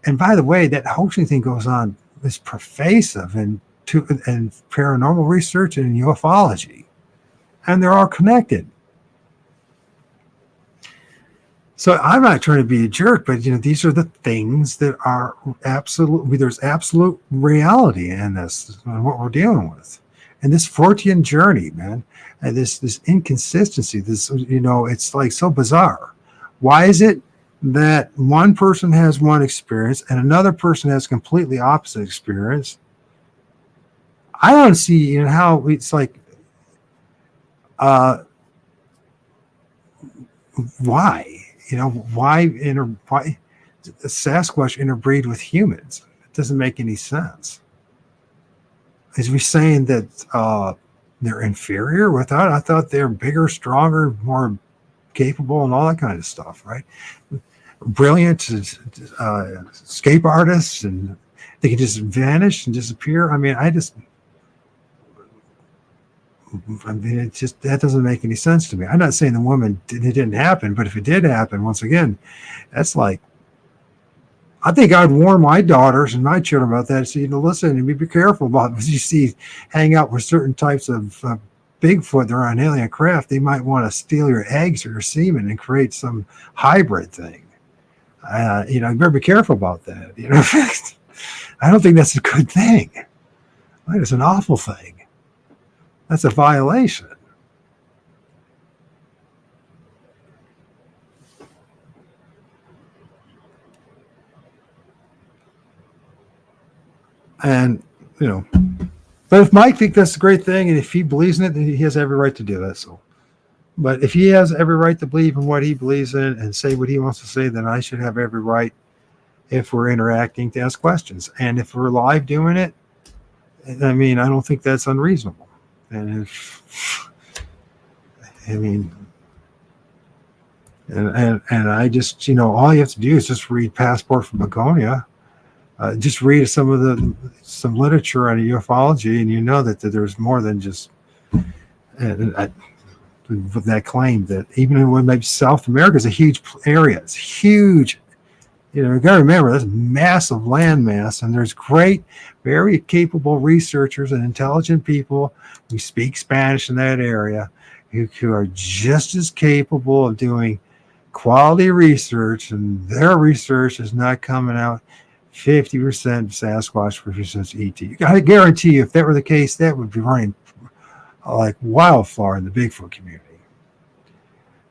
And by the way, that hoaxing thing goes on, is pervasive and paranormal research and ufology, and they're all connected. So I'm not trying to be a jerk, but these are the things that are there's absolute reality in this, what we're dealing with. And this Fortean journey, man, and this inconsistency, it's like so bizarre. Why is it that one person has one experience and another person has completely opposite experience? I don't see how it's like, why? Why Sasquatch interbreed with humans? It doesn't make any sense. Is we saying that they're inferior without? I thought they're bigger, stronger, more capable, and all that kind of stuff, right? Brilliant escape artists, and they can just vanish and disappear. I mean, it just, that doesn't make any sense to me. I'm not saying the woman, it didn't happen, but if it did happen, once again, that's like, I think I'd warn my daughters and my children about that. So, listen and be careful about what you see hang out with certain types of Bigfoot. They're on alien craft. They might want to steal your eggs or your semen and create some hybrid thing. You better be careful about that. I don't think that's a good thing. That is an awful thing. That's a violation. And, but if Mike thinks that's a great thing, and if he believes in it, then he has every right to do that. So, but if he has every right to believe in what he believes in and say what he wants to say, then I should have every right, if we're interacting, to ask questions. And if we're live doing it, I mean, I don't think that's unreasonable. And And I just, all you have to do is just read Passport from Begonia. Just read some literature on ufology, and you know that there's more than just with that claim that even when maybe South America is a huge area, it's huge. You got to remember that's massive landmass, and there's great, very capable researchers and intelligent people who speak Spanish in that area, who are just as capable of doing quality research, and their research is not coming out 50% Sasquatch versus ET. I guarantee you, if that were the case, that would be running like wildfire in the Bigfoot community.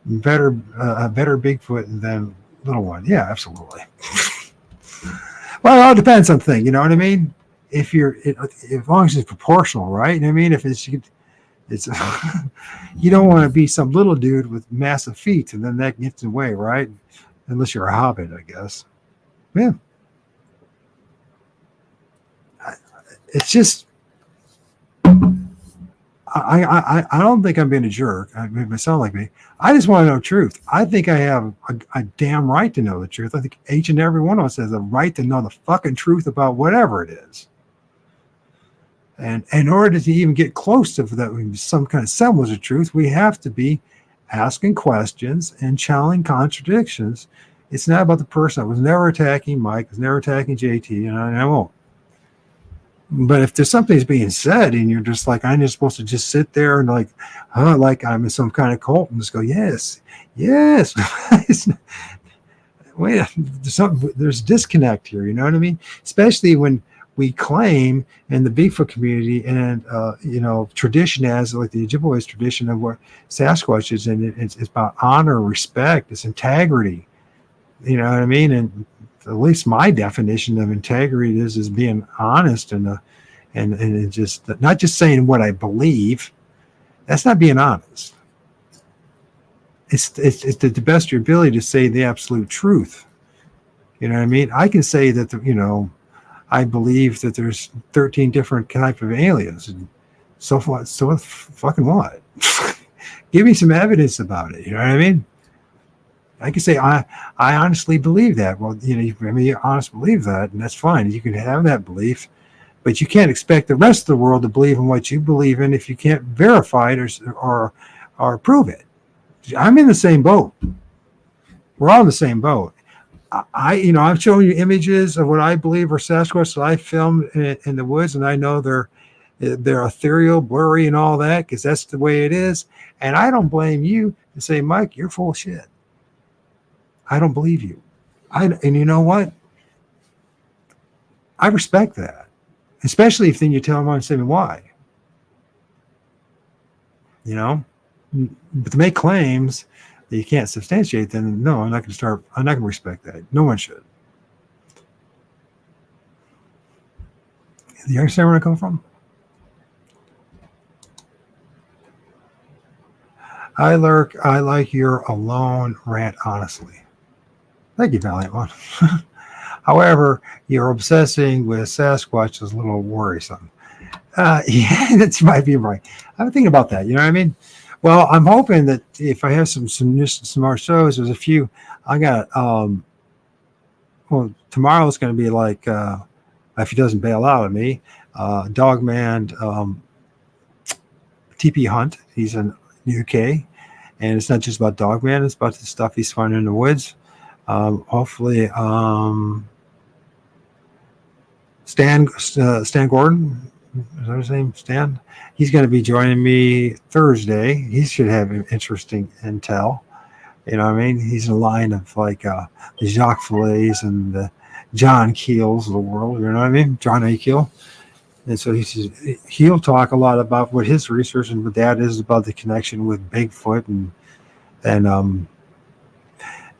Better Bigfoot than little one. Yeah, absolutely. Well, it all depends on thing. You know what I mean? As long as it's proportional, right? You know what I mean? If it's you don't want to be some little dude with massive feet, and then that gets in the way, right? Unless you're a hobbit, I guess. Yeah. It's just, I don't think I'm being a jerk. I made it sound like me. I just want to know truth. I think I have a damn right to know the truth. I think each and every one of us has a right to know the fucking truth about whatever it is. And in order to even get close to that, some kind of semblance of truth, we have to be asking questions and challenging contradictions. It's not about the person. I was never attacking Mike. I was never attacking JT, and I won't. But if there's something that's being said and you're just like, I'm just supposed to just sit there and like I'm in some kind of cult and just go, yes. Wait, there's disconnect here. You know what I mean? Especially when we claim in the Bigfoot community and, tradition as like the Ojibwe's tradition of what Sasquatch is, and it's about honor, respect, it's integrity. You know what I mean? And at least my definition of integrity is being honest and just not just saying what I believe. That's not being honest. It's to the best of your ability to say the absolute truth. You know what I mean? I can say that I believe that there's 13 different type of aliens, and so fucking what? Give me some evidence about it. You know what I mean? I can say I honestly believe that. Well, you honestly believe that, and that's fine. You can have that belief, but you can't expect the rest of the world to believe in what you believe in if you can't verify it or prove it. I'm in the same boat. We're all in the same boat. I've shown you images of what I believe are Sasquatch that I filmed in the woods, and I know they're ethereal, blurry, and all that because that's the way it is. And I don't blame you to say, Mike, you're full of shit. I don't believe you. And you know what? I respect that, especially if then you tell them and say why. But to make claims that you can't substantiate, then no, I'm not going to respect that. No one should. Do you understand where I come from? I like your alone rant, honestly. Thank you, Valiant One. However, you're obsessing with Sasquatch is a little worrisome. Yeah, that might be right. I'm thinking about that. You know what I mean? Well, I'm hoping that if I have some more shows, there's a few. I got tomorrow's going to be like if he doesn't bail out of me, Dogman TP Hunt. He's in the UK, and it's not just about Dogman. It's about the stuff he's finding in the woods. Hopefully, Stan Gordon, is that his name? Stan? He's going to be joining me Thursday. He should have interesting intel. You know what I mean? He's in a line of like the Jacques Fillets and the John Keels of the world. You know what I mean? John A. Keel. And so he'll talk a lot about what his research and what that is about the connection with Bigfoot and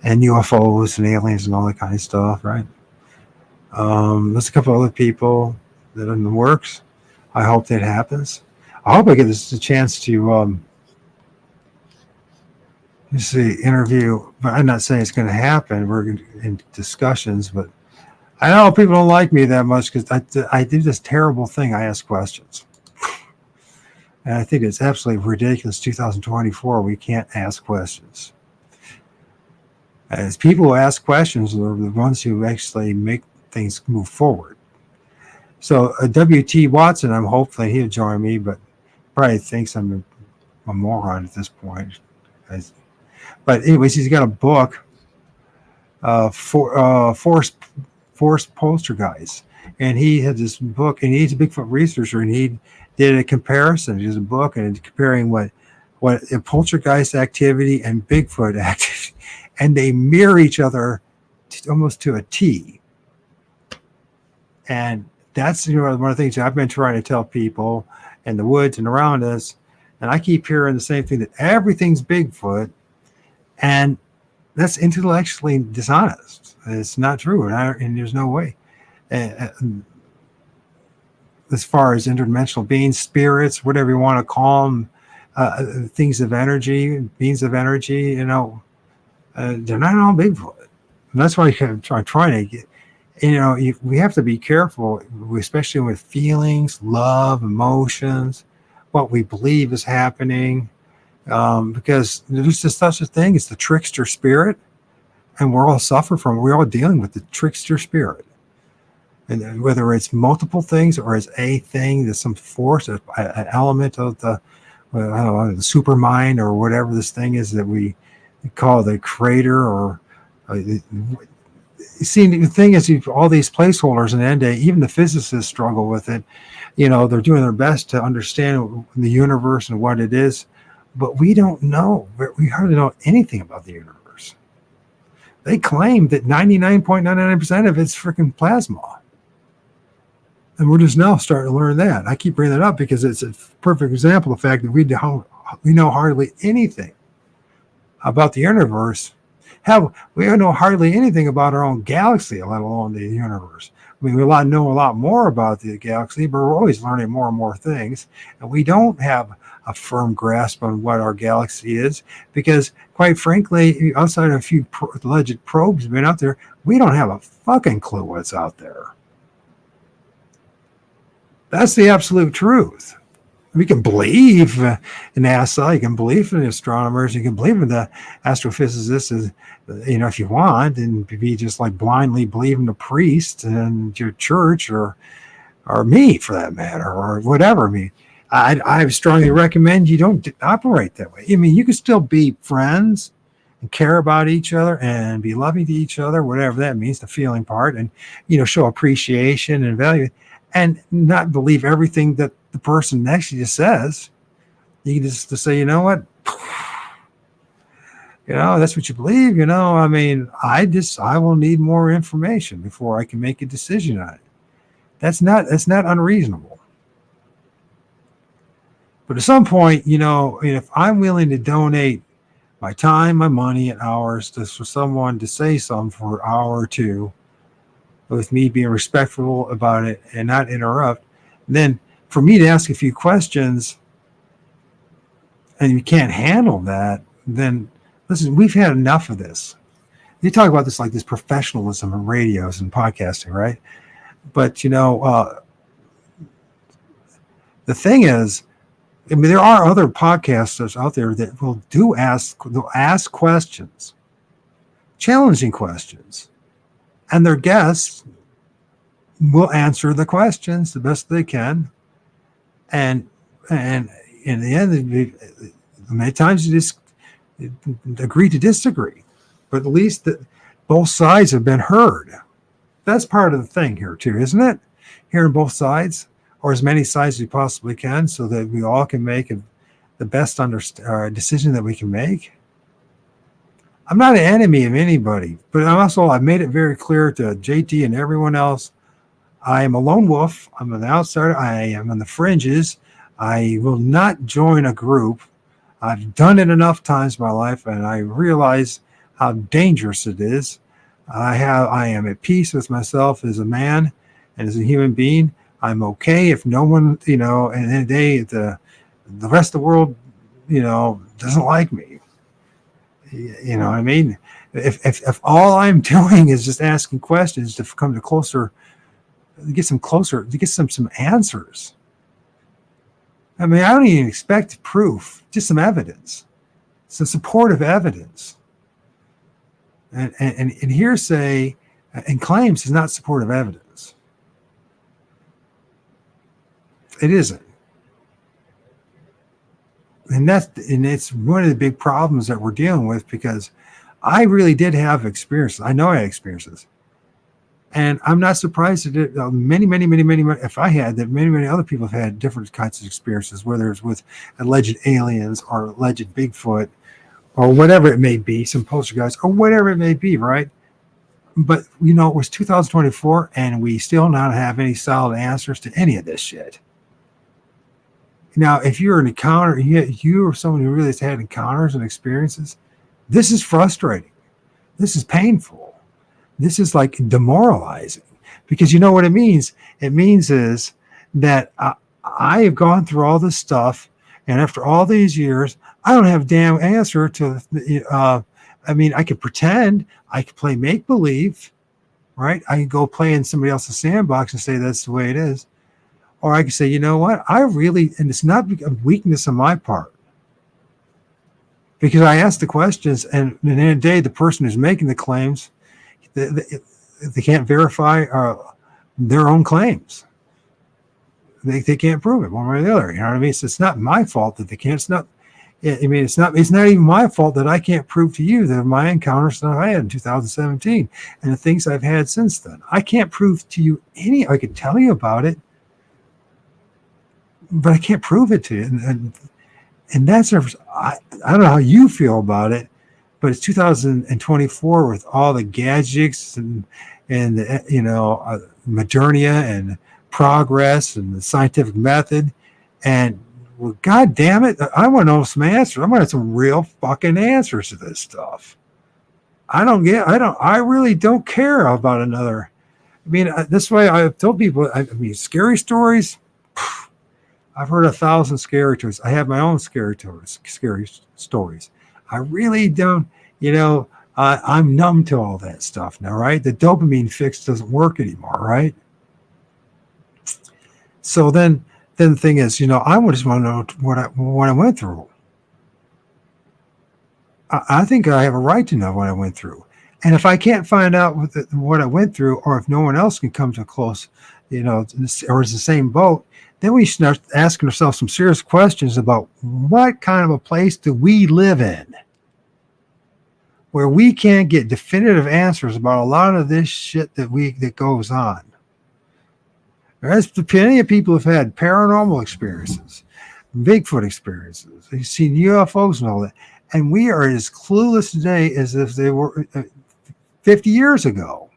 UFOs and aliens and all that kind of stuff, right? There's a couple other people that are in the works. I hope that happens. I hope I get this a chance to interview, but I'm not saying it's going to happen. We're in discussions, but I know people don't like me that much because I do this terrible thing. I ask questions. And I think it's absolutely ridiculous. 2024, we can't ask questions. As people who ask questions are the ones who actually make things move forward. So W.T. Watson, I'm hopefully he'll join me, but probably thinks I'm a moron at this point. But anyways, he's got a book, Forced Poltergeist, and he had this book, and he's a Bigfoot researcher, and he did a comparison. He has a book and comparing what a poltergeist activity and Bigfoot activity, and they mirror each other almost to a T. And that's one of the things I've been trying to tell people in the woods and around us. And I keep hearing the same thing, that everything's Bigfoot, and that's intellectually dishonest. It's not true, and there's no way. As far as interdimensional beings, spirits, whatever you want to call them, things of energy, beings of energy, they're not all Bigfoot. And that's why I'm trying to get, we have to be careful, especially with feelings, love, emotions, what we believe is happening, because there's just such a thing as the trickster spirit, and we're all dealing with the trickster spirit. And whether it's multiple things or it's a thing, there's some force, an element of the super mind or whatever this thing is that we call the creator. Or see, the thing is, all these placeholders in the end day, even the physicists struggle with it. They're doing their best to understand the universe and what it is, but we don't know. We hardly know anything about the universe. They claim that 99.99% of it's freaking plasma. And we're just now starting to learn that. I keep bringing that up because it's a perfect example of the fact that we know hardly anything about the universe. We don't know hardly anything about our own galaxy, let alone the universe. I mean, we know a lot more about the galaxy, but we're always learning more and more things. And we don't have a firm grasp on what our galaxy is because, quite frankly, outside of a few alleged probes been out there, we don't have a fucking clue what's out there. That's the absolute truth. We can believe in NASA, you can believe in the astronomers, you can believe in the astrophysicists, if you want, and be just like blindly believing the priest and your church or me for that matter, or whatever. I mean, I strongly recommend you don't operate that way. I mean, you can still be friends and care about each other and be loving to each other, whatever that means, the feeling part, and show appreciation and value, and not believe everything that the person next to you says. You can just say, you know what, that's what you believe. I mean, I will need more information before I can make a decision on it. That's not unreasonable. But at some point, if I'm willing to donate my time, my money, and hours for someone to say something for an hour or two, with me being respectful about it and not interrupt, then for me to ask a few questions and you can't handle that, then listen, we've had enough of this. You talk about this like this professionalism in radios and podcasting, right? But the thing is, I mean, there are other podcasters out there that will ask questions, challenging questions, and their guests will answer the questions the best they can. And in the end, many times you just agree to disagree, but at least both sides have been heard. That's part of the thing here too, isn't it? Hearing both sides, or as many sides as we possibly can, so that we all can make the best decision that we can make. I'm not an enemy of anybody, but I've made it very clear to JT and everyone else, I am a lone wolf. I'm an outsider. I am on the fringes. I will not join a group. I've done it enough times in my life, and I realize how dangerous it is. I am at peace with myself as a man and as a human being. I'm okay if no one, and in the day, the rest of the world, doesn't like me. You know what I mean? If all I'm doing is just asking questions to come to closer, to get some answers. I mean, I don't even expect proof, just some evidence, some supportive evidence. And hearsay and claims is not supportive evidence. It isn't. And it's one of the big problems that we're dealing with, because I really did have experiences. I know I had experiences. And I'm not surprised that many, if I had, that many other people have had different kinds of experiences, whether it's with alleged aliens or alleged Bigfoot or whatever it may be, some poltergeist or whatever it may be, right? But, it was 2024 and we still not have any solid answers to any of this shit. Now, if you're an encounter, you or someone who really has had encounters and experiences, this is frustrating. This is painful. This is like demoralizing, because you know what it means? It means is that I have gone through all this stuff, and after all these years, I don't have a damn answer to, I could pretend, I could play make-believe, right? I can go play in somebody else's sandbox and say that's the way it is. Or I can say, you know what? And it's not a weakness on my part, because I asked the questions, and at the end of the day, the person who's making the claims, they can't verify their own claims. They can't prove it one way or the other. You know what I mean? So it's not my fault that they can't. It's not even my fault that I can't prove to you that my encounters that I had in 2017 and the things I've had since then. I can't prove to you I could tell you about it, but I can't prove it to you. And that's, I don't know how you feel about it, but it's 2024 with all the gadgets and modernia and progress and the scientific method. And well, God damn it, I want to know some answers. I want some real fucking answers to this stuff. I really don't care about another. This way I've told people, scary stories. I've heard 1,000 scary stories. I have my own scary stories. I really don't, I'm numb to all that stuff now, right? The dopamine fix doesn't work anymore, right? So then the thing is, I just want to know what I went through. I think I have a right to know what I went through. And if I can't find out what I went through, or if no one else can come to a close, or is the same boat, then we start asking ourselves some serious questions about what kind of a place do we live in, where we can't get definitive answers about a lot of this shit that goes on. There's plenty of people who've had paranormal experiences, Bigfoot experiences. They've seen UFOs and all that. And we are as clueless today as if they were 50 years ago.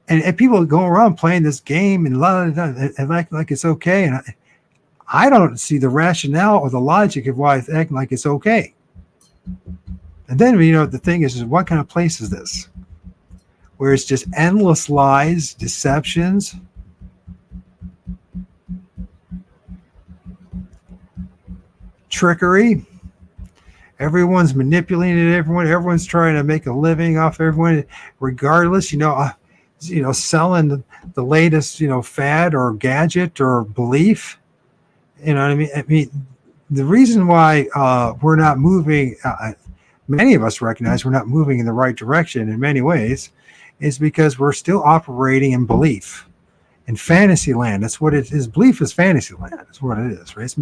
And people go around playing this game and act like it's okay. And I don't see the rationale or the logic of why it's acting like it's okay. And then, the thing is what kind of place is this? Where it's just endless lies, deceptions, trickery. Everyone's manipulating everyone. Everyone's trying to make a living off everyone, regardless. Selling the latest, fad or gadget or belief. You know what I mean? The reason why we're not moving, many of us recognize we're not moving in the right direction in many ways, is because we're still operating in belief, in fantasy land. That's what it is. Belief is fantasy land. That's what it is, right?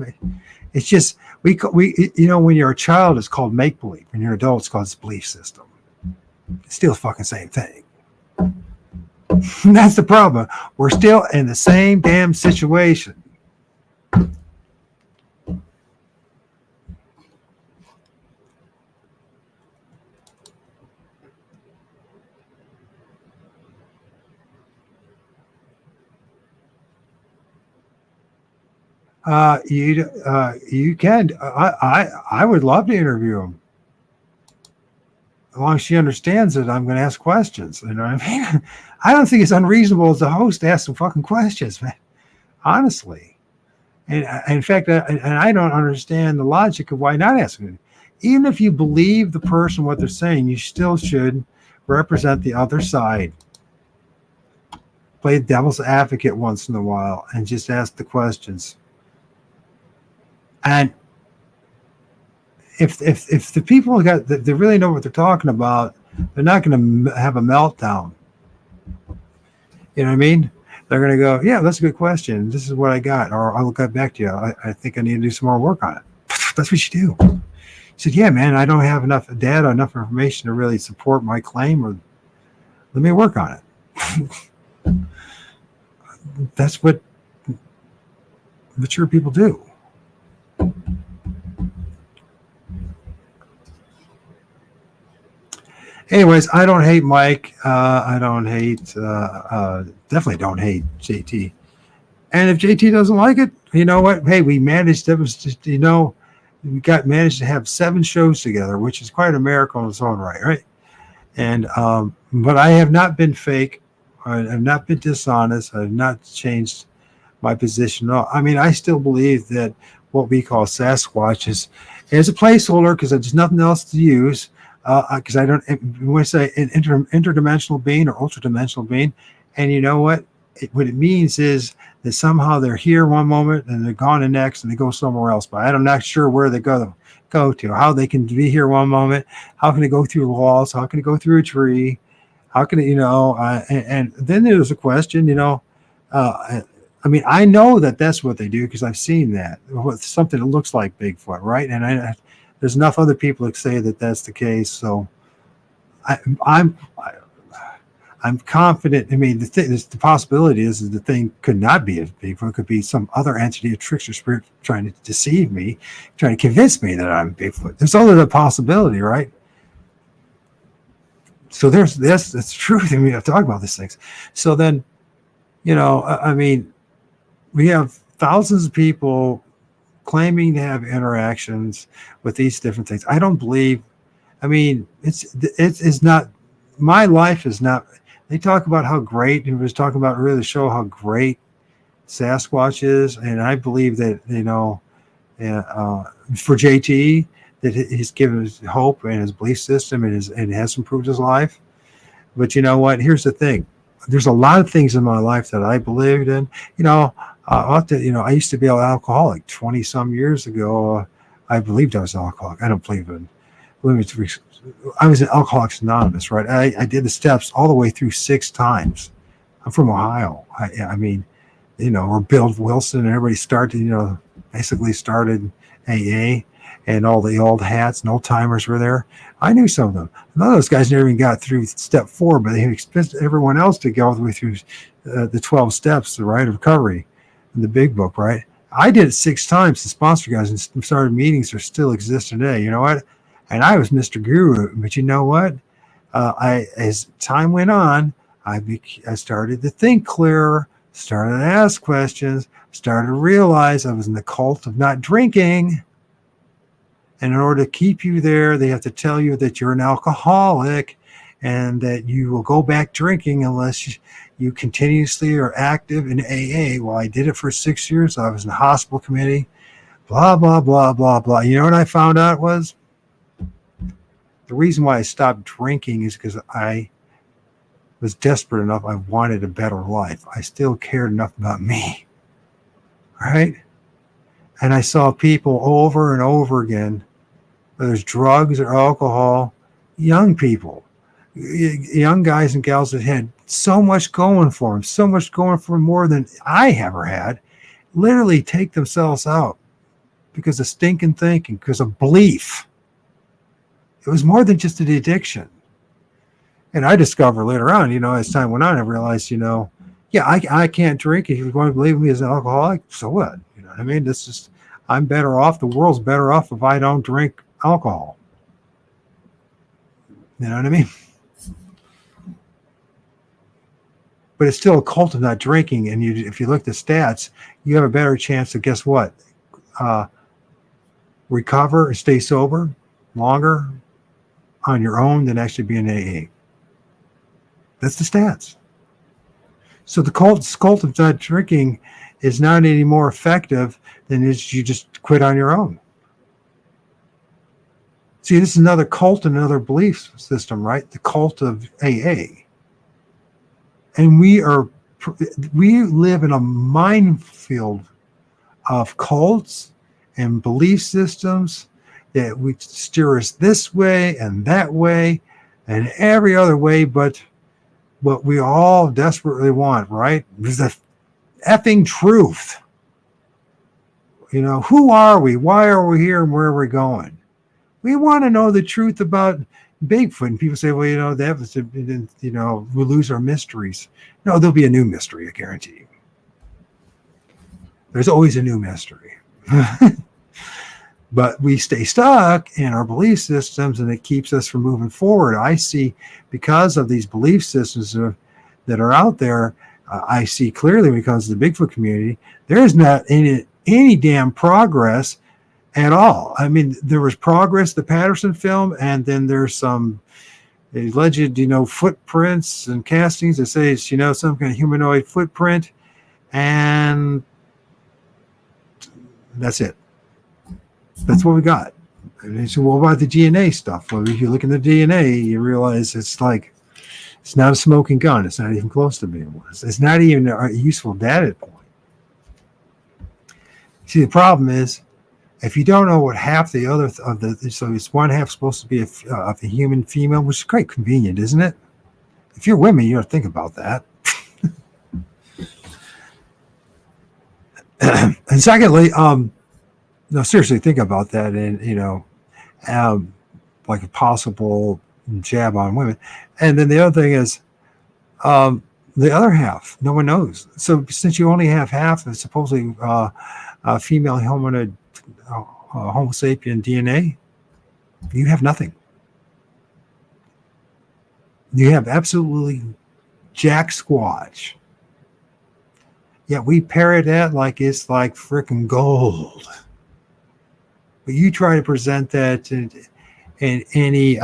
It's just, when you're a child, it's called make-believe. When you're an adult, it's called belief system. It's still the fucking same thing. That's the problem. We're still in the same damn situation. You can. I would love to interview him. As long as she understands it, I'm going to ask questions. You know what I mean? I don't think it's unreasonable as a host to ask some fucking questions, man. Honestly. And in fact, I don't understand the logic of why not asking it. Even if you believe the person, what they're saying, you still should represent the other side. Play devil's advocate once in a while and just ask the questions. And if the people they really know what they're talking about, They're not going to have a meltdown. You know what I mean? They're going to go, yeah, that's a good question. This is what I got. Or I'll get back to you. I think I need to do some more work on it. That's what you do. He said, yeah, man, I don't have enough data, enough information to really support my claim, or let me work on it. That's what mature people do. Anyways, I don't hate Mike. I don't hate, definitely don't hate JT. And if JT doesn't like it, you know what? Hey, we managed, that was just, you know, we managed to have 7 shows together, which is quite a miracle in its own right? And, but I have not been fake. I have not been dishonest. I have not changed my position. I mean, I still believe that what we call Sasquatch is a placeholder because there's nothing else to use. Because I don't, when I say an interdimensional being or ultra-dimensional being, and you know what? What it means is that somehow they're here one moment and they're gone the next and they go somewhere else. But I'm not sure where they go to, how they can be here one moment, how can they go through walls, how can they go through a tree, how can it, you know, and then there's a question, you know, I mean, I know that that's what they do because I've seen that, something that looks like Bigfoot, right? And there's enough other people that say that that's the case. So I'm confident. I mean, the possibility is the thing could not be a Bigfoot. It could be some other entity, a trickster spirit trying to deceive me, trying to convince me that I'm Bigfoot. There's always a possibility, right? So that's truth. I mean, I've talked about these things. So then, you know, I mean, we have thousands of people claiming to have interactions with these different things. I don't believe. I mean, it's not. My life is not. They talk about how great. He was talking about really show how great Sasquatch is, and I believe that, you know, for JT, that he's given his hope and his belief system and has improved his life. But you know what? Here's the thing. There's a lot of things in my life that I believed in. You know, I used to be an alcoholic 20 some years ago. I believed I was an alcoholic. I don't believe in. I was in Alcoholics Anonymous, right? I did the steps all the way through 6 times. I'm from Ohio. I mean, you know, where Bill Wilson and everybody started, you know, basically started AA, and all the old hats and old timers were there. I knew some of them. None of those guys never even got through step 4, but they expected everyone else to go all the way through the 12 steps, the right of recovery, in the big book, right? I did it 6 times. The sponsor guys and started meetings are still exist today. You know what? And I was Mr. Guru, but you know what? As time went on, I started to think clearer, started to ask questions, started to realize I was in the cult of not drinking. And in order to keep you there, they have to tell you that you're an alcoholic and that you will go back drinking unless you continuously are active in AA. Well, I did it for 6 years. I was in the hospital committee, blah, blah, blah, blah, blah. You know what I found out was? The reason why I stopped drinking is because I was desperate enough. I wanted a better life. I still cared enough about me. Right? And I saw people over and over again, whether it's drugs or alcohol, young people, young guys and gals that had so much going for them, so much going for them more than I ever had, literally take themselves out because of stinking thinking, because of belief. It was more than just an addiction. And I discovered later on, you know, as time went on, I realized, you know, yeah, I can't drink. If you're going to believe me as an alcoholic, so what? You know what I mean? This is, I'm better off. The world's better off if I don't drink alcohol. You know what I mean? But it's still a cult of not drinking. And if you look at the stats, you have a better chance to, guess what? Recover and stay sober longer on your own than actually being AA. That's the stats. So the cult of not drinking is not any more effective than if you just quit on your own. See, this is another cult and another belief system, right? The cult of AA. And we live in a minefield of cults and belief systems that we steer us this way and that way. and every other way but what we all desperately want, right? Is the effing truth. You know, who are we? Why are we here? And where are we going? We want to know the truth about Bigfoot. And people say, well, you know, that was, you know, we'll lose our mysteries. No, there'll be a new mystery, I guarantee you. There's always a new mystery. But we stay stuck in our belief systems, and it keeps us from moving forward. I see, because of these belief systems that are out there, I see clearly when it comes to the Bigfoot community, there is not any damn progress at all. I mean, there was progress, the Patterson film, and then there's some alleged, you know, footprints and castings that say it's, you know, some kind of humanoid footprint, and that's it. That's what we got. And they said, what about the DNA stuff? Well, if you look in the DNA, you realize it's like, it's not a smoking gun. It's not even close to being one. It's not even a useful data point. See, the problem is, if you don't know what half the other of the, so it's one half supposed to be of the human female, which is quite convenient, isn't it? If you're women, you don't think about that. And secondly, no, seriously, think about that, and you know, like a possible jab on women. And then the other thing is, the other half, no one knows. So since you only have half of supposedly female hominid, Homo sapien DNA, you have nothing. You have absolutely jack squatch. Yeah, we parrot that like it's like freaking gold. But you try to present that in any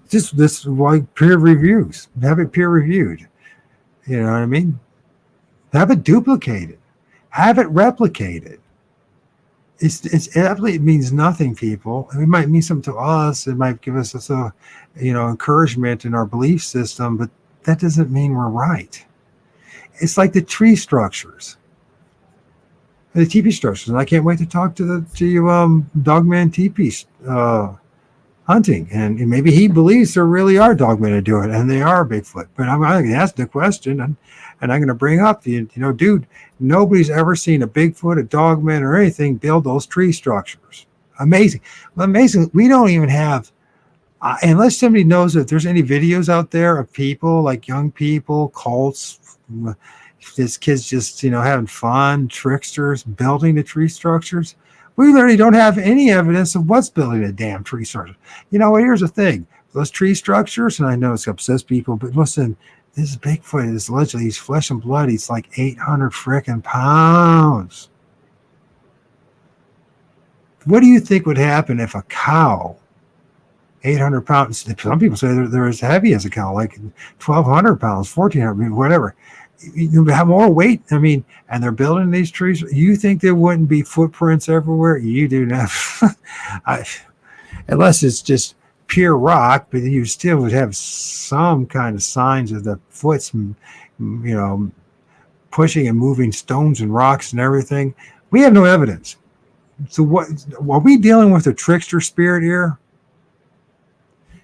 this like peer reviews. Have it peer reviewed. You know what I mean? Have it duplicated. Have it replicated. It means nothing, people. It might mean something to us. It might give us a, you know, encouragement in our belief system, but that doesn't mean we're right. It's like the tree structures, the teepee structures. And I can't wait to talk to you, Dogman Teepee hunting, and maybe he believes there really are dogmen to do it, and they are Bigfoot. But I'm going to ask the question, and I'm going to bring up you know, dude, nobody's ever seen a Bigfoot, a dogman, or anything build those tree structures. Amazing. Well, amazing. We don't even have, unless somebody knows if there's any videos out there of people, like young people, cults, this kids just, you know, having fun, tricksters, building the tree structures. We literally don't have any evidence of what's building a damn tree structure. You know, here's the thing. Those tree structures, and I know it's upsets people, but listen, this Bigfoot is allegedly, he's flesh and blood. He's like 800 frickin' pounds. What do you think would happen if a cow, 800 pounds, some people say they're as heavy as a cow, like 1,200 pounds, 1,400, whatever. You have more weight. I mean, and they're building these trees. You think there wouldn't be footprints everywhere? You do not. Unless it's just pure rock, but you still would have some kind of signs of the foot's, you know, pushing and moving stones and rocks and everything. We have no evidence. So what are we dealing with, a trickster spirit here?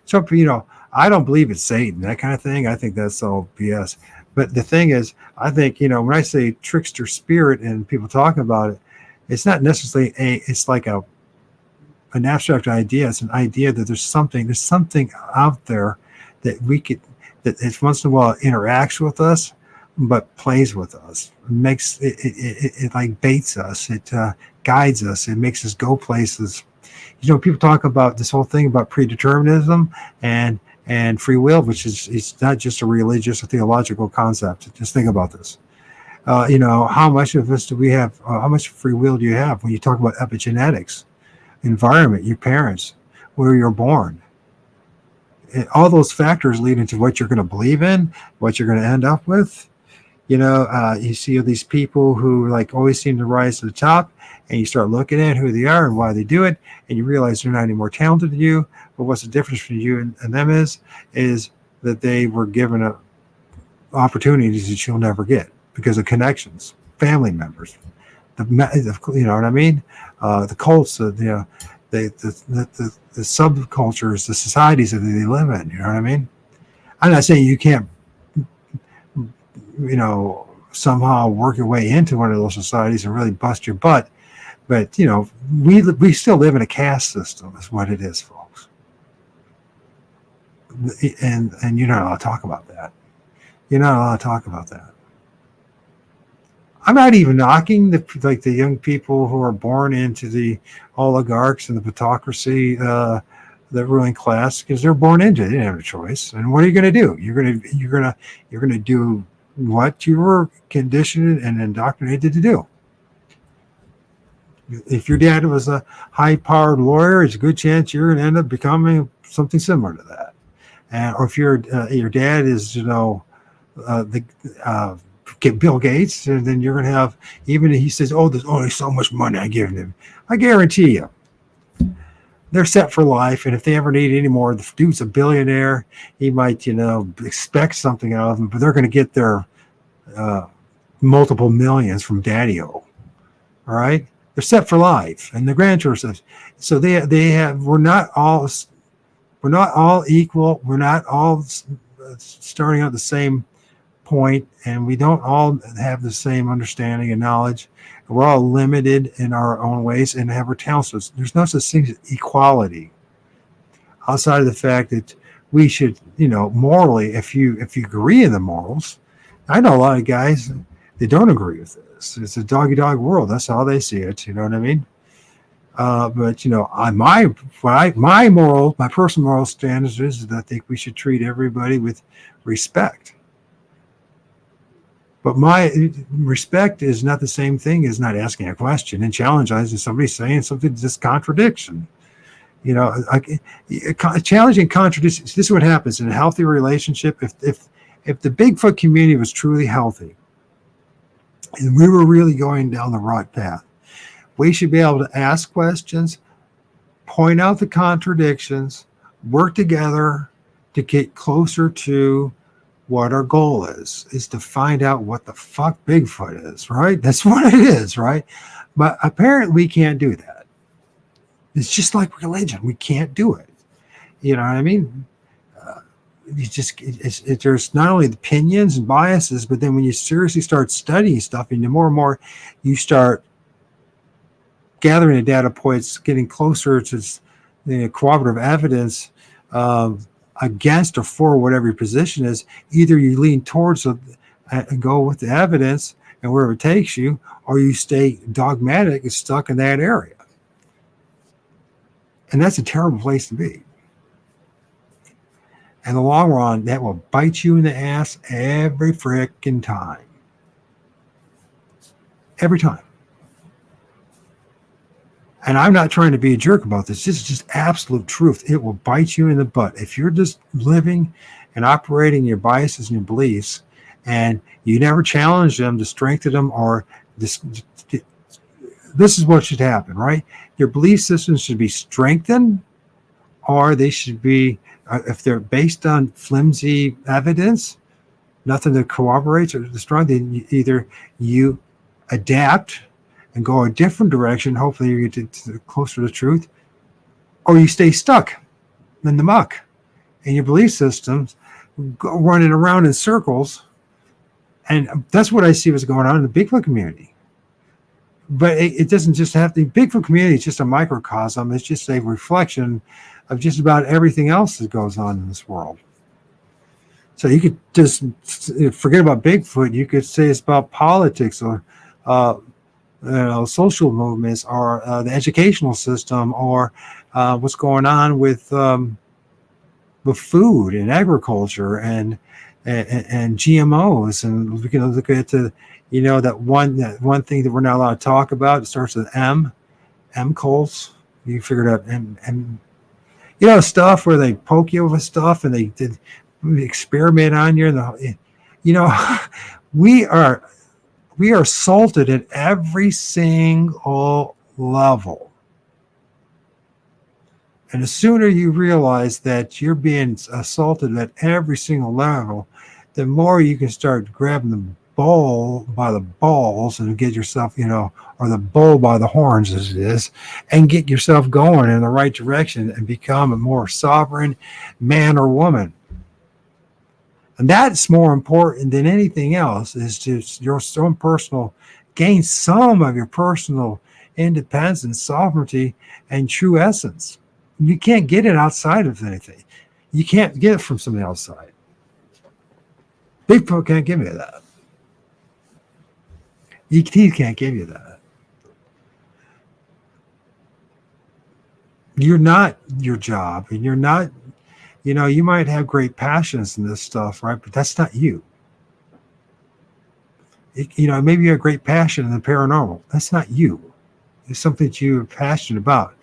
So, you know, I don't believe it's Satan, that kind of thing. I think that's all BS. But the thing is, I think, you know, when I say trickster spirit and people talk about it, it's not necessarily it's like an abstract idea. It's an idea that there's something out there that it once in a while interacts with us, but plays with us. It like baits us. It guides us. It makes us go places. You know, people talk about this whole thing about predeterminism and free will, which is, it's not just a religious or theological concept. Just think about this. You know, how much of us do we have? How much free will do you have when you talk about epigenetics, environment, your parents, where you're born? All those factors lead into what you're going to believe in, what you're going to end up with. You know, you see these people who like always seem to rise to the top, and you start looking at who they are and why they do it, and you realize they're not any more talented than you. But what's the difference between you and them is that they were given opportunities that you'll never get because of connections, family members, you know what I mean? The cults, the subcultures, the societies that they live in. You know what I mean? I'm not saying you can't, somehow work your way into one of those societies and really bust your butt. But, we still live in a caste system is what it is, folks. And you're not allowed to talk about that. You're not allowed to talk about that. I'm not even knocking the young people who are born into the oligarchs and the plutocracy, the ruling class, because they're born into it. They didn't have a choice. And what are you going to do? You're going to do what you were conditioned and indoctrinated to do. If your dad was a high-powered lawyer, it's a good chance you're going to end up becoming something similar to that. Or if your dad is, Bill Gates, and then you're going to have, even if he says, oh, there's only so much money I give him, I guarantee you, they're set for life. And if they ever need any more, the dude's a billionaire. He might, expect something out of them, but they're going to get their multiple millions from Daddy-O. All right. They're set for life, and the grandchildren. So we're not all equal. We're not all starting at the same point, and we don't all have the same understanding and knowledge. We're all limited in our own ways and have our talents. So there's no such thing as equality outside of the fact that we should, morally, if you agree in the morals. I know a lot of guys that don't agree with this. It's a dog-eat-dog world. That's how they see it. You know what I mean? But my personal moral standards is that I think we should treat everybody with respect. But my respect is not the same thing as not asking a question and challenging somebody saying something that's contradiction. Challenging contradiction. This is what happens in a healthy relationship. If the Bigfoot community was truly healthy, and we were really going down the right path, we should be able to ask questions, point out the contradictions, work together to get closer to what our goal is to find out what the fuck Bigfoot is, right? That's what it is, right? But apparently we can't do that. It's just like religion. We can't do it. You know what I mean? There's not only opinions and biases, but then when you seriously start studying stuff, and the more and more you start gathering the data points, getting closer to the corroborative evidence against or for whatever your position is, either you lean towards and go with the evidence and wherever it takes you, or you stay dogmatic and stuck in that area. And that's a terrible place to be. In the long run, that will bite you in the ass every frickin' time. Every time. And I'm not trying to be a jerk about this. This is just absolute truth. It will bite you in the butt. If you're just living and operating your biases and your beliefs, and you never challenge them to strengthen them, or this is what should happen, right? Your belief systems should be strengthened, or they should be, if they're based on flimsy evidence, nothing that corroborates or destroys, then either you adapt and go a different direction, hopefully you get to closer to the truth, or you stay stuck in the muck and your belief systems go running around in circles. And that's what I see what's going on in the Bigfoot community. But it doesn't just have to. The Bigfoot community is just a microcosm. It's just a reflection of just about everything else that goes on in this world. So you could just forget about Bigfoot. You could say it's about politics, or social movements, or the educational system, or what's going on with food and agriculture and GMOs. And we can look at that one thing that we're not allowed to talk about. It starts with M coals. You figured out M. Stuff where they poke you with stuff and they experiment on you. We are assaulted at every single level. And the sooner you realize that you're being assaulted at every single level, the more you can start grabbing the bull by the balls and get yourself, or the bull by the horns as it is, and get yourself going in the right direction and become a more sovereign man or woman. And that's more important than anything else, is to your own personal, gain some of your personal independence and sovereignty and true essence. You can't get it outside of anything. You can't get it from something outside. Bigfoot can't give you that. ET can't give you that. You're not your job, and you're not, you might have great passions in this stuff, right? But that's not you. Maybe you have great passion in the paranormal. That's not you. It's something that you're passionate about.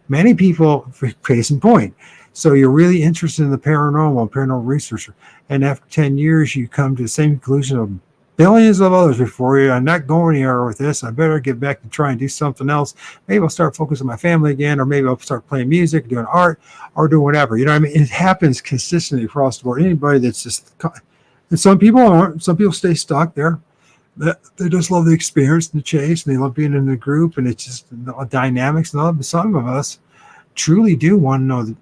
Many people, case in point, so you're really interested in the paranormal and paranormal researcher, and after 10 years, you come to the same conclusion of billions of others before you. I'm not going anywhere with this. I better get back and try and do something else. Maybe I'll start focusing on my family again, or maybe I'll start playing music, doing art, or doing whatever. You know what I mean? It happens consistently across the board. Anybody that's just, and some people aren't. Some people stay stuck there. They just love the experience and the chase, and they love being in the group, and it's just the dynamics and all. But some of us truly do want to know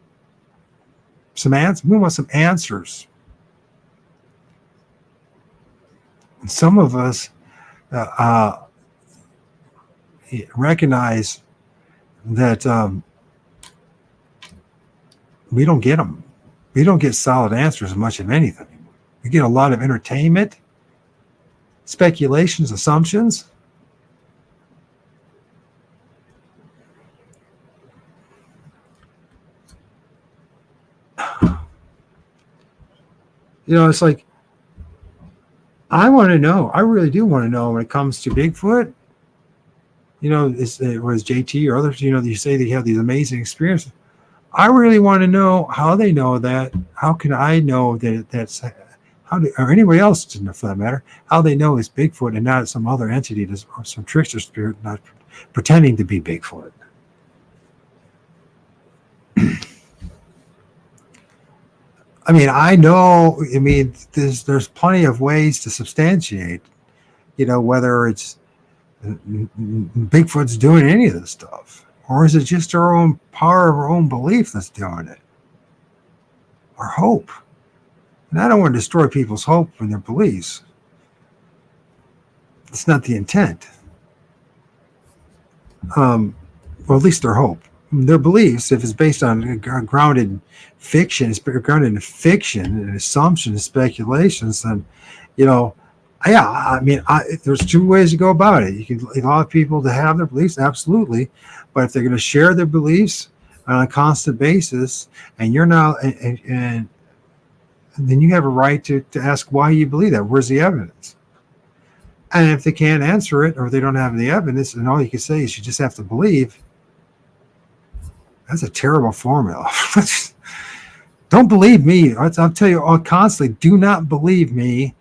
some answers. We want some answers. And some of us recognize that we don't get them. We don't get solid answers as much of anything. We get a lot of entertainment, speculations, assumptions. It's like, I want to know. I really do want to know when it comes to Bigfoot. Was JT or others, you say they have these amazing experiences. I really want to know how they know that. How can I know that that's, or anybody else, for that matter, how they know it's Bigfoot and not some other entity, or some trickster spirit not pretending to be Bigfoot. I mean, there's plenty of ways to substantiate, whether it's Bigfoot's doing any of this stuff, or is it just our own power of our own belief that's doing it? Or hope. And I don't want to destroy people's hope and their beliefs. It's not the intent. Well, at least their hope. Their beliefs, if it's based on grounded fiction, it's grounded in fiction and assumptions and speculations, then, there's two ways to go about it. You can allow people to have their beliefs, absolutely, but if they're going to share their beliefs on a constant basis, and you're not, and then you have a right to ask why you believe that. Where's the evidence? And if they can't answer it, or they don't have the evidence, and all you can say is you just have to believe, that's a terrible formula. Don't believe me. I'll tell you constantly, do not believe me.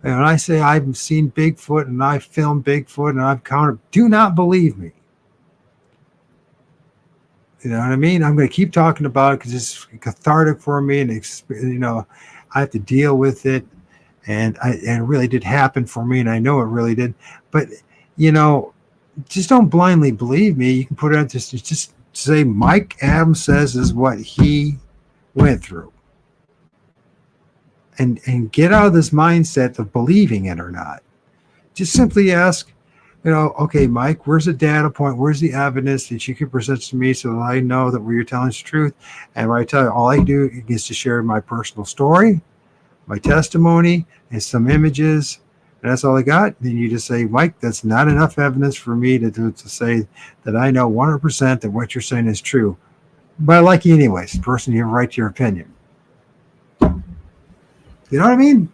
And when I say I've seen Bigfoot and I filmed Bigfoot and I've counted, do not believe me. You know what I mean? I'm going to keep talking about it because it's cathartic for me, and I have to deal with it, and it really did happen for me, and I know it really did. But just don't blindly believe me. You can put it on just say Mike Adams says is what he went through, and get out of this mindset of believing it or not. Just simply ask, okay, Mike, where's the data point? Where's the evidence that you can present to me so that I know that what you're telling is the truth? And when I tell you, all I do is to share my personal story, my testimony, and some images, and that's all I got. Then you just say, Mike, that's not enough evidence for me to say that I know 100% that what you're saying is true. But I like you anyways. Person, you have a right to your opinion. You know what I mean?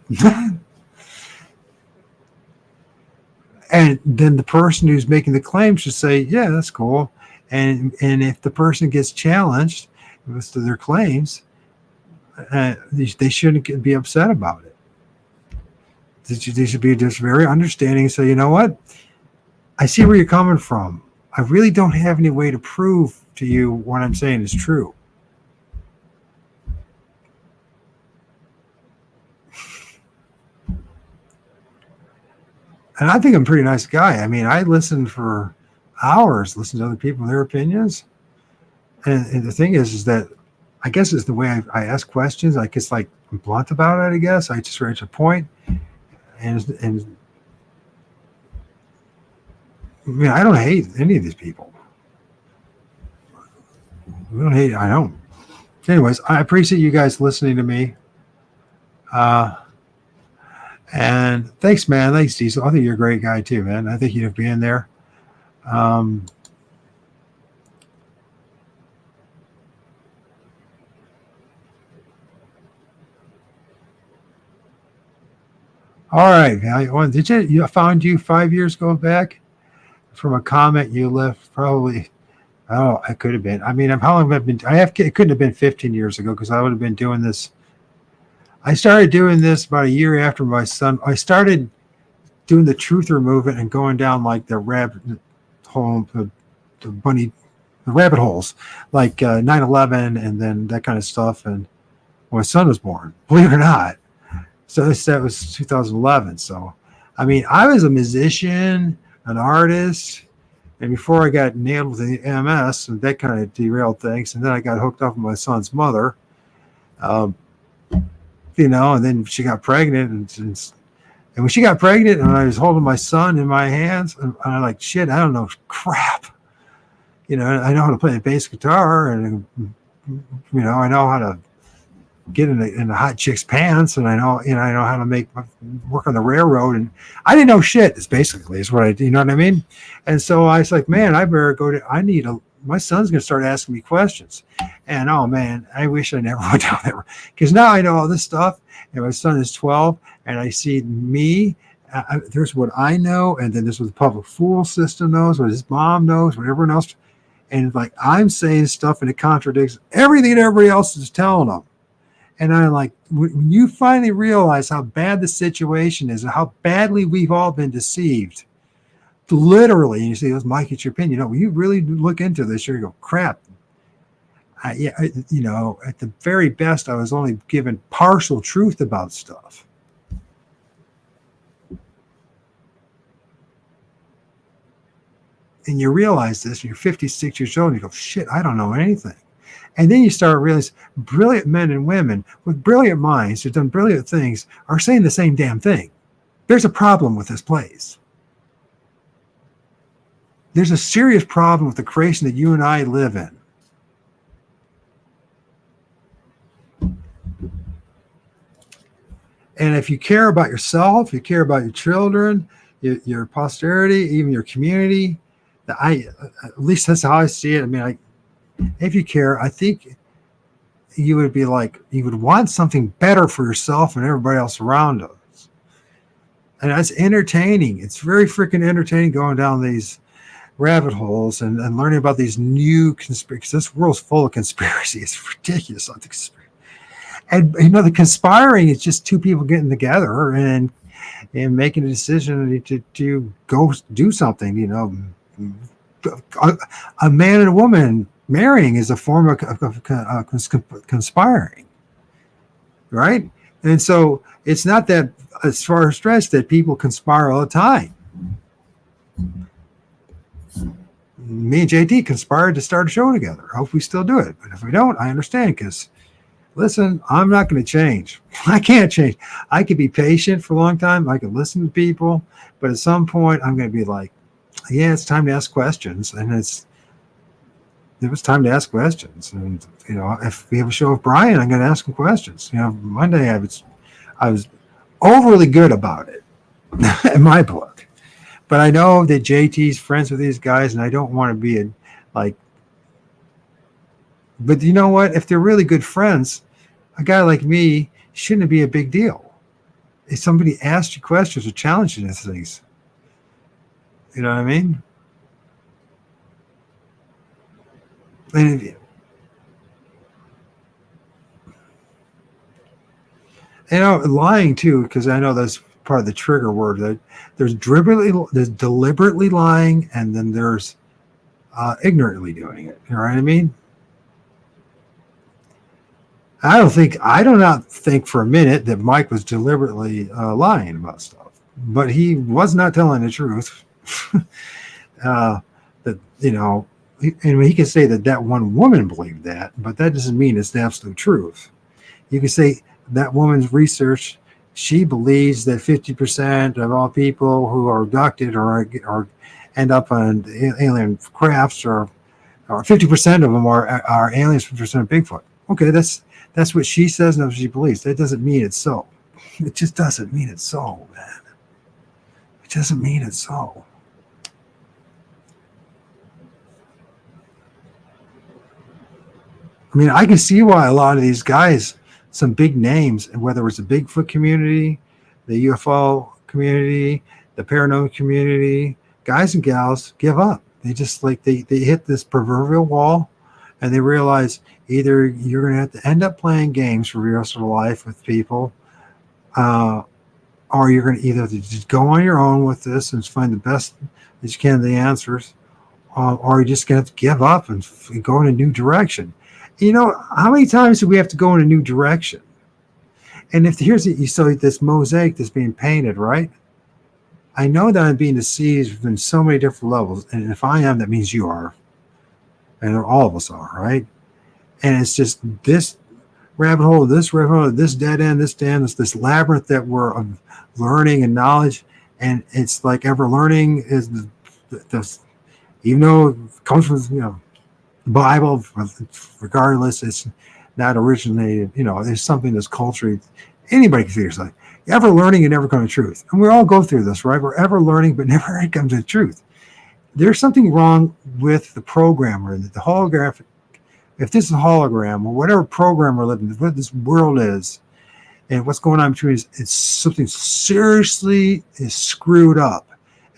And then the person who's making the claim should say, yeah, that's cool. And if the person gets challenged with their claims, they shouldn't be upset about it. They should be just very understanding and say, you know what? I see where you're coming from. I really don't have any way to prove to you what I'm saying is true. And I think I'm a pretty nice guy. I mean, I listen for hours, listen to other people and their opinions. And the thing is that I guess it's the way I ask questions. I guess like I'm blunt about it, I guess. I just reach a point. And I mean, I don't hate any of these people. I don't. Anyways, I appreciate you guys listening to me. And thanks, man. Thanks, Diesel. I think you're a great guy too, man. I think you'd be in there. All right. Did you found you 5 years ago back from a comment you left? Probably. Oh, I could have been. I mean, how long have I been? It couldn't have been 15 years ago because I would have been doing this. I started doing this about a year after my son. I started doing the truther movement and going down like the rabbit hole, the rabbit holes, like 9/11 and then that kind of stuff. And when my son was born, believe it or not. So that was 2011. So, I mean, I was a musician, an artist, and before I got nailed with the MS, and that kind of derailed things, and then I got hooked up with my son's mother, and then she got pregnant, and when she got pregnant, and I was holding my son in my hands, and I'm like, shit, I don't know crap. I know how to play the bass guitar, and I know how to get in the hot chick's pants, and I know how to work on the railroad, and I didn't know shit. Is what I do. You know what I mean? And so I was like, man, I better go my son's gonna start asking me questions, and oh man, I wish I never went down there because now I know all this stuff, and my son is 12, and I see me. There's what I know, and then there's what the public school system knows, what his mom knows, what everyone else, and like I'm saying stuff, and it contradicts everything that everybody else is telling them. And I'm like, when you finally realize how bad the situation is and how badly we've all been deceived, literally, and you say, Mike, it's your opinion. When you really look into this, you're going to go, crap. At the very best, I was only given partial truth about stuff. And you realize this, and you're 56 years old, and you go, shit, I don't know anything. And then you start realizing brilliant men and women with brilliant minds who've done brilliant things are saying the same damn thing. There's a problem with this place. There's a serious problem with the creation that you and I live in. And if you care about yourself, you care about your children, your posterity, even your community, at least that's how I see it. I mean, if you care, I think you would be like, you would want something better for yourself and everybody else around us. And that's entertaining. It's very freaking entertaining going down these rabbit holes and learning about these new conspiracies. This world's full of conspiracy. It's ridiculous. And the conspiring is just two people getting together and making a decision to go do something. A man and a woman marrying is a form of conspiring, right? And so it's not that as far as stretch that people conspire all the time. Me and JT conspired to start a show together. I hope we still do it. But if we don't, I understand because, listen, I'm not going to change. I can't change. I could be patient for a long time. I could listen to people. But at some point, I'm going to be like, yeah, it's time to ask questions. And it was time to ask questions. And, if we have a show with Brian, I'm going to ask him questions. Monday I was overly good about it in my book. But I know that JT's friends with these guys, and I don't want to be but you know what? If they're really good friends, a guy like me shouldn't be a big deal. If somebody asks you questions or challenges you to things, you know what I mean? And lying too, because I know that's part of the trigger word. That there's deliberately lying, and then there's ignorantly doing it. You know what I mean? I do not think for a minute that Mike was deliberately lying about stuff. but he was not telling the truth. That, you know, and he can say that one woman believed that, but that doesn't mean it's the absolute truth. You can say that woman's research, she believes that 50% of all people who are abducted or end up on alien crafts, or 50% of them are aliens, 50% Bigfoot. Okay, that's what she says and that's what she believes. That doesn't mean it's so. It just doesn't mean it's so, man. It doesn't mean it's so. I mean, I can see why a lot of these guys, some big names, and whether it's the Bigfoot community, the UFO community, the paranormal community, guys and gals give up. They just like they hit this proverbial wall, and they realize either you're going to have to end up playing games for the rest of your life with people, or you're going to either just go on your own with this and find the best that you can, the answers, or you're just going to have to give up and go in a new direction. You know, how many times do we have to go in a new direction? And if here's you saw this mosaic that's being painted, right? I know that I'm being deceived in so many different levels, and if I am, that means you are, and all of us are, right? And it's just this rabbit hole, this dead end, this labyrinth that we're of learning and knowledge, and it's like ever learning is the even though it comes from, you know, Bible, regardless, it's not originated, you know, there's something that's culturally, anybody can figure it out. Ever learning and never come to truth. And we all go through this, right? We're ever learning, but never come to the truth. There's something wrong with the programmer, the holographic, if this is a hologram or whatever program we're living, what this world is, and what's going on between us, it's something seriously is screwed up.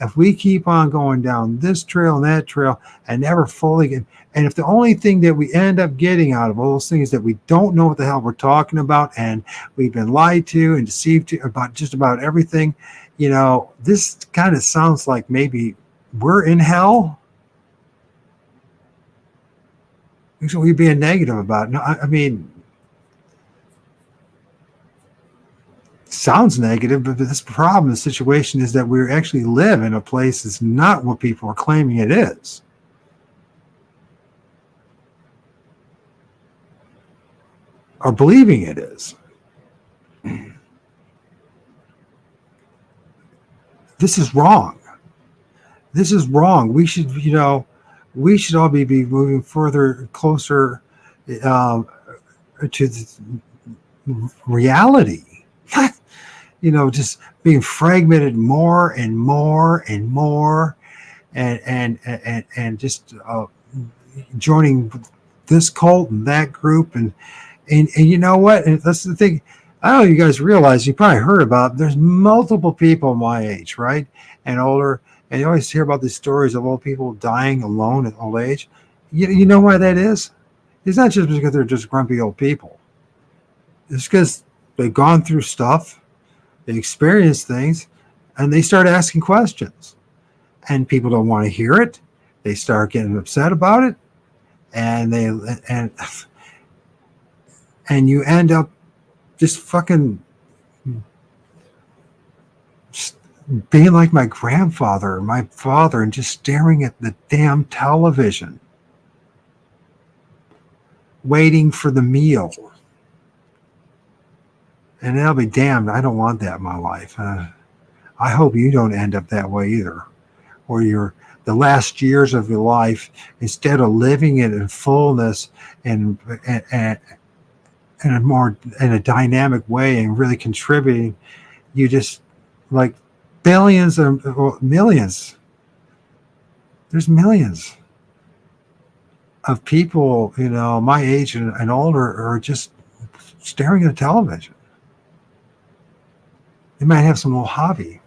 If we keep on going down this trail and that trail and never fully get, and if the only thing that we end up getting out of all those things that we don't know what the hell we're talking about, and we've been lied to and deceived to about just about everything, you know, this kind of sounds like maybe we're in hell. So we're being negative about it. No, I mean, sounds negative, but this problem, the situation is that we actually live in a place that's not what people are claiming it is. Or believing it is. This is wrong. This is wrong. We should, you know, we should all be moving further, closer to the reality. You know, just being fragmented more and more and more, and just joining this cult and that group, and you know what? And that's the thing. I don't know if you guys realize, you probably heard about, there's multiple people my age, right, and older, and you always hear about these stories of old people dying alone at old age. You know why that is? It's not just because they're just grumpy old people. It's because they've gone through stuff, they experience things, and they start asking questions. And people don't want to hear it. They start getting upset about it, and you end up just fucking being like my grandfather or my father and just staring at the damn television, waiting for the meal. And I'll be damned, I don't want that in my life. I hope you don't end up that way either. Or the last years of your life, instead of living it in fullness and in a dynamic way and really contributing, you just, like, billions or millions. There's millions of people, you know, my age and older, are just staring at the television. They might have some little hobby.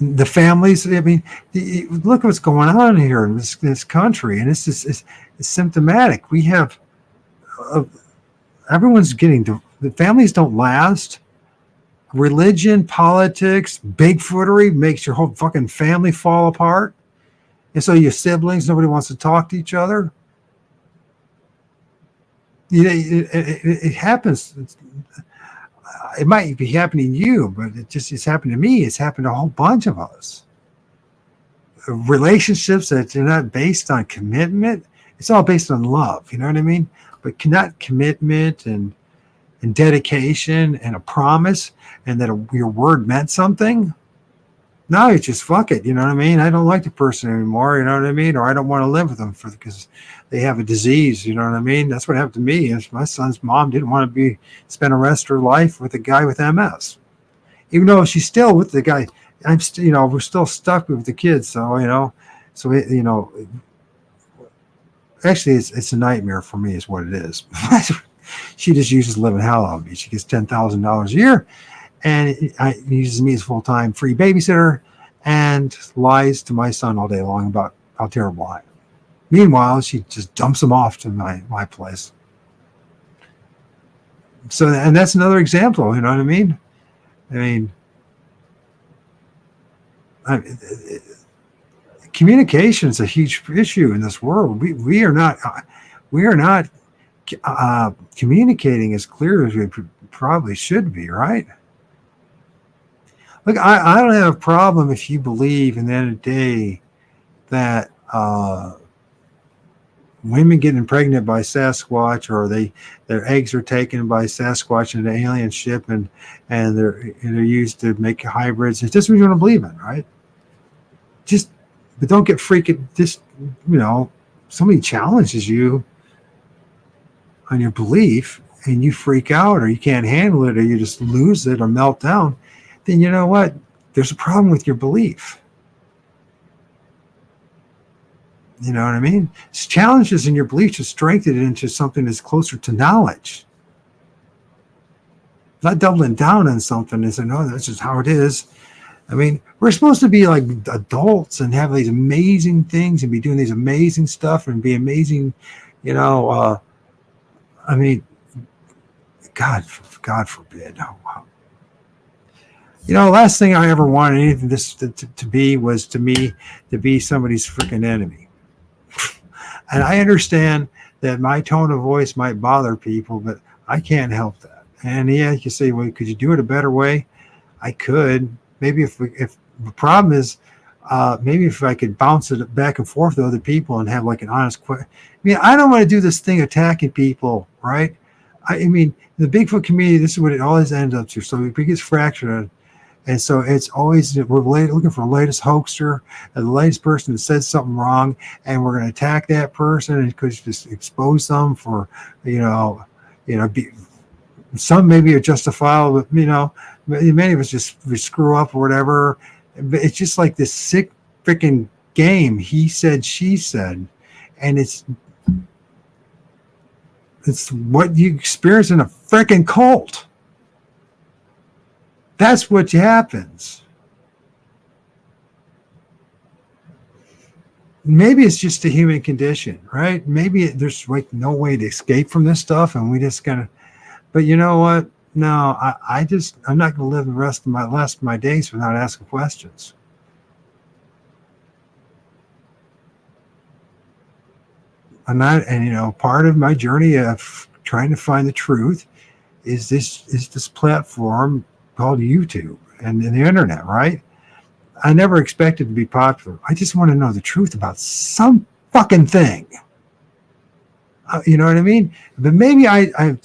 The families, I mean, look what's going on here in this country, and it's symptomatic. We have everyone's getting the families don't last. Religion, politics, Bigfootery makes your whole fucking family fall apart, and so your siblings, nobody wants to talk to each other. You know, it happens. it might be happening to you, but it's happened to me. It's happened to a whole bunch of us. Relationships that are not based on commitment, it's all based on love. You know what I mean? But not commitment and dedication and a promise and that your word meant something. No, it's just fuck it. You know what I mean? I don't like the person anymore. You know what I mean? Or I don't want to live with them because they have a disease. You know what I mean? That's what happened to me. My son's mom didn't want to spend the rest of her life with a guy with MS, even though she's still with the guy. I'm still, we're still stuck with the kids. So, actually it's a nightmare for me is what it is. She just uses living hell out of me. She gets $10,000 a year and uses me as full-time free babysitter and lies to my son all day long about how terrible I am. Meanwhile, she just dumps him off to my place. So, and that's another example, you know what I mean? Communication is a huge issue in this world. We are not communicating as clear as we probably should be, right? Look, I don't have a problem if you believe in the end of the day that women getting pregnant by Sasquatch or their eggs are taken by Sasquatch and the alien ship and they're used to make hybrids. It's just what you want to believe in, right? But don't get freaking. Somebody challenges you on your belief and you freak out or you can't handle it or you just lose it or melt down, then you know what? There's a problem with your belief. You know what I mean? It's challenges in your belief to strengthen it into something that's closer to knowledge. Not doubling down on something and saying, no, that's just how it is. I mean, we're supposed to be like adults and have these amazing things and be doing these amazing stuff and be amazing, God forbid. Oh, wow. Last thing I ever wanted anything this to be was to be somebody's freaking enemy. And I understand that my tone of voice might bother people, but I can't help that. And yeah, you say, well, could you do it a better way? I could. Maybe if the problem is, maybe if I could bounce it back and forth with other people and have like an honest question. I don't want to do this thing attacking people, right? In the Bigfoot community, this is what it always ends up to. So it gets fractured. And so it's always, we're looking for the latest hoaxer and the latest person that said something wrong. And we're going to attack that person and could just expose them for, some maybe are justifiable, but, many of us we screw up or whatever. But it's just like this sick freaking game. He said, she said, and it's what you experience in a freaking cult. That's what happens. Maybe it's just a human condition, right? Maybe there's like no way to escape from this stuff, and we just gotta. But you know what? No, I'm not going to live the rest of my days without asking questions. Part of my journey of trying to find the truth is this platform called YouTube and the internet, right? I never expected to be popular. I just want to know the truth about some fucking thing. You know what I mean? But maybe I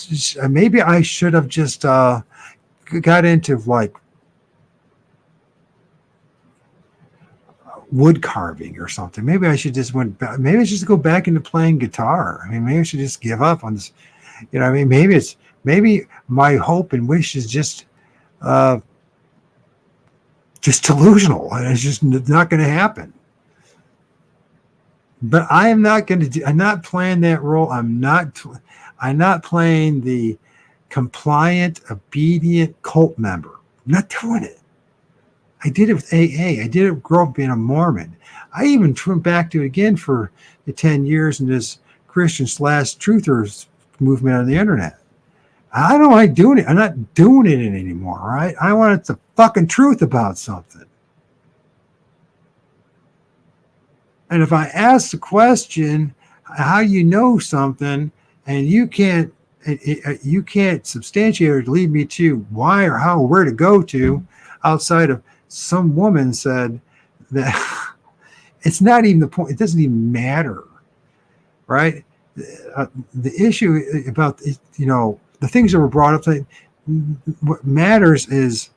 should have just got into like wood carving or something. Maybe I should just maybe I should just go back into playing guitar. Maybe I should just give up on this. Maybe my hope and wish is just delusional, and it's just not going to happen. But I am not going to I'm not playing that role. I'm not playing the compliant, obedient cult member. I'm not doing it. I did it with AA. I did it grow up being a Mormon. I even went back to it again for the 10 years in this Christian/truthers movement on the internet. I don't like doing it. I'm not doing it anymore, right? I want the fucking truth about something. And if I ask the question, how you know something, and you can't You can't substantiate or lead me to why or how or where to go to outside of some woman said that it's not even the point. It doesn't even matter, right? The issue about, the things that were brought up, what matters is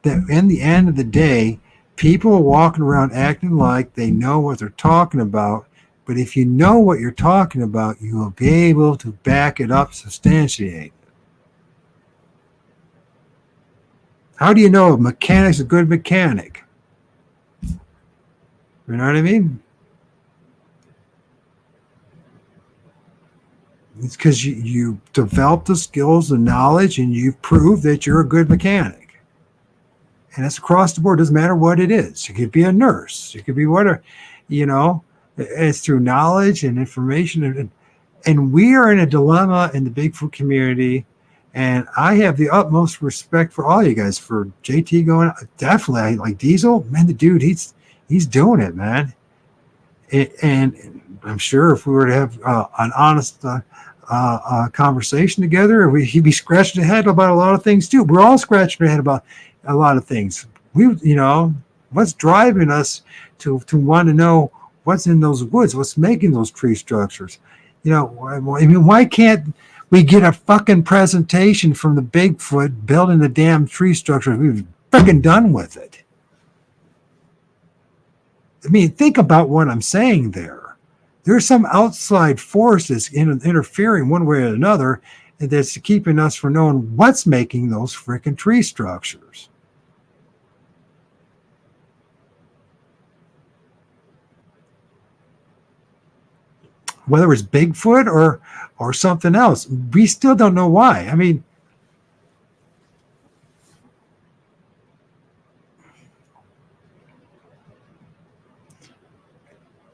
that in the end of the day, people are walking around acting like they know what they're talking about. But if you know what you're talking about, you will be able to back it up, substantiate it. How do you know a mechanic's a good mechanic? You know what I mean? It's because you develop the skills and knowledge and you prove that you're a good mechanic. And it's across the board. It doesn't matter what it is. You could be a nurse. You could be whatever, it's through knowledge and information. And we are in a dilemma in the Bigfoot community. And I have the utmost respect for all you guys, for JT going, definitely, like Diesel, man, the dude, he's doing it, man. And I'm sure if we were to have an honest conversation together, he'd be scratching his head about a lot of things too. We're all scratching our head about a lot of things. What's driving us to want to know what's in those woods, what's making those tree structures? Why can't we get a fucking presentation from the Bigfoot building the damn tree structures? We've fucking done with it. I mean, think about what I'm saying there. There's some outside force that's interfering one way or another that's keeping us from knowing what's making those freaking tree structures. Whether it's Bigfoot or something else, we still don't know why. I mean,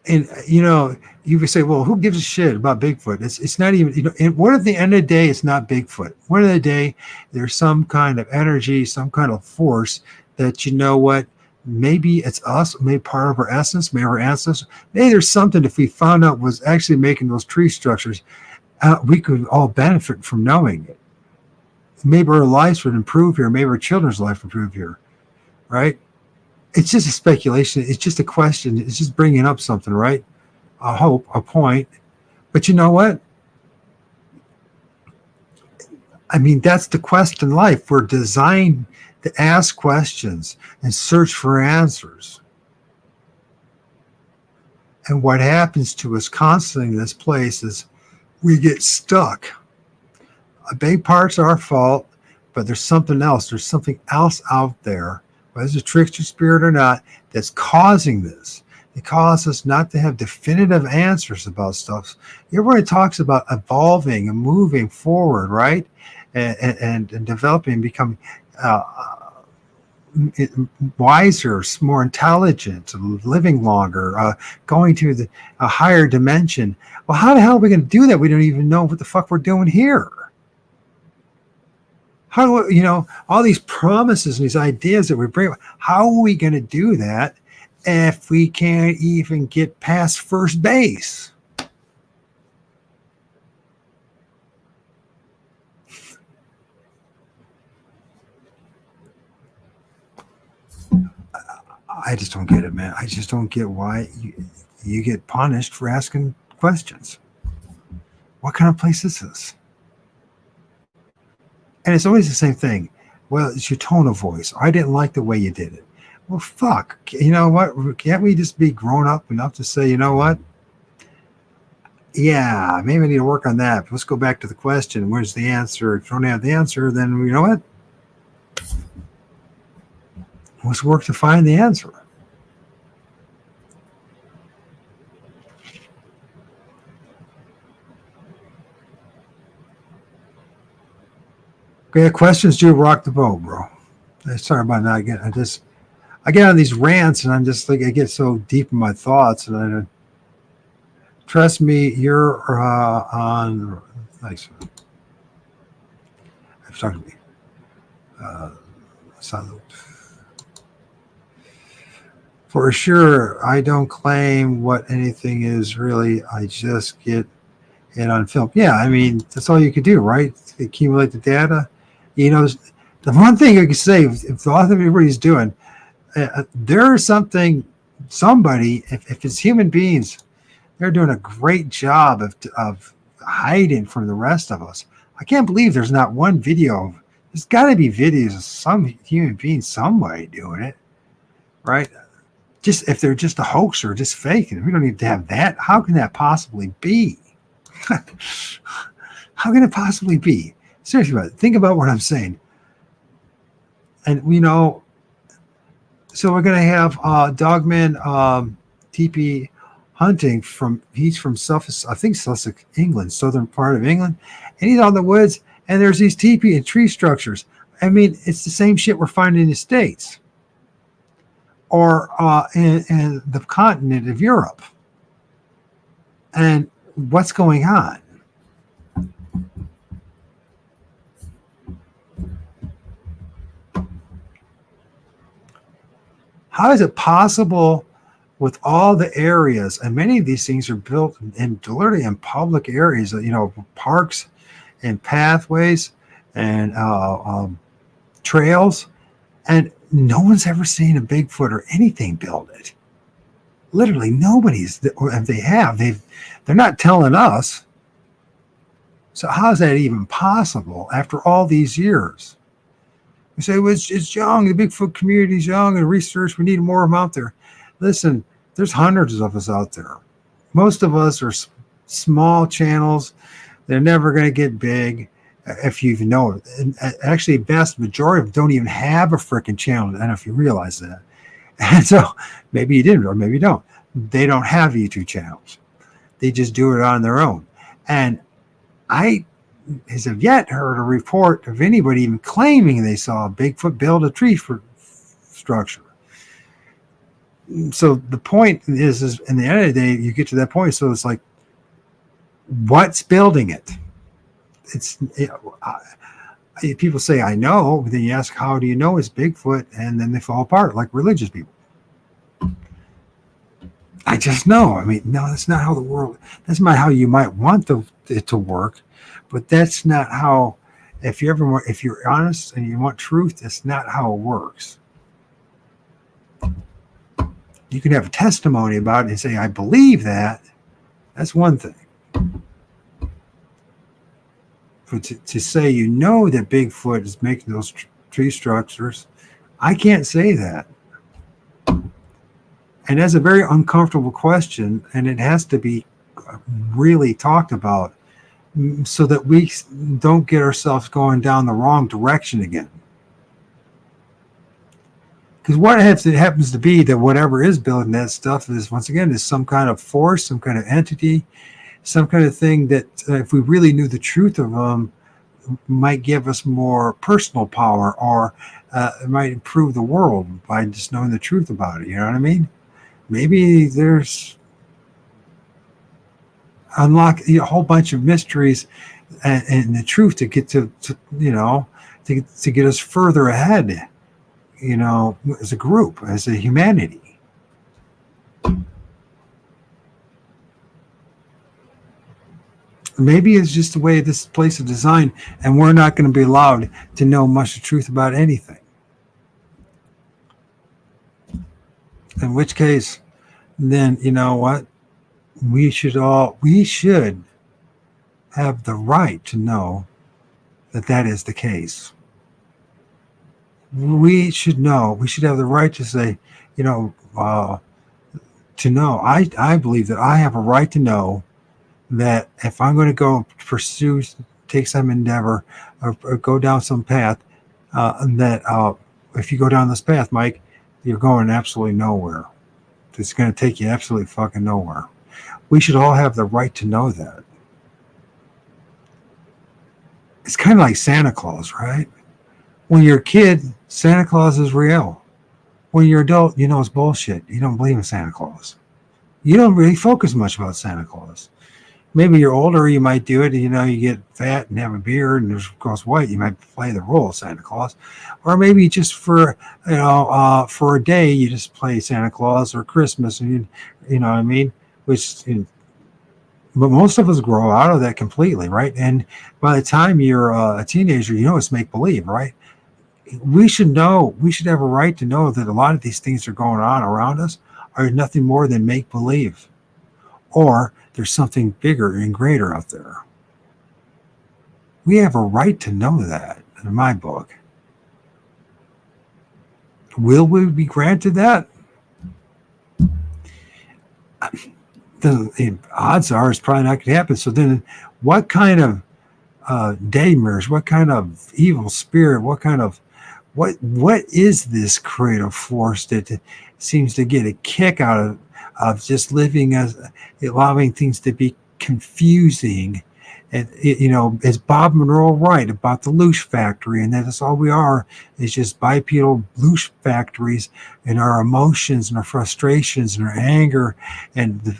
and you could say, well, who gives a shit about Bigfoot? It's not even, and what at the end of the day, it's not Bigfoot. What of the day, there's some kind of energy, some kind of force that, maybe it's us, maybe part of our essence, maybe our ancestors. Maybe there's something, if we found out was actually making those tree structures, we could all benefit from knowing it. Maybe our lives would improve here. Maybe our children's life would improve here, right? It's just a speculation. It's just a question. It's just bringing up something, right? A hope, a point. But you know what? I mean, that's the quest in life. We're designed to ask questions and search for answers. And what happens to us constantly in this place is we get stuck. A big part's our fault, but there's something else. There's something else out there, whether it's a trickster spirit or not, that's causing this. It causes us not to have definitive answers about stuff. Everybody talks about evolving and moving forward, right? And developing, becoming wiser, more intelligent, living longer, going to a higher dimension. Well, how the hell are we going to do that? We don't even know what the fuck we're doing here. How do all these promises and these ideas that we bring? How are we going to do that if we can't even get past first base? I just don't get it, man. I just don't get why you get punished for asking questions. What kind of place is this? And it's always the same thing. Well, it's your tone of voice. I didn't like the way you did it. Well, fuck. You know what? Can't we just be grown up enough to say, you know what? Yeah, maybe I need to work on that. But let's go back to the question. Where's the answer? If you don't have the answer, then you know what? Let's work to find the answer. Okay, questions do rock the boat, bro. Sorry about that. I get on these rants and I'm just like, I get so deep in my thoughts and trust me, you're on. Thanks. I'm talking to me. Salute. For sure, I don't claim what anything is really. I just get it on film. Yeah, I mean, that's all you could do, right? Accumulate the data. The one thing I can say, if all everybody's doing, there's somebody, if it's human beings, they're doing a great job of hiding from the rest of us. I can't believe there's not one video. There's got to be videos of some human being, somebody doing it, right? Just if they're just a hoax or just faking, we don't need to have that. How can that possibly be? How can it possibly be? Seriously about it. Think about what I'm saying. And so we're gonna have Dogman TP hunting he's from Sussex, I think Sussex, England, southern part of England, and he's out in the woods, and there's these teepee and tree structures. I mean, it's the same shit we're finding in the States or in the continent of Europe. And what's going on? How is it possible with all the areas, and many of these things are built literally in public areas, parks and pathways and trails, and no one's ever seen a Bigfoot or anything build it. Literally nobody's, or if they have, they're not telling us. So how is that even possible after all these years? We say, well, it's young, the Bigfoot community is young, and research, we need more of them out there. Listen, there's hundreds of us out there. Most of us are small channels. They're never going to get big, if you even know it. And actually, the vast majority of them don't even have a freaking channel. I don't know if you realize that. And so maybe you didn't, or maybe you don't. They don't have YouTube channels. They just do it on their own. And I have yet heard a report of anybody even claiming they saw a Bigfoot build a tree structure. So the point is in the end of the day, you get to that point. So it's like, what's building it? People say, I know, but then you ask, how do you know it's Bigfoot? And then they fall apart like religious people. I just know. I mean, no, that's not how that's not how you might want it to work, but that's not how, if you're honest and you want truth, that's not how it works. You can have a testimony about it and say, I believe that. That's one thing. But to say that Bigfoot is making those tree structures, I can't say that. And that's a very uncomfortable question, and it has to be really talked about so that we don't get ourselves going down the wrong direction again. Because what happens to be that whatever is building that stuff is, once again, is some kind of force, some kind of entity, some kind of thing that if we really knew the truth of them, might give us more personal power, or it might improve the world by just knowing the truth about it. You know what I mean? Maybe there's unlock a whole bunch of mysteries and the truth to get to get us further ahead, as a group, as a humanity. Maybe it's just the way this place is designed, and we're not going to be allowed to know much of the truth about anything. In which case, then you know what? We should have the right to know that is the case. We should know. We should have the right to say, to know. I believe that I have a right to know that if I'm going to go pursue, take some endeavor, or go down some path, that if you go down this path, Mike, you're going absolutely nowhere. It's going to take you absolutely fucking nowhere. We should all have the right to know that. It's kind of like Santa Claus, right? When you're a kid, Santa Claus is real. When you're adult, it's bullshit. You don't believe in Santa Claus. You don't really focus much about Santa Claus. Maybe you're older, you might do it. You get fat and have a beard and goes white. You might play the role of Santa Claus, or maybe just for a day you just play Santa Claus or Christmas, and you know what I mean. Which But most of us grow out of that completely, right? And by the time you're a teenager, you know it's make believe, right? We should know, we should have a right to know that a lot of these things that are going on around us are nothing more than make believe, or there's something bigger and greater out there. We have a right to know that, in my book. Will we be granted that? The odds are it's probably not going to happen. So then what kind of daymers, what kind of evil spirit, what is this creative force that seems to get a kick out of just living as allowing things to be confusing? And is Bob Monroe right about the loosh factory, and that's all we are is just bipedal loosh factories, and our emotions and our frustrations and our anger and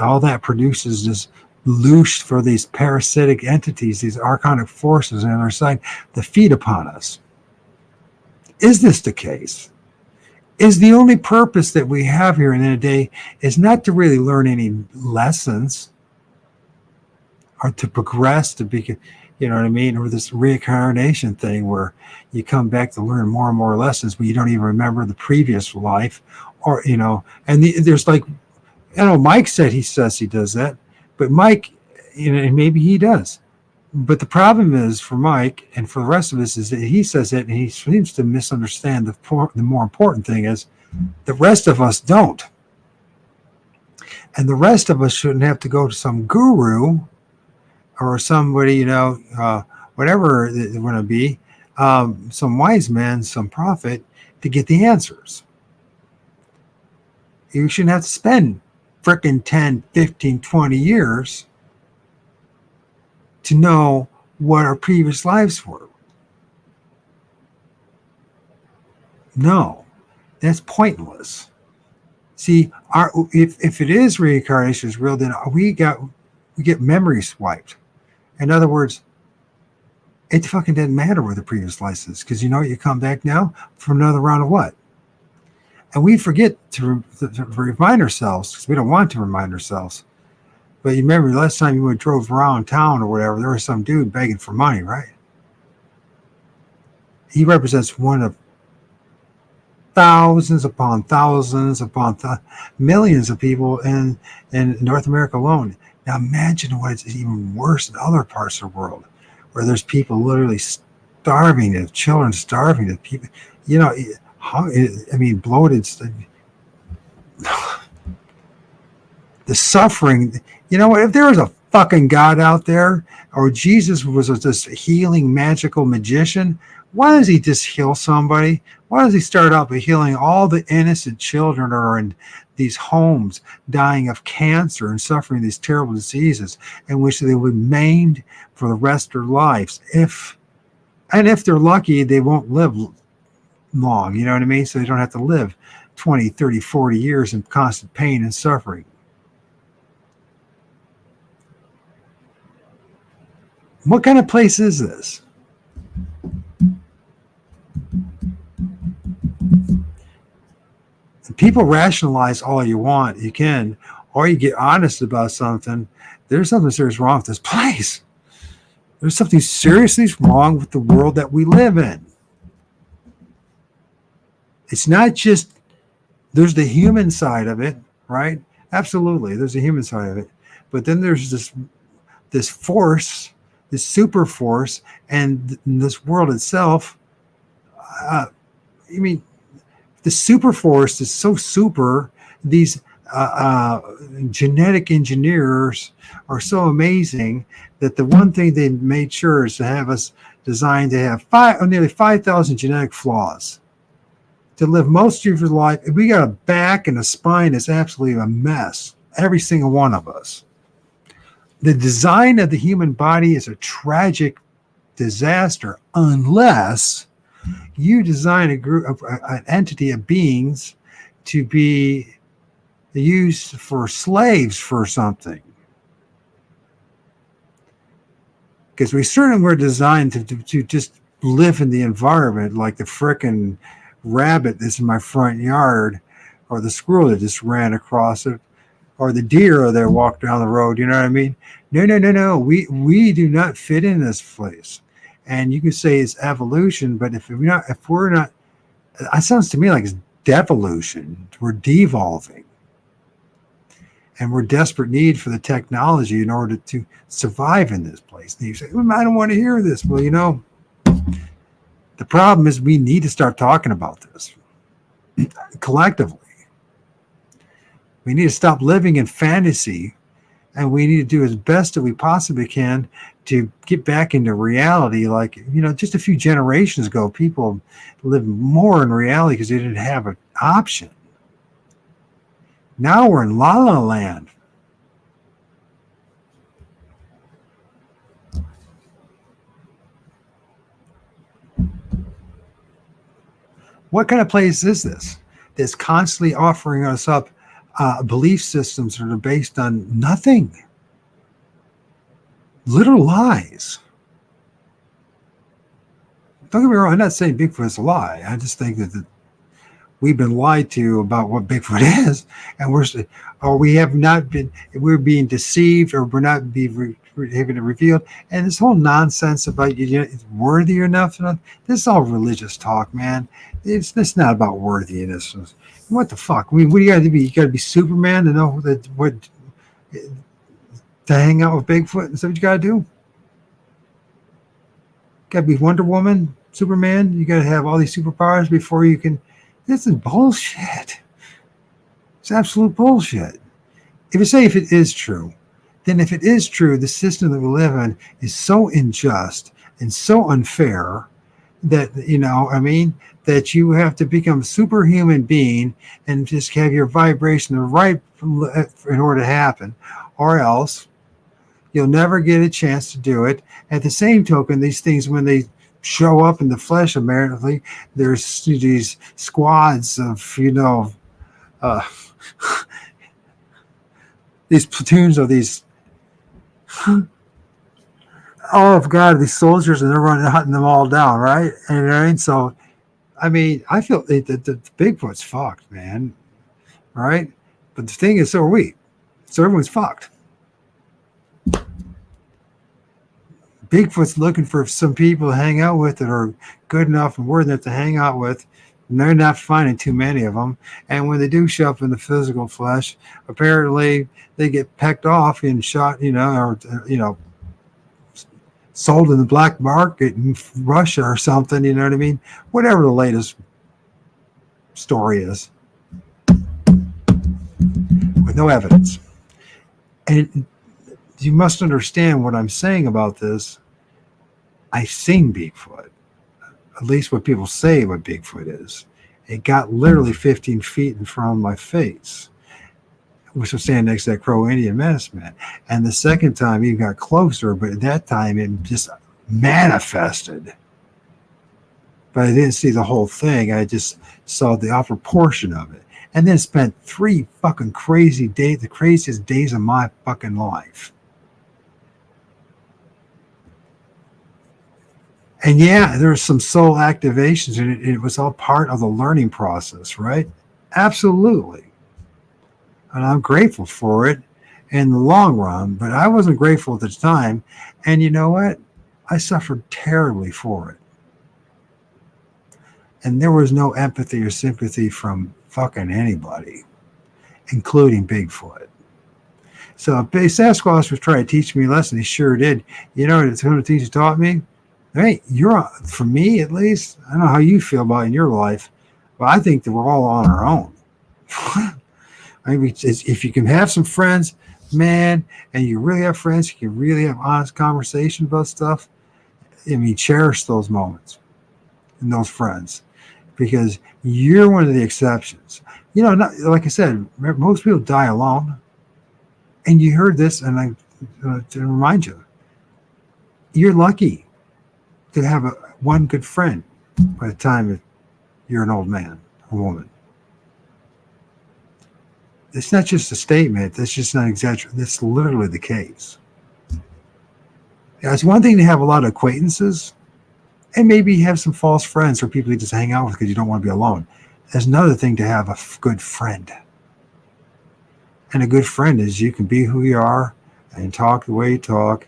all that produces this loosh for these parasitic entities, these archonic forces on our side that feed upon us. Is this the case? Is the only purpose that we have here in the day is not to really learn any lessons or to progress, to be, you know what I mean? Or this reincarnation thing where you come back to learn more and more lessons, but you don't even remember the previous life, or, and there's like, Mike says he does that, but Mike, and maybe he does. But the problem is for Mike and for the rest of us is that he says it and he seems to misunderstand the more important thing is the rest of us don't. And the rest of us shouldn't have to go to some guru or somebody, whatever it's going to be, some wise man, some prophet to get the answers. You shouldn't have to spend frickin' 10, 15, 20 years to know what our previous lives were. No, that's pointless. See, if it is reincarnation is real, then we get memories wiped. In other words, it fucking doesn't matter where the previous life is, because you come back now for another round of what? And we forget to remind ourselves, because we don't want to remind ourselves. But you remember last time you drove around town or whatever, there was some dude begging for money, right? He represents one of thousands upon millions of people in North America alone. Now imagine what it's even worse in other parts of the world, where there's people literally starving, of children starving, of people, bloated. The suffering. If there was a fucking God out there, or Jesus was this healing magical magician, why does he just heal somebody? Why does he start out by healing all the innocent children that are in these homes dying of cancer and suffering these terrible diseases in which they would be maimed for the rest of their lives? If they're lucky, they won't live long, you know what I mean? So they don't have to live 20, 30, 40 years in constant pain and suffering. What kind of place is this? People rationalize all you want, you can, or you get honest about something. There's something serious wrong with this place. There's something seriously wrong with the world that we live in. It's not just, there's the human side of it, right? Absolutely, there's the human side of it. But then there's this force, this super force, and this world itself. The super force is so super. These genetic engineers are so amazing that the one thing they made sure is to have us designed to have nearly 5,000 genetic flaws. To live most of your life, we got a back and a spine that's absolutely a mess. Every single one of us. The design of the human body is a tragic disaster unless you design a group of an entity of beings to be used for slaves for something. Because we certainly were designed to just live in the environment like the frickin' rabbit that's in my front yard, or the squirrel that just ran across it, or the deer that walk down the road. You know what I mean? No. We do not fit in this place. And you can say it's evolution, but if we're not, it sounds to me like it's devolution. We're devolving. And we're desperate need for the technology in order to survive in this place. And you say, well, I don't want to hear this. Well, the problem is we need to start talking about this collectively. We need to stop living in fantasy, and we need to do as best that we possibly can to get back into reality. Like, just a few generations ago, people lived more in reality because they didn't have an option. Now we're in La La Land. What kind of place is this that's constantly offering us up belief systems that are based on nothing? Literal lies. Don't get me wrong, I'm not saying Bigfoot is a lie. I just think that we've been lied to about what Bigfoot is, and we're being deceived, or we're not having it revealed. And this whole nonsense about it's worthy enough. This is all religious talk, man. It's not about worthiness. What the fuck? I mean, what do you got to be? You got to be Superman to know to hang out with Bigfoot. Is that what you got to do? Got to be Wonder Woman, Superman. You got to have all these superpowers before you can. This is bullshit. It's absolute bullshit. If it is true, then if it is true, the system that we live in is so unjust and so unfair that, that you have to become a superhuman being and just have your vibration right in order to happen, or else you'll never get a chance to do it. At the same token, these things, when they show up in the flesh, apparently there's these squads of these platoons of these these soldiers, and they're hunting them all down, right? And so I feel that the Bigfoot's fucked, man, right? But the thing is, so are we, so everyone's fucked. Bigfoot's looking for some people to hang out with that are good enough and worthy enough to hang out with, and they're not finding too many of them. And when they do show up in the physical flesh, apparently they get pecked off and shot, or sold in the black market in Russia or something. You know what I mean? Whatever the latest story is, with no evidence. And you must understand what I'm saying about this. I've seen Bigfoot, at least what people say what Bigfoot is. It got literally 15 feet in front of my face, which was standing next to that Crow Indian medicine man. And the second time he got closer, but at that time it just manifested. But I didn't see the whole thing. I just saw the upper portion of it. And then spent 3 fucking crazy days, the craziest days of my fucking life. And yeah, there's some soul activations, and it was all part of the learning process, right? Absolutely. And I'm grateful for it in the long run, but I wasn't grateful at the time. And you know what? I suffered terribly for it. And there was no empathy or sympathy from fucking anybody, including Bigfoot. So if Sasquatch was trying to teach me a lesson, he sure did. You know what some of the things he taught me? Hey, for me at least, I don't know how you feel about it in your life, but I think that we're all on our own. If you can have some friends, man, and you really have friends, you can really have honest conversation about stuff, cherish those moments and those friends, because you're one of the exceptions. Like I said, most people die alone. And you heard this, and to remind you, you're lucky to have one good friend by the time you're an old man or woman. It's not just a statement. That's just not exaggerated. That's literally the case. It's one thing to have a lot of acquaintances and maybe have some false friends or people you just hang out with because you don't want to be alone. There's another thing to have a good friend. And a good friend is you can be who you are and talk the way you talk.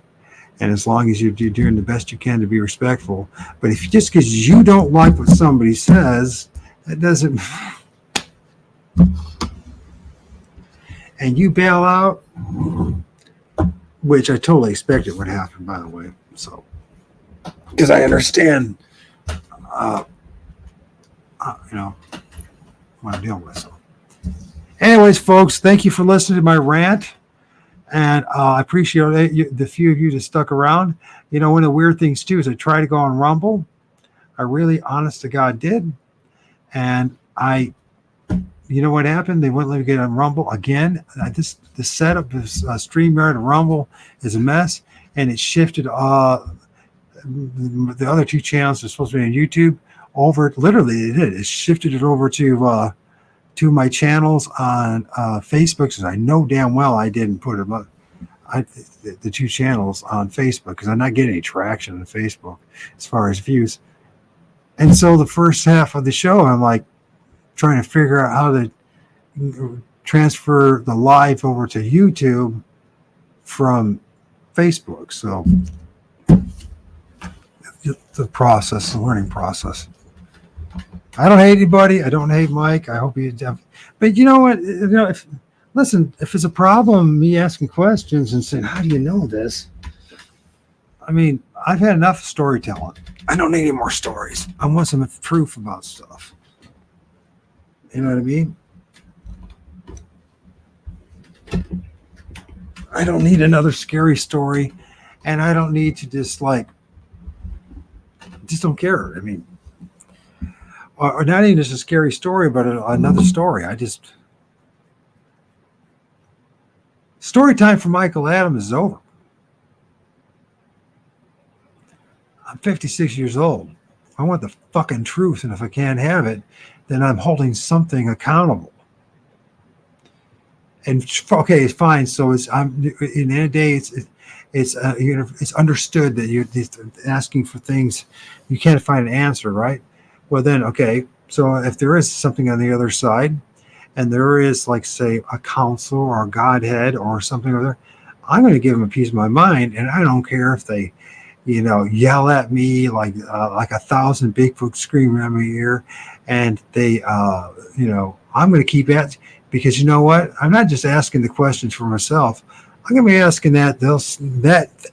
And as long as you're doing the best you can to be respectful. But if just because you don't like what somebody says, that doesn't. And you bail out, which I totally expected would happen, by the way. So, because I understand, what I'm dealing with. So, anyways, folks, thank you for listening to my rant. And I appreciate the few of you that stuck around. One of the weird things, too, is I tried to go on Rumble. I really, honest to God, did. And you know what happened? They wouldn't let me get on Rumble again. The setup of StreamYard and Rumble is a mess. And it shifted the other two channels that are supposed to be on YouTube over. Literally, it did. It shifted it over to my channels on Facebook, because I know damn well I didn't put them up. The two channels on Facebook, because I'm not getting any traction on Facebook as far as views. And so the first half of the show, I'm like trying to figure out how to transfer the live over to YouTube from Facebook. So the learning process. I don't hate anybody. I don't hate Mike. I hope you have. But you know what? If it's a problem, me asking questions and saying, how do you know this? I mean, I've had enough storytelling. I don't need any more stories. I want some proof about stuff. You know what I mean? I don't need another scary story. And I don't need to just don't care. I mean, or not even just a scary story, but another story. Story time for Michael Adams is over. I'm 56 years old. I want the fucking truth, and if I can't have it, then I'm holding something accountable. And okay, it's fine. So in the end of the day, it's understood that you're asking for things you can't find an answer, right? Well, then, okay, so if there is something on the other side, and there is, like, say, a council or a Godhead or something over there, I'm going to give them a piece of my mind, and I don't care if they, yell at me like 1,000 Bigfoot screaming at my ear, and they, I'm going to keep at, because you know what? I'm not just asking the questions for myself. I'm going to be asking that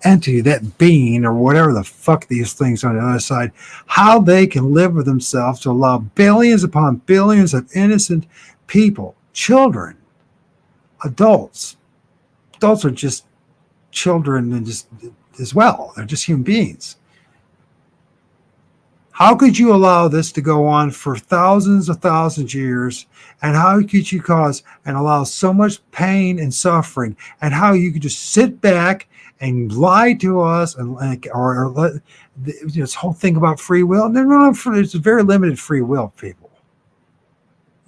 entity, that being, or whatever the fuck these things on the other side, how they can live with themselves to allow billions upon billions of innocent people, children, adults. Adults are just children and just as well. They're just human beings. How could you allow this to go on for thousands of years? And how could you cause and allow so much pain and suffering? And how you could just sit back and lie to us and let this whole thing about free will? No, it's a very limited free will, people.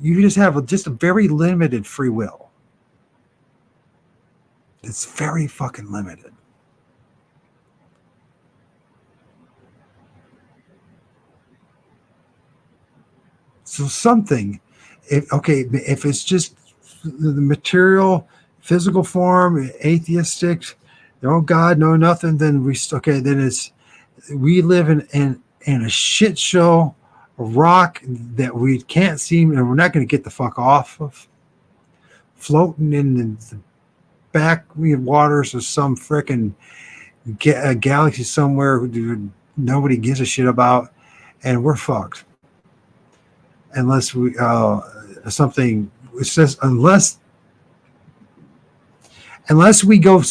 You just have just a very limited free will. It's very fucking limited. So something, if it's just the material, physical form, atheistic, no God, no nothing, then we live in a shit show, a rock that we can't seem, and we're not going to get the fuck off of, floating in the back waters of some frickin' galaxy somewhere nobody gives a shit about, and we're fucked. Unless we something, it says unless we go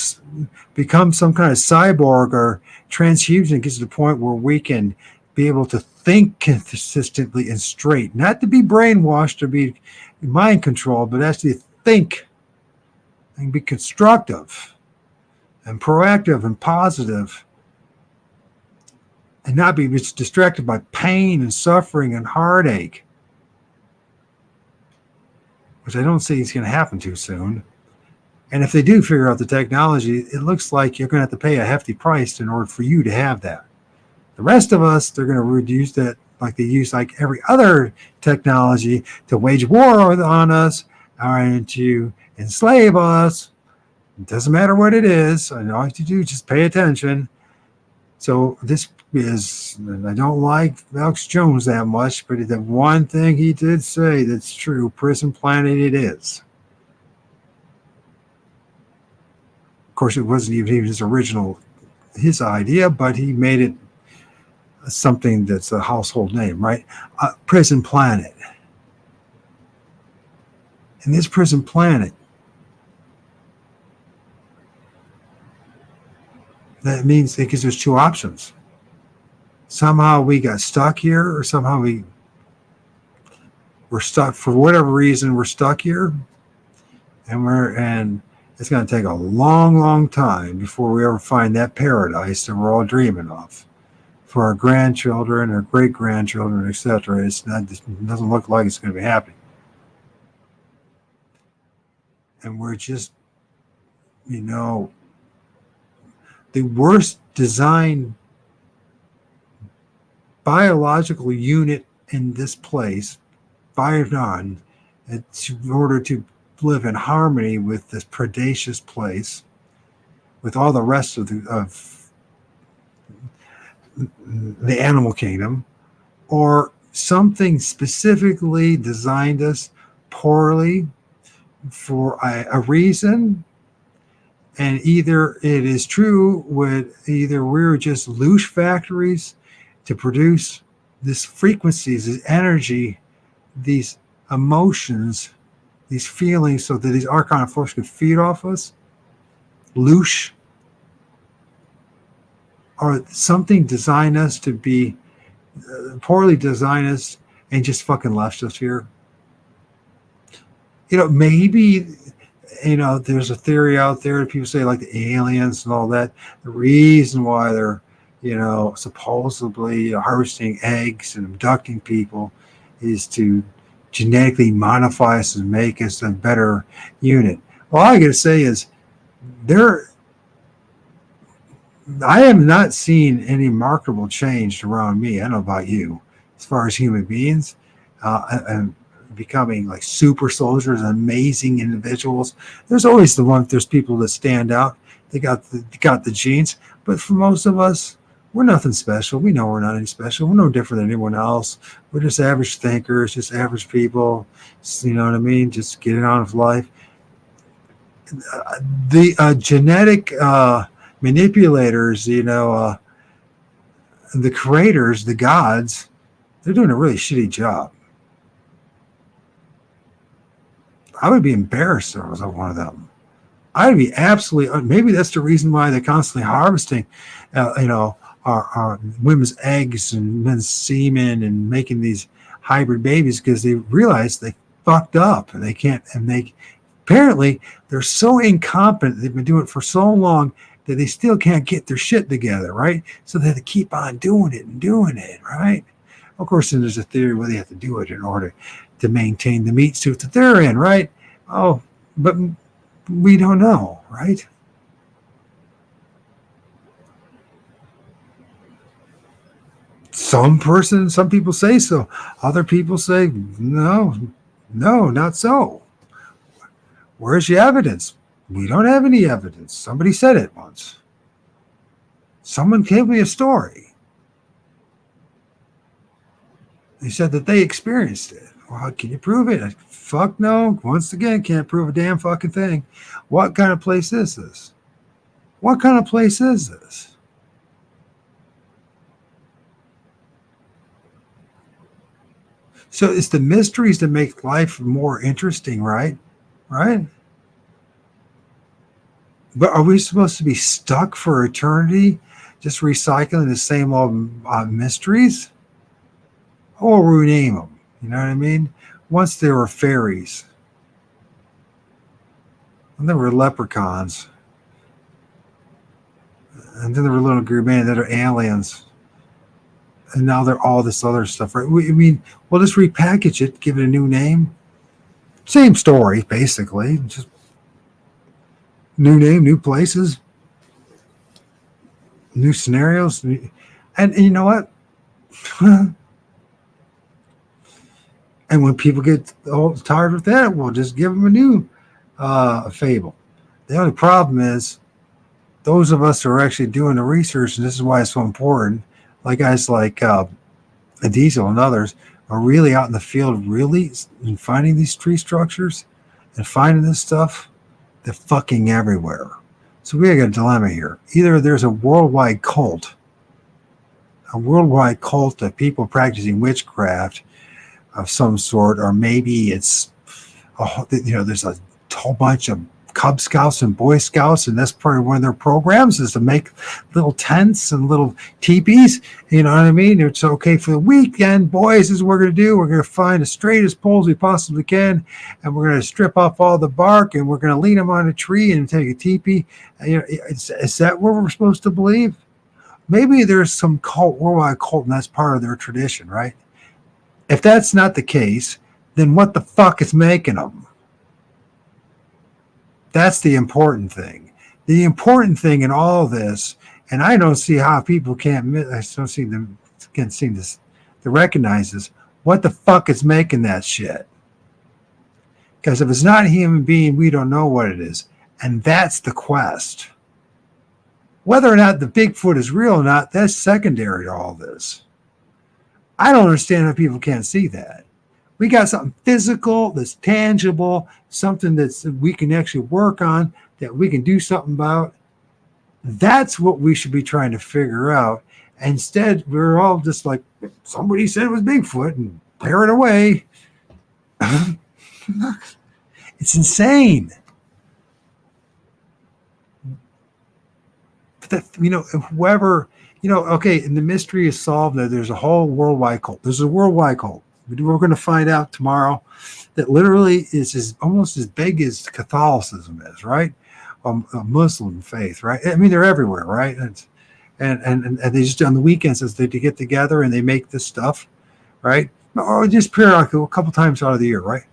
become some kind of cyborg or transhuman, it gets to the point where we can be able to think consistently and straight, not to be brainwashed or be mind controlled, but actually think and be constructive and proactive and positive, and not be distracted by pain and suffering and heartache, which I don't see is going to happen too soon. And if they do figure out the technology, it looks like you're going to have to pay a hefty price in order for you to have that. The rest of us, they're going to reduce that like they use like every other technology to wage war on us trying to enslave us. It doesn't matter what it is. And all you have to do is just pay attention. So this is, I don't like Alex Jones that much, but the one thing he did say that's true, prison planet it is. Of course, it wasn't even his idea, but he made it something that's a household name, right? Prison planet. And this prison planet, that means because there's two options. Somehow we got stuck here, or somehow we're stuck for whatever reason. We're stuck here, and it's going to take a long, long time before we ever find that paradise that we're all dreaming of for our grandchildren, our great grandchildren, etc. It doesn't look like it's going to be happening, and we're just, the worst designed biological unit in this place, by none, in order to live in harmony with this predaceous place, with all the rest of the animal kingdom, or something specifically designed us poorly for a reason. And either it is true, either we're just loose factories to produce these frequencies, this energy, these emotions, these feelings, so that these archon forces could feed off us, loose, or something designed us to be poorly designed us and just fucking left us here. Maybe. There's a theory out there that people say, like the aliens and all that. The reason why they're, supposedly harvesting eggs and abducting people is to genetically modify us and make us a better unit. All I got to say is, I have not seen any remarkable change around me. I don't know about you, as far as human beings. And becoming like super soldiers, amazing individuals. There's always there's people that stand out. They got the genes, but for most of us, we're nothing special. We know we're not any special. We're no different than anyone else. We're just average thinkers, just average people. You know what I mean? Just getting on with life. The genetic manipulators, the creators, the gods, they're doing a really shitty job. I would be embarrassed if I was one of them. I'd be absolutely. Maybe that's the reason why they're constantly harvesting, our women's eggs and men's semen and making these hybrid babies, because they realize they fucked up and they can't. And they apparently they're so incompetent. They've been doing it for so long that they still can't get their shit together, right? So they have to keep on doing it, right? Of course, then there's a theory where they have to do it in order to maintain the meat suit that they're in, right? Oh, but we don't know, right? Some people say so. Other people say, no, not so. Where's your evidence? We don't have any evidence. Somebody said it once. Someone gave me a story. They said that they experienced it. Well, can you prove it? Fuck no. Once again, can't prove a damn fucking thing. What kind of place is this? What kind of place is this? So it's the mysteries that make life more interesting, right? Right? But are we supposed to be stuck for eternity, just recycling the same old mysteries? Or rename them? You know what I mean? Once there were fairies, and there were leprechauns, and then there were little green men that are aliens, and now they're all this other stuff, right? We'll just repackage it, give it a new name. Same story, basically. Just new name, new places, new scenarios. And you know what? And when people get tired with that, we'll just give them a new fable. The only problem is those of us who are actually doing the research, and this is why it's so important, like guys like Diesel and others, are really out in the field, really and finding these tree structures and finding this stuff. They're fucking everywhere. So we got a dilemma here. Either there's a worldwide cult of people practicing witchcraft of some sort, or maybe it's, there's a whole bunch of Cub Scouts and Boy Scouts, and that's part of one of their programs is to make little tents and little teepees. You know what I mean? It's okay for the weekend, boys. This is what we're going to do. We're going to find the straightest poles we possibly can, and we're going to strip off all the bark, and we're going to lean them on a tree and take a teepee. Is that what we're supposed to believe? Maybe there's some worldwide cult, and that's part of their tradition, right? If that's not the case, then what the fuck is making them? That's the important thing. The important thing in all this, and I don't see how people can't seem to recognize this. What the fuck is making that shit? Because if it's not a human being, we don't know what it is. And that's the quest. Whether or not the Bigfoot is real or not, that's secondary to all this. I don't understand how people can't see that. We got something physical that's tangible, something that we can actually work on, that we can do something about. That's what we should be trying to figure out. Instead, we're all just like, somebody said it was Bigfoot and tear it away. It's insane. But that, whoever, okay, and the mystery is solved. There's a whole worldwide cult. There's a worldwide cult. We're going to find out tomorrow that literally is almost as big as Catholicism is, right? A Muslim faith, right? I mean, they're everywhere, right? And they just on the weekends as they get together and they make this stuff, right? Or just periodically, a couple times out of the year, right?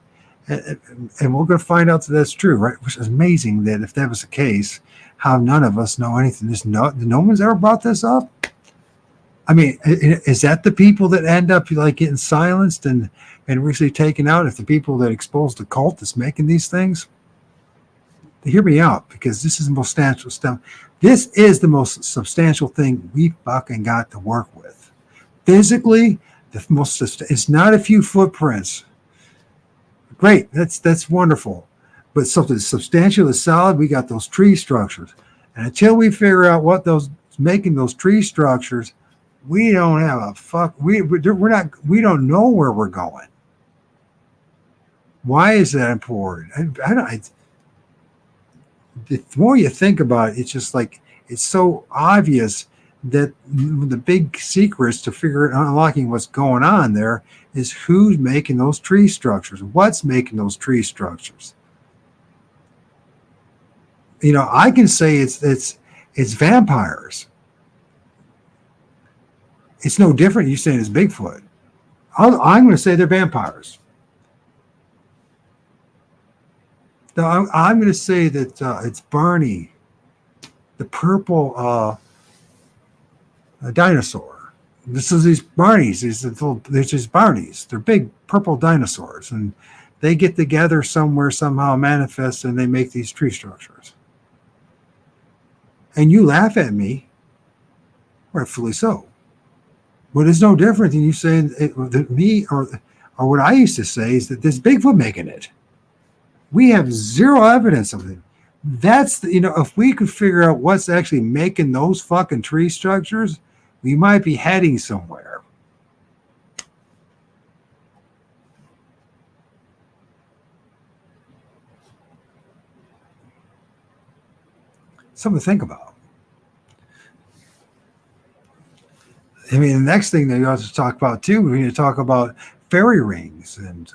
And we're going to find out that that's true, right? Which is amazing that if that was the case, how none of us know anything. No one's ever brought this up. I mean, is that the people that end up like getting silenced and recently taken out? If the people that expose the cult that's making these things, hear me out, because this is the most substantial stuff. This is the most substantial thing we fucking got to work with. Physically, it's not a few footprints. Great, that's wonderful, but something substantial is solid. We got those tree structures, and until we figure out what those making those tree structures, we don't have a fuck. We don't know where we're going. Why is that important? The more you think about it, it's just like it's so obvious that the big secrets to unlocking what's going on there is who's making those tree structures. What's making those tree structures? I can say it's vampires. It's no different. You saying it's Bigfoot. I'm going to say they're vampires. Now, I'm going to say that it's Barney, the purple dinosaur. This is these Barneys. There's these Barneys. They're big purple dinosaurs, and they get together somewhere, somehow manifest, and they make these tree structures. And you laugh at me, rightfully so. But it's no different than you saying that me or what I used to say is that there's Bigfoot making it. We have zero evidence of it. That's if we could figure out what's actually making those fucking tree structures, we might be heading somewhere. Something to think about. I mean, the next thing that we ought to talk about too, we need to talk about fairy rings and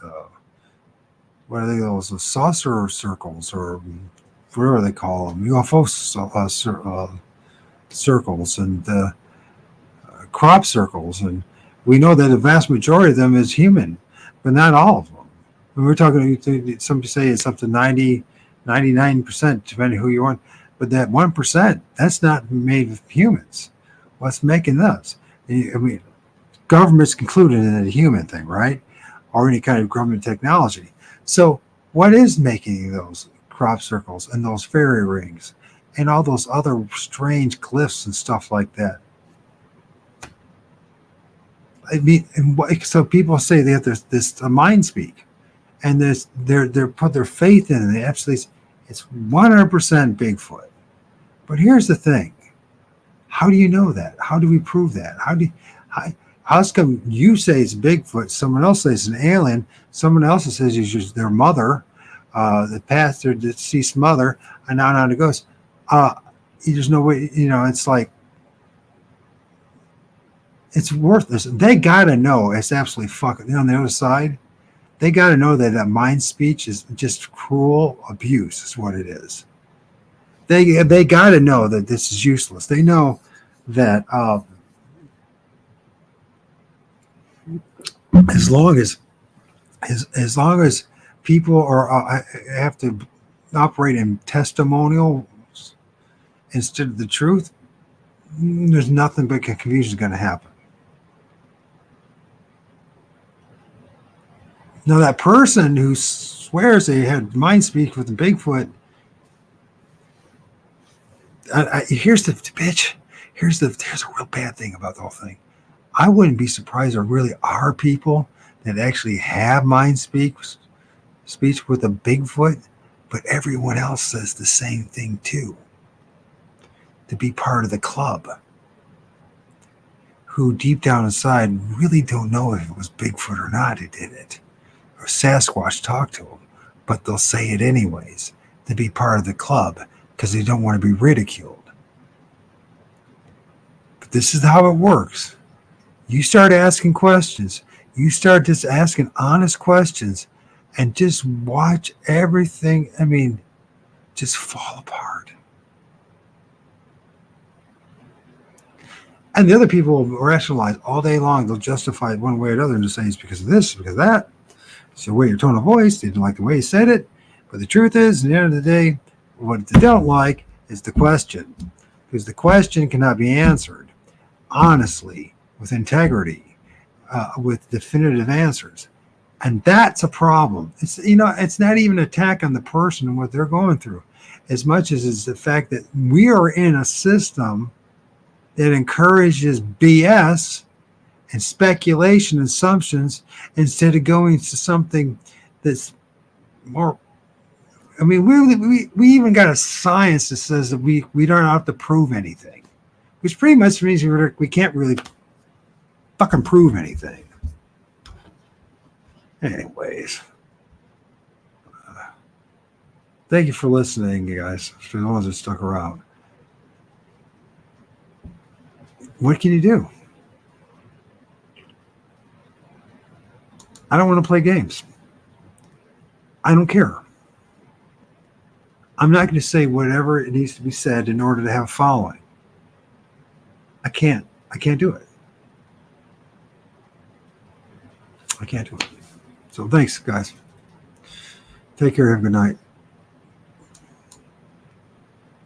what are they? Those saucer circles or whatever they call them, UFO circles and crop circles, and we know that the vast majority of them is human, but not all of them. When we're talking, somebody say it's up to 99%, depending who you want, but that 1%, that's not made of humans. What's making those? I mean, government's concluded in a human thing, right? or any kind of government technology. So what is making those crop circles and those fairy rings and all those other strange glyphs and stuff like that? I mean, so people say they have this mind speak, and they're put their faith in it. They absolutely, it's 100% Bigfoot. But here's the thing: how do you know that? How do we prove that? How's come you say it's Bigfoot? Someone else says it's an alien. Someone else says it's just their mother, the past their deceased mother, and on it goes. There's no way. It's like. It's worthless. They got to know it's absolutely fucking on the other side. They got to know that mind speech is just cruel abuse is what it is. They got to know that this is useless. They know that as long as people are have to operate in testimonials instead of the truth, there's nothing but confusion is going to happen. Now, that person who swears they had mind speak with the Bigfoot, here's the bitch. Here's a real bad thing about the whole thing. I wouldn't be surprised there really are people that actually have mind speech with a Bigfoot, but everyone else says the same thing too. To be part of the club, who deep down inside really don't know if it was Bigfoot or not who did it. Or Sasquatch talked to them, but they'll say it anyways to be part of the club because they don't want to be ridiculed. But this is how it works. You start asking questions. You start just asking honest questions and just watch everything, just fall apart. And the other people will rationalize all day long. They'll justify it one way or another and just say it's because of this, because of that. It's the way your tone of voice. They didn't like the way you said it. But the truth is, at the end of the day, what they don't like is the question. Because the question cannot be answered honestly, with integrity, with definitive answers. And that's a problem. It's not even an attack on the person and what they're going through, as much as it's the fact that we are in a system that encourages BS and speculation and assumptions instead of going to something that's more. We even got a science that says that we don't have to prove anything, which pretty much means we can't really fucking prove anything. Anyways, thank you for listening, you guys, for the ones that stuck around. What can you do? I don't want to play games. I don't care. I'm not going to say whatever it needs to be said in order to have a following. I can't do it. I can't do it. So thanks, guys. Take care. Have a good night.